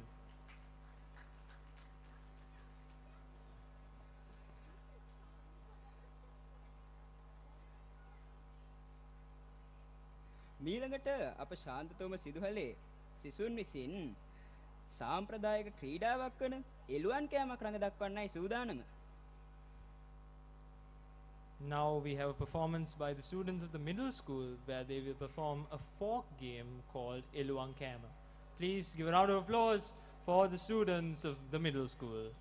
මීළඟට අප ශාන්තතෝම සිදුහලේ සිසුන් විසින් සාම්ප්‍රදායික ක්‍රීඩාවක් වන එළුවන් කෑමක් රඟ දක්වන්නයි සූදානම. Now we have a performance by the students of the middle school where they will perform a folk game called Eluang Kama. Please give a round of applause for the students of the middle school.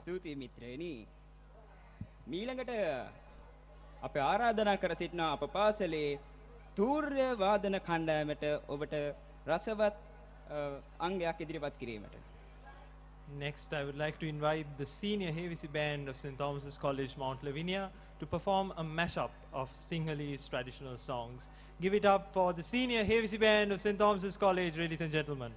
ස්තුතියි මිත්‍රයනි. මීළඟට අප ආරාධනා කර සිටින අප පාසලේ තූර්ය වාදන කණ්ඩායමට ඔබට රසවත් අංගයක් ඉදිරිපත් කිරීමට. Next, I would like to invite the senior Havisi band of St. Thomas's College, Mount Lavinia, to perform a mashup of Sinhalese traditional songs. Give it up for the senior Havisi band of St. Thomas's College, ladies and gentlemen.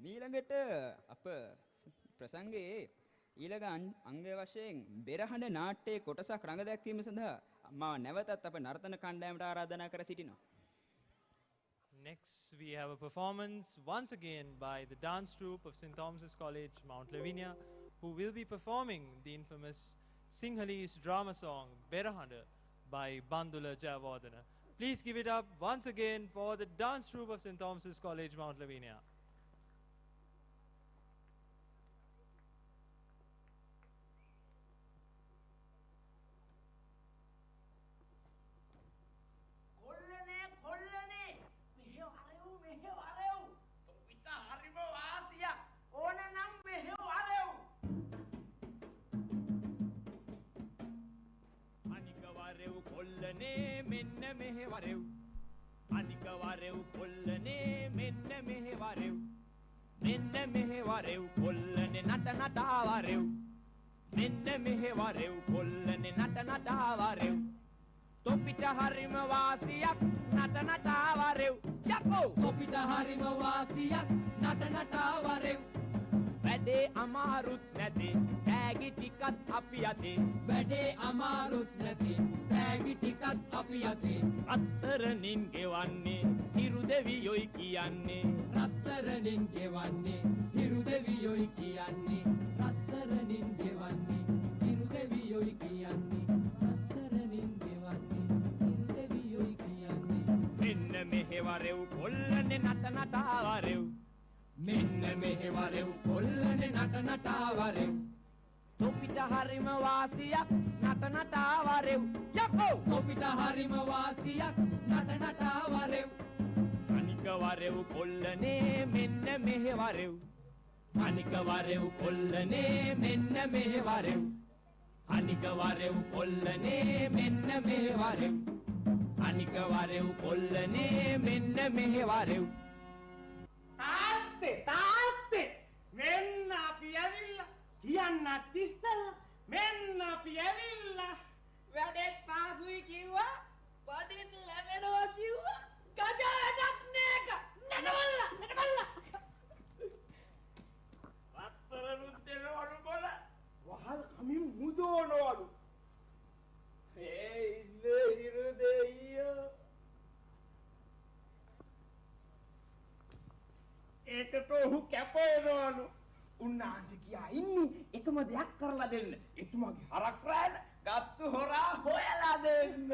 මීළඟට අප ප්‍රසංගයේ ඊළඟ අංගය වශයෙන් බෙරහඬ නාට්‍යයේ කොටසක් රඟ දැක්වීම සඳහා මා නැවතත් අප නර්තන කණ්ඩායමට ආරාධනා කර සිටිනවා. Next, we have a performance once again by the dance troupe of St. Thomas's College, Mount Lavinia, who will be performing the infamous Sinhalese drama song Berahanda by Bandula Jayawardena. Please give it up once again for the dance troupe of St. Thomas's College, Mount Lavinia. කොල්ලනේ මෙන්න මෙහෙ වරෙව් අනික වරෙව් කොල්ලනේ මෙන්න මෙහෙ වරෙව් මෙන්න මෙහෙ වරෙව් කොල්ලනේ නට නටා වරෙව් මෙන්න මෙහෙ වරෙව් කොල්ලනේ නට නටා වරෙව් තොපිට හරිම වාසියක් නට නටා වරෙව් යකෝ තොපිට හරිම වාසියක් නට නටා වරෙව් වැඩේ අමාරුත් නැති තෑගි ටිකත් අපි යතේ වැඩේ අමාරුත් නැති තෑගි ටිකත් අපි යතේ රත්තරනින් ගෙවන්නේ හිරු දෙවියොයි කියන්නේ රත්තරනින් ගෙවන්නේ හිරු දෙවියොයි කියන්නේ රත්තරනින් ගෙවන්නේ හිරු දෙවියොයි කියන්නේ රත්තරනින් ගෙවන්නේ හිරු දෙවියොයි කියන්නේ මෙන්න මෙහෙවරෙව් කොල්ලනේ නට නටා වරෙව් මෙන්න මෙහෙවරෙව් කොල්ලනේ නට නටා වරෙව් තොපිට හරිම වාසියක් නට නටා වරෙව් යකෝ තොපිට හරිම වාසියක් නට නටා වරෙව් අනික වරෙව් කොල්ලනේ මෙන්න මෙහෙවරෙව් අනික වරෙව් කොල්ලනේ මෙන්න මෙහෙවරෙව් අනික වරෙව් කොල්ලනේ මෙන්න මෙහෙවරෙව් අනික වරෙව් කොල්ලනේ මෙන්න මෙහෙවරෙව් තාත්තේ මෙන්න අපි ඇවිල්ලා කියන්නත් ඉස්සෙල්ලා මෙන්න අපි ඇවිල්ලා වැඩේ පාසුයි කිව්වා බඩින් ලැබෙනවා කිව්වා ගජා වැඩක් නේක නඩවල්ලා වත්තරුත් දෙනවලු බල වහල් කමින් මුදෝනවලු ඉන්නේ හිරු දෙයියෝ ඒකට ඔහු කැපවෙනවලු උන්වහන්සේ කියා ඉන්නේ එකම දෙයක් කරලා දෙන්න එතුමාගේ හරක් රෑන ගත්තු හොරා හොයලා දෙන්න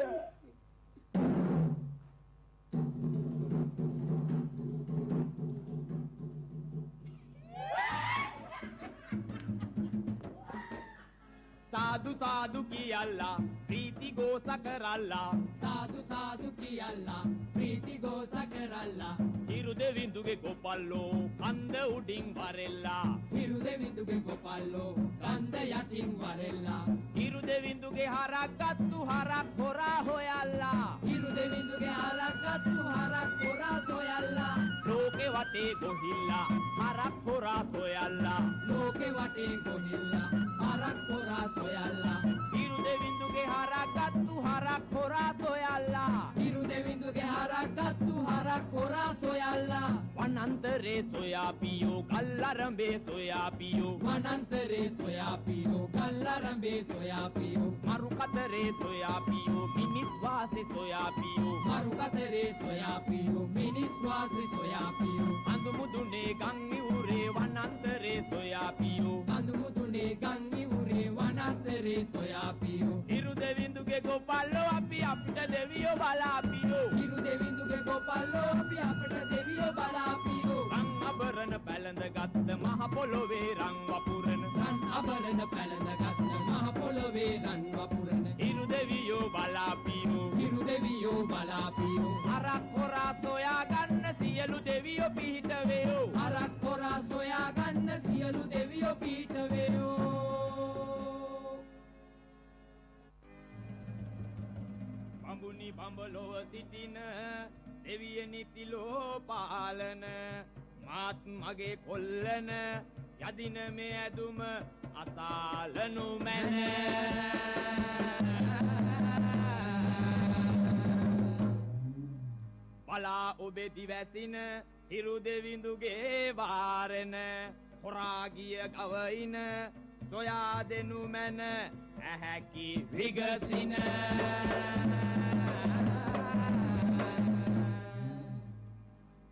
සාදු සාදු කියල්ලා ප්‍රීති ගෝස කරල්ලා සාදු සාදු කියල්ලා ප්‍රීති ගෝස කරල්ලා හිරු දෙවිඳුගේ ගොපල්ලෝ කන්ද උඩින් වරෙල්ලා හිරු දෙවිඳුගේ ගොපල්ලෝ කන්ද යටින් වරෙල්ලා හිරු දෙවිඳුගේ හරක් ගත්තු හරක් හොරා හොයල්ලා හිරු දෙවිඳුගේ හරක් ගත්තු හරක් හොරා සොයල්ලා ලෝකේ වටේ ගොහිල්ලා හරක් හොරා සොයල්ලා ලෝකේ වටේ ගොහිල්ලා හරක් හොරා සොයල්ලා හිරු දෙවිඳුගේ හරක් ගත්තු හරක් හොරා සොයල්ලා හිරු දෙවිඳුගේ හරක් ගත්තු හරක් හොරා සොයල්ලා වනන්තරේ සොයාපියෝ ගල්ලරඹේ සොයාපියෝ වනන්තරේ සොයාපියෝ ගල්ලරඹේ සොයාපියෝ මරු කතරේ සොයාපියෝ මිනිස් වාසේ සොයාපියෝ මරු කතරේ සොයාපියෝ මිනිස් වාසේ සොයාපියෝ අඳු මුදුනේ ගම් ඉවුරේ වනන්තරේ සොයාපියෝ අඳු මුදුනේ ගම් ඉවුරේ වනන්තරේ සොයාපියෝ හිරු දෙවිඳුගේ ගොපල්ලෝ අපි අපිට දෙවියෝ බලාපියෝ හිරු දෙවිඳුගේ ගොපල්ලෝ අපි අපිට දෙවියෝ බලාපියෝ රන් අබරණ පැලඳ ගත්ත මහ පොළොවේ රන් වපුරන රන් අබරණ පැලඳ ගත්ත මහ පොළොවේ රන් වපුරන හිරු දෙවියෝ බලාපියෝ හිරු දෙවියෝ බලාපියෝ හරක් හොරා සොයා ගන්න සියලු දෙවියෝ පිහිට වේයෝ හරක් හොරා සොයා ගන්න සියලු දෙවියෝ පිහිට වේයෝ බඹුනි බඹලොව සිටින දෙවියනි තිලෝ පාලන මාත් මගේ කොල්ලන යදින මේ ඇදුම අසාලනු මැන බලා ඔබේ දිවැසින හිරු දෙවිඳුගේ වාරෙන හොරාගිය ගවයින සොයා දෙනු මැන ඇහැකි විගසින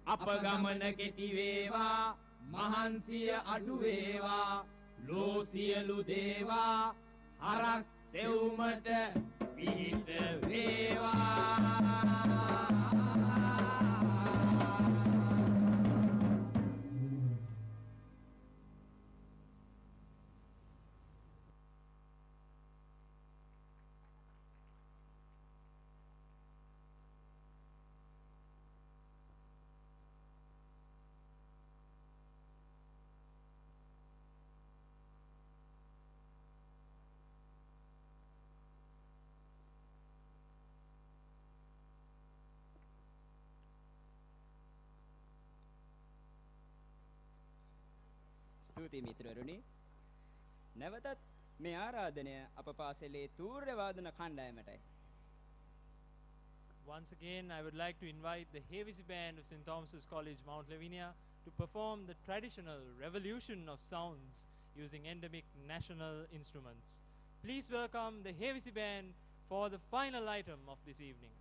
අප ගමන කෙටි වේවා මහන්සිය අඩු වේවා ලෝ සියලු දේවා හරක් සෙවුමට පිහිට වේවා ස්තුතියි මිත්‍රවරුනි නැවතත් මේ ආරාධනය අප පාසලේ තූර්ය වාදන කණ්ඩායමටයි Once again, I would like to invite the Havisi Band of St. Thomas's College, Mount Lavinia, to perform the traditional revolution of sounds using endemic national instruments. Please welcome the Havisi Band for the final item of this evening.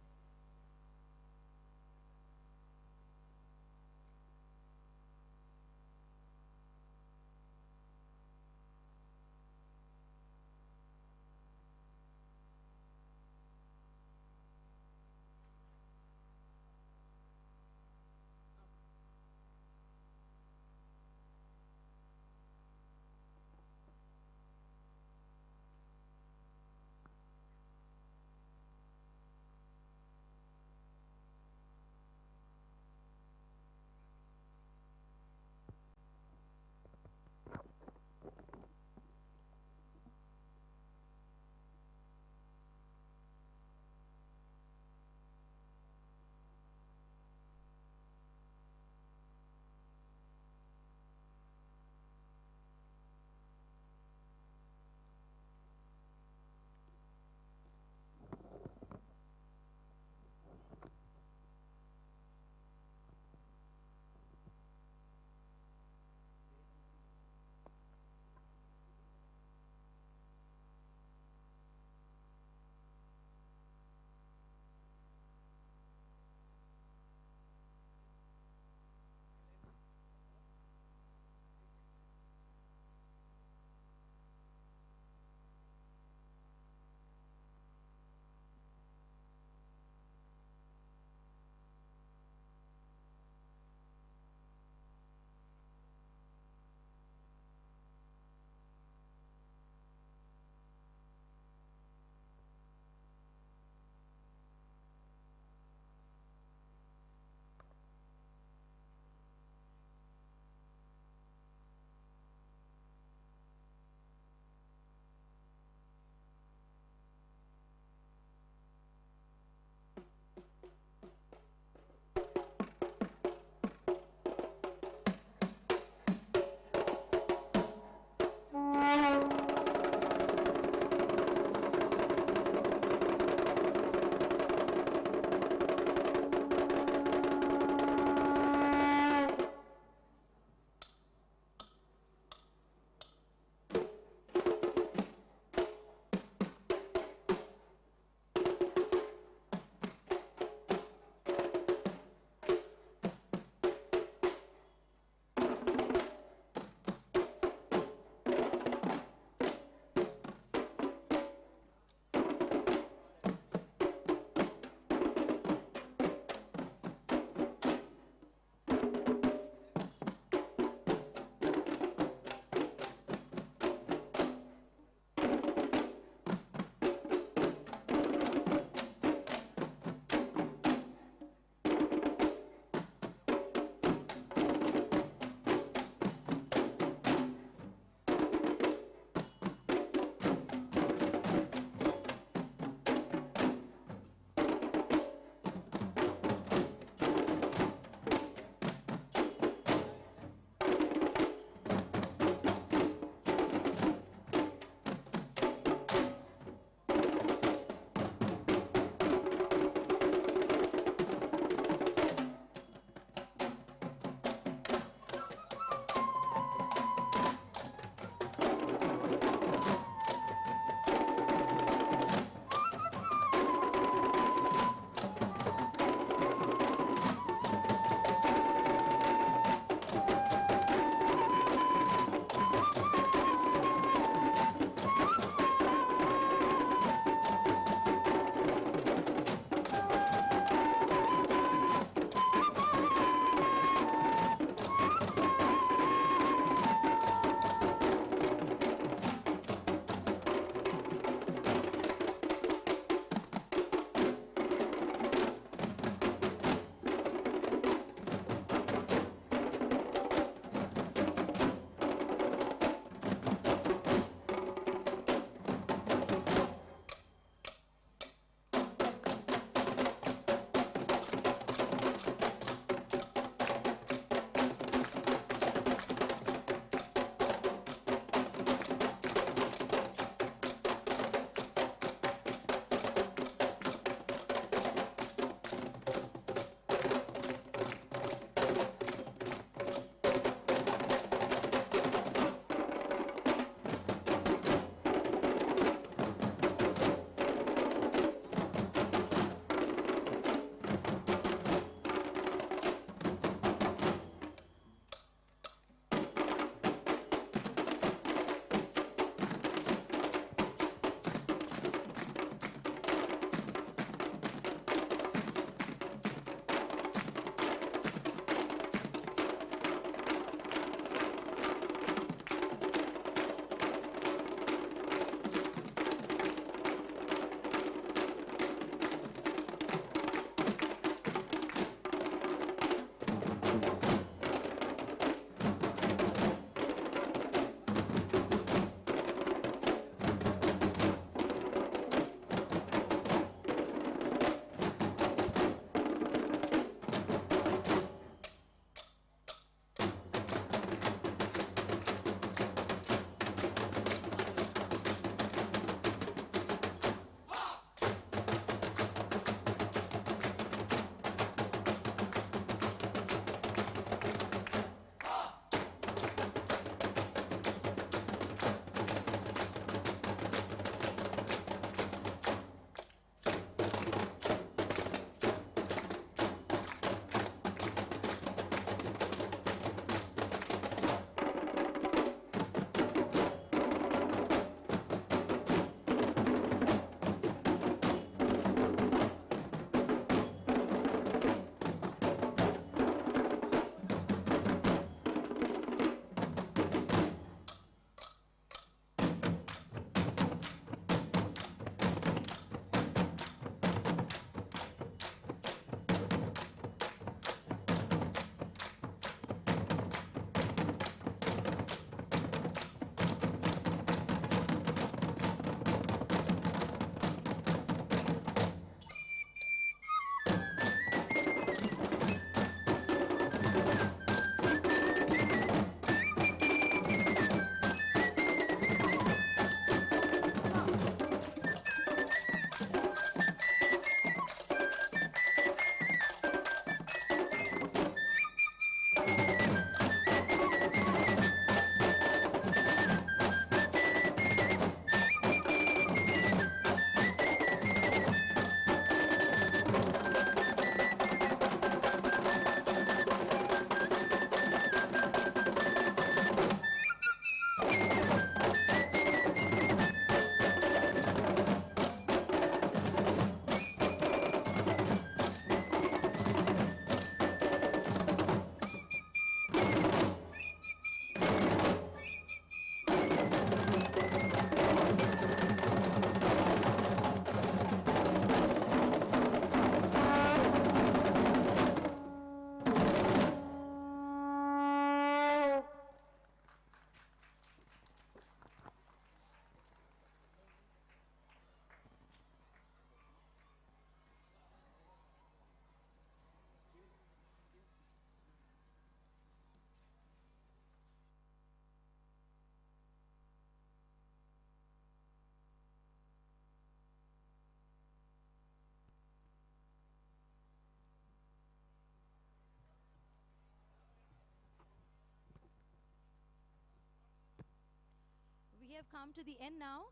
have come to the end now,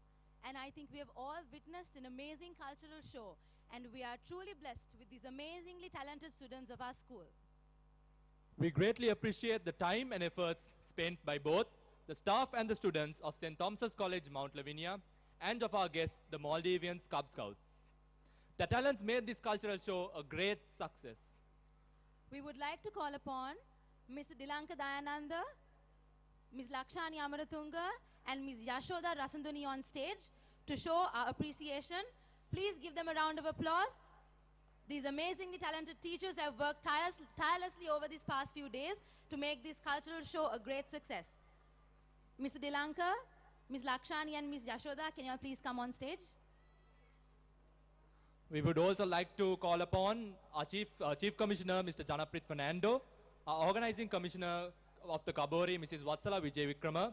and I think we have all witnessed an amazing cultural show, and we are truly blessed with these amazingly talented students of our school. We greatly appreciate the time and efforts spent by both the staff and the students of St. Thomas's College, Mount Lavinia, and of our guests, the Maldivian Cub Scouts. The talents made this cultural show a great success. We would like to call upon Mr. Dilanka Dayananda, Ms. Lakshani Amaratunga, and Ms. Yashoda Rasanduni on stage to show our appreciation. Please give them a round of applause. These amazingly talented teachers have worked tirelessly over these past few days to make this cultural show a great success. Mr. Dilanka, Ms. Lakshani, and Ms. Yashoda, can you all please come on stage? We would also like to call upon our Chief Commissioner, Mr. Janaprit Fernando, our Organizing Commissioner of the Cubboree, Mrs. Vatsala Vijay Vikrama,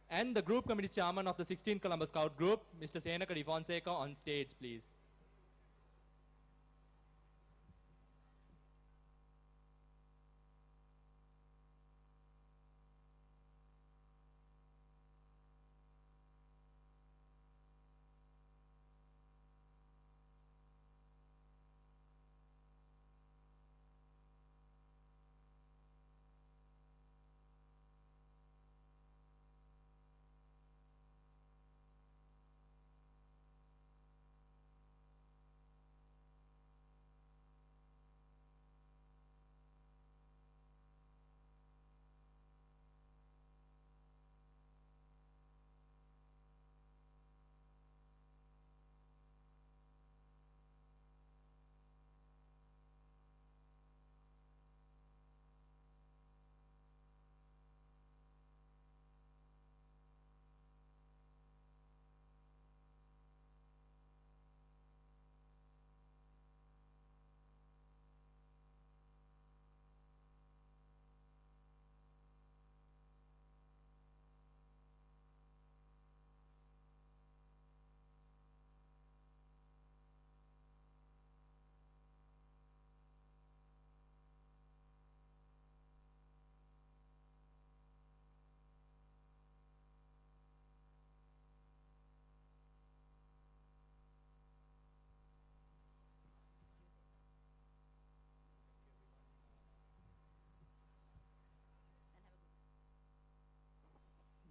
and the Group Committee Chairman of the 16th Columbus Scout Group, Mr. Senaka Di Fonseca, on stage, please.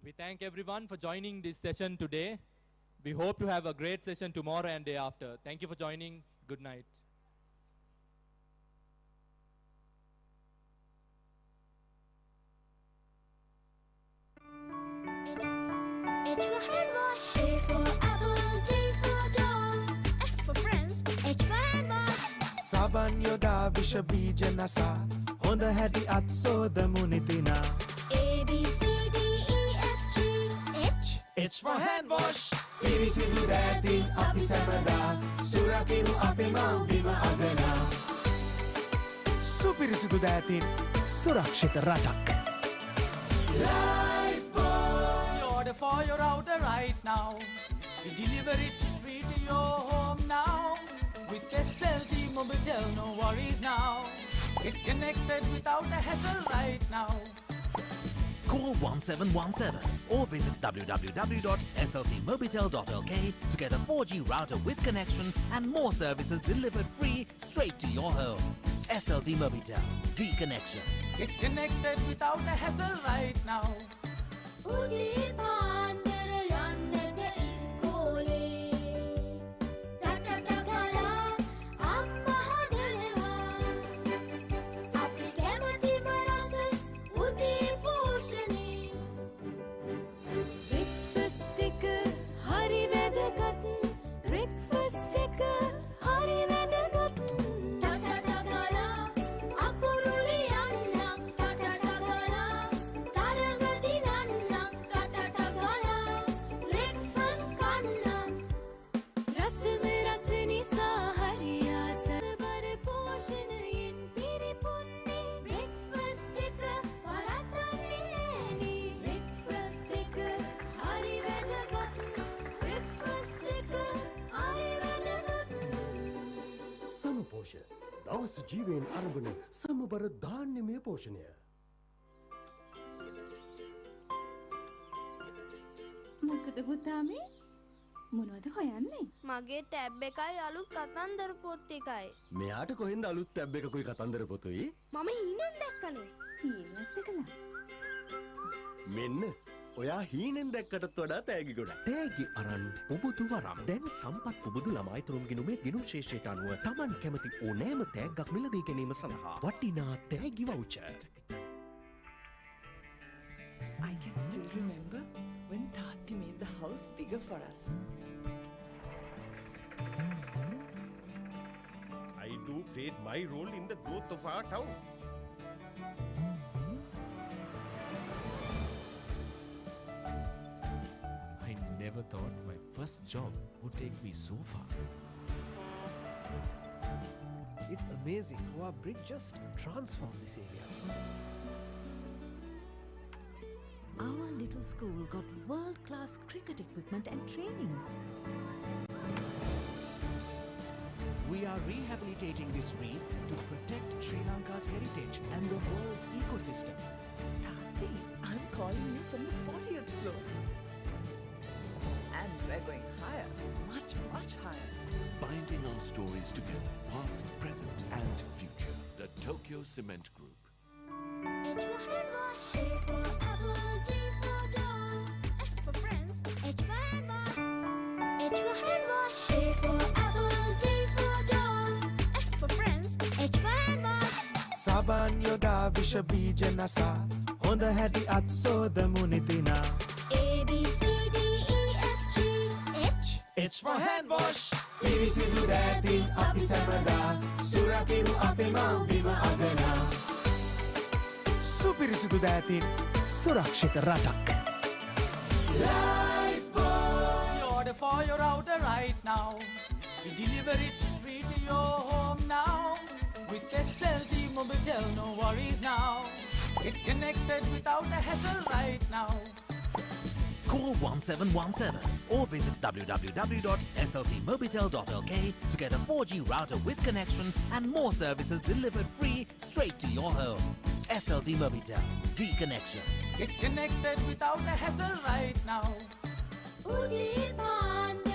We thank everyone for joining this session today. We hope to have a great session tomorrow and day after. Thank you for joining. Good night. H for hand wash. A for apple, D for dog. F for friends. H for hand wash. Saban yoda visha bija nasa. Honda hadi at soda munitina. A B C D E F G H. H for hand wash. Pirisidu datin api samada. Surakinu api mau bima agana. Supirisidu datin surakshita ratak. You order for your router right now. We deliver it free to your home now. With SLT Mobitel, no worries now. Get connected without a hassle right now. Call 1717 or visit www.sltmobitel.lk to get a 4G router with connection and more services delivered free straight to your home. SLT Mobitel, the connection. Get connected without a hassle right now. දවස ජීවයෙන් අරඹන සමබර ධාන්‍යමය පෝෂණය. මොකද පුතා මේ? මොනවද හොයන්නේ? මගේ tab එකයි අලුත් කතන්දර පොත් ටිකයි. මෙයාට කොහෙන්ද අලුත් ටැබ් එකකුයි කතන්දර පොතුයි? මම හීනෙන් දැක්කනේ. හීනයක් දැකලා. මෙන්න ඔයා හීනෙන් දැක්කටත් වඩා තෑගි ගොඩක්. තෑගි අරන් පුබුදු වරම්. දැන් සම්පත් පුබුදු ළමයිතුරුම් ගිණුමේ ගිණුම් ශේෂයට අනුව Taman කැමති ඕනෑම තෑග්ගක් මිලදී ගැනීම සඳහා වටිනා තෑගි voucher. I can still remember when Tati made the house bigger for us. I too played my role in the growth of our town. I never thought my first job would take me so far. It's amazing how our brick just transformed this area. Our little school got world-class cricket equipment and training. We are rehabilitating this reef to protect Sri Lanka's heritage and the world's ecosystem. Tati, I'm calling you from the 40th floor. And we're going higher, much, much higher. Binding our stories together, past, present, and future. The Tokyo Cement Group. H for hand wash. A for apple, D for dog. F for friends. H for hand wash. H for hand wash. A for apple, D for dog. F for friends. H for hand wash. Saban yoda visha bija nasa. Honda hadi atsoda munidina. A B C D E F G H. H for hand wash. Pirisidu datin api samada. Surakinu ape mau bima agana. Supirisidu datin surakshita ratak. Lifeboat. You order for your router right now. We deliver it free to your home now. With SLT Mobitel, no worries now. Get connected without a hassle right now. Call 1717 or visit www.sltmobitel.lk to get a 4G router with connection and more services delivered free straight to your home. SLT Mobitel, the connection. Get connected without a hassle right now. Udipan.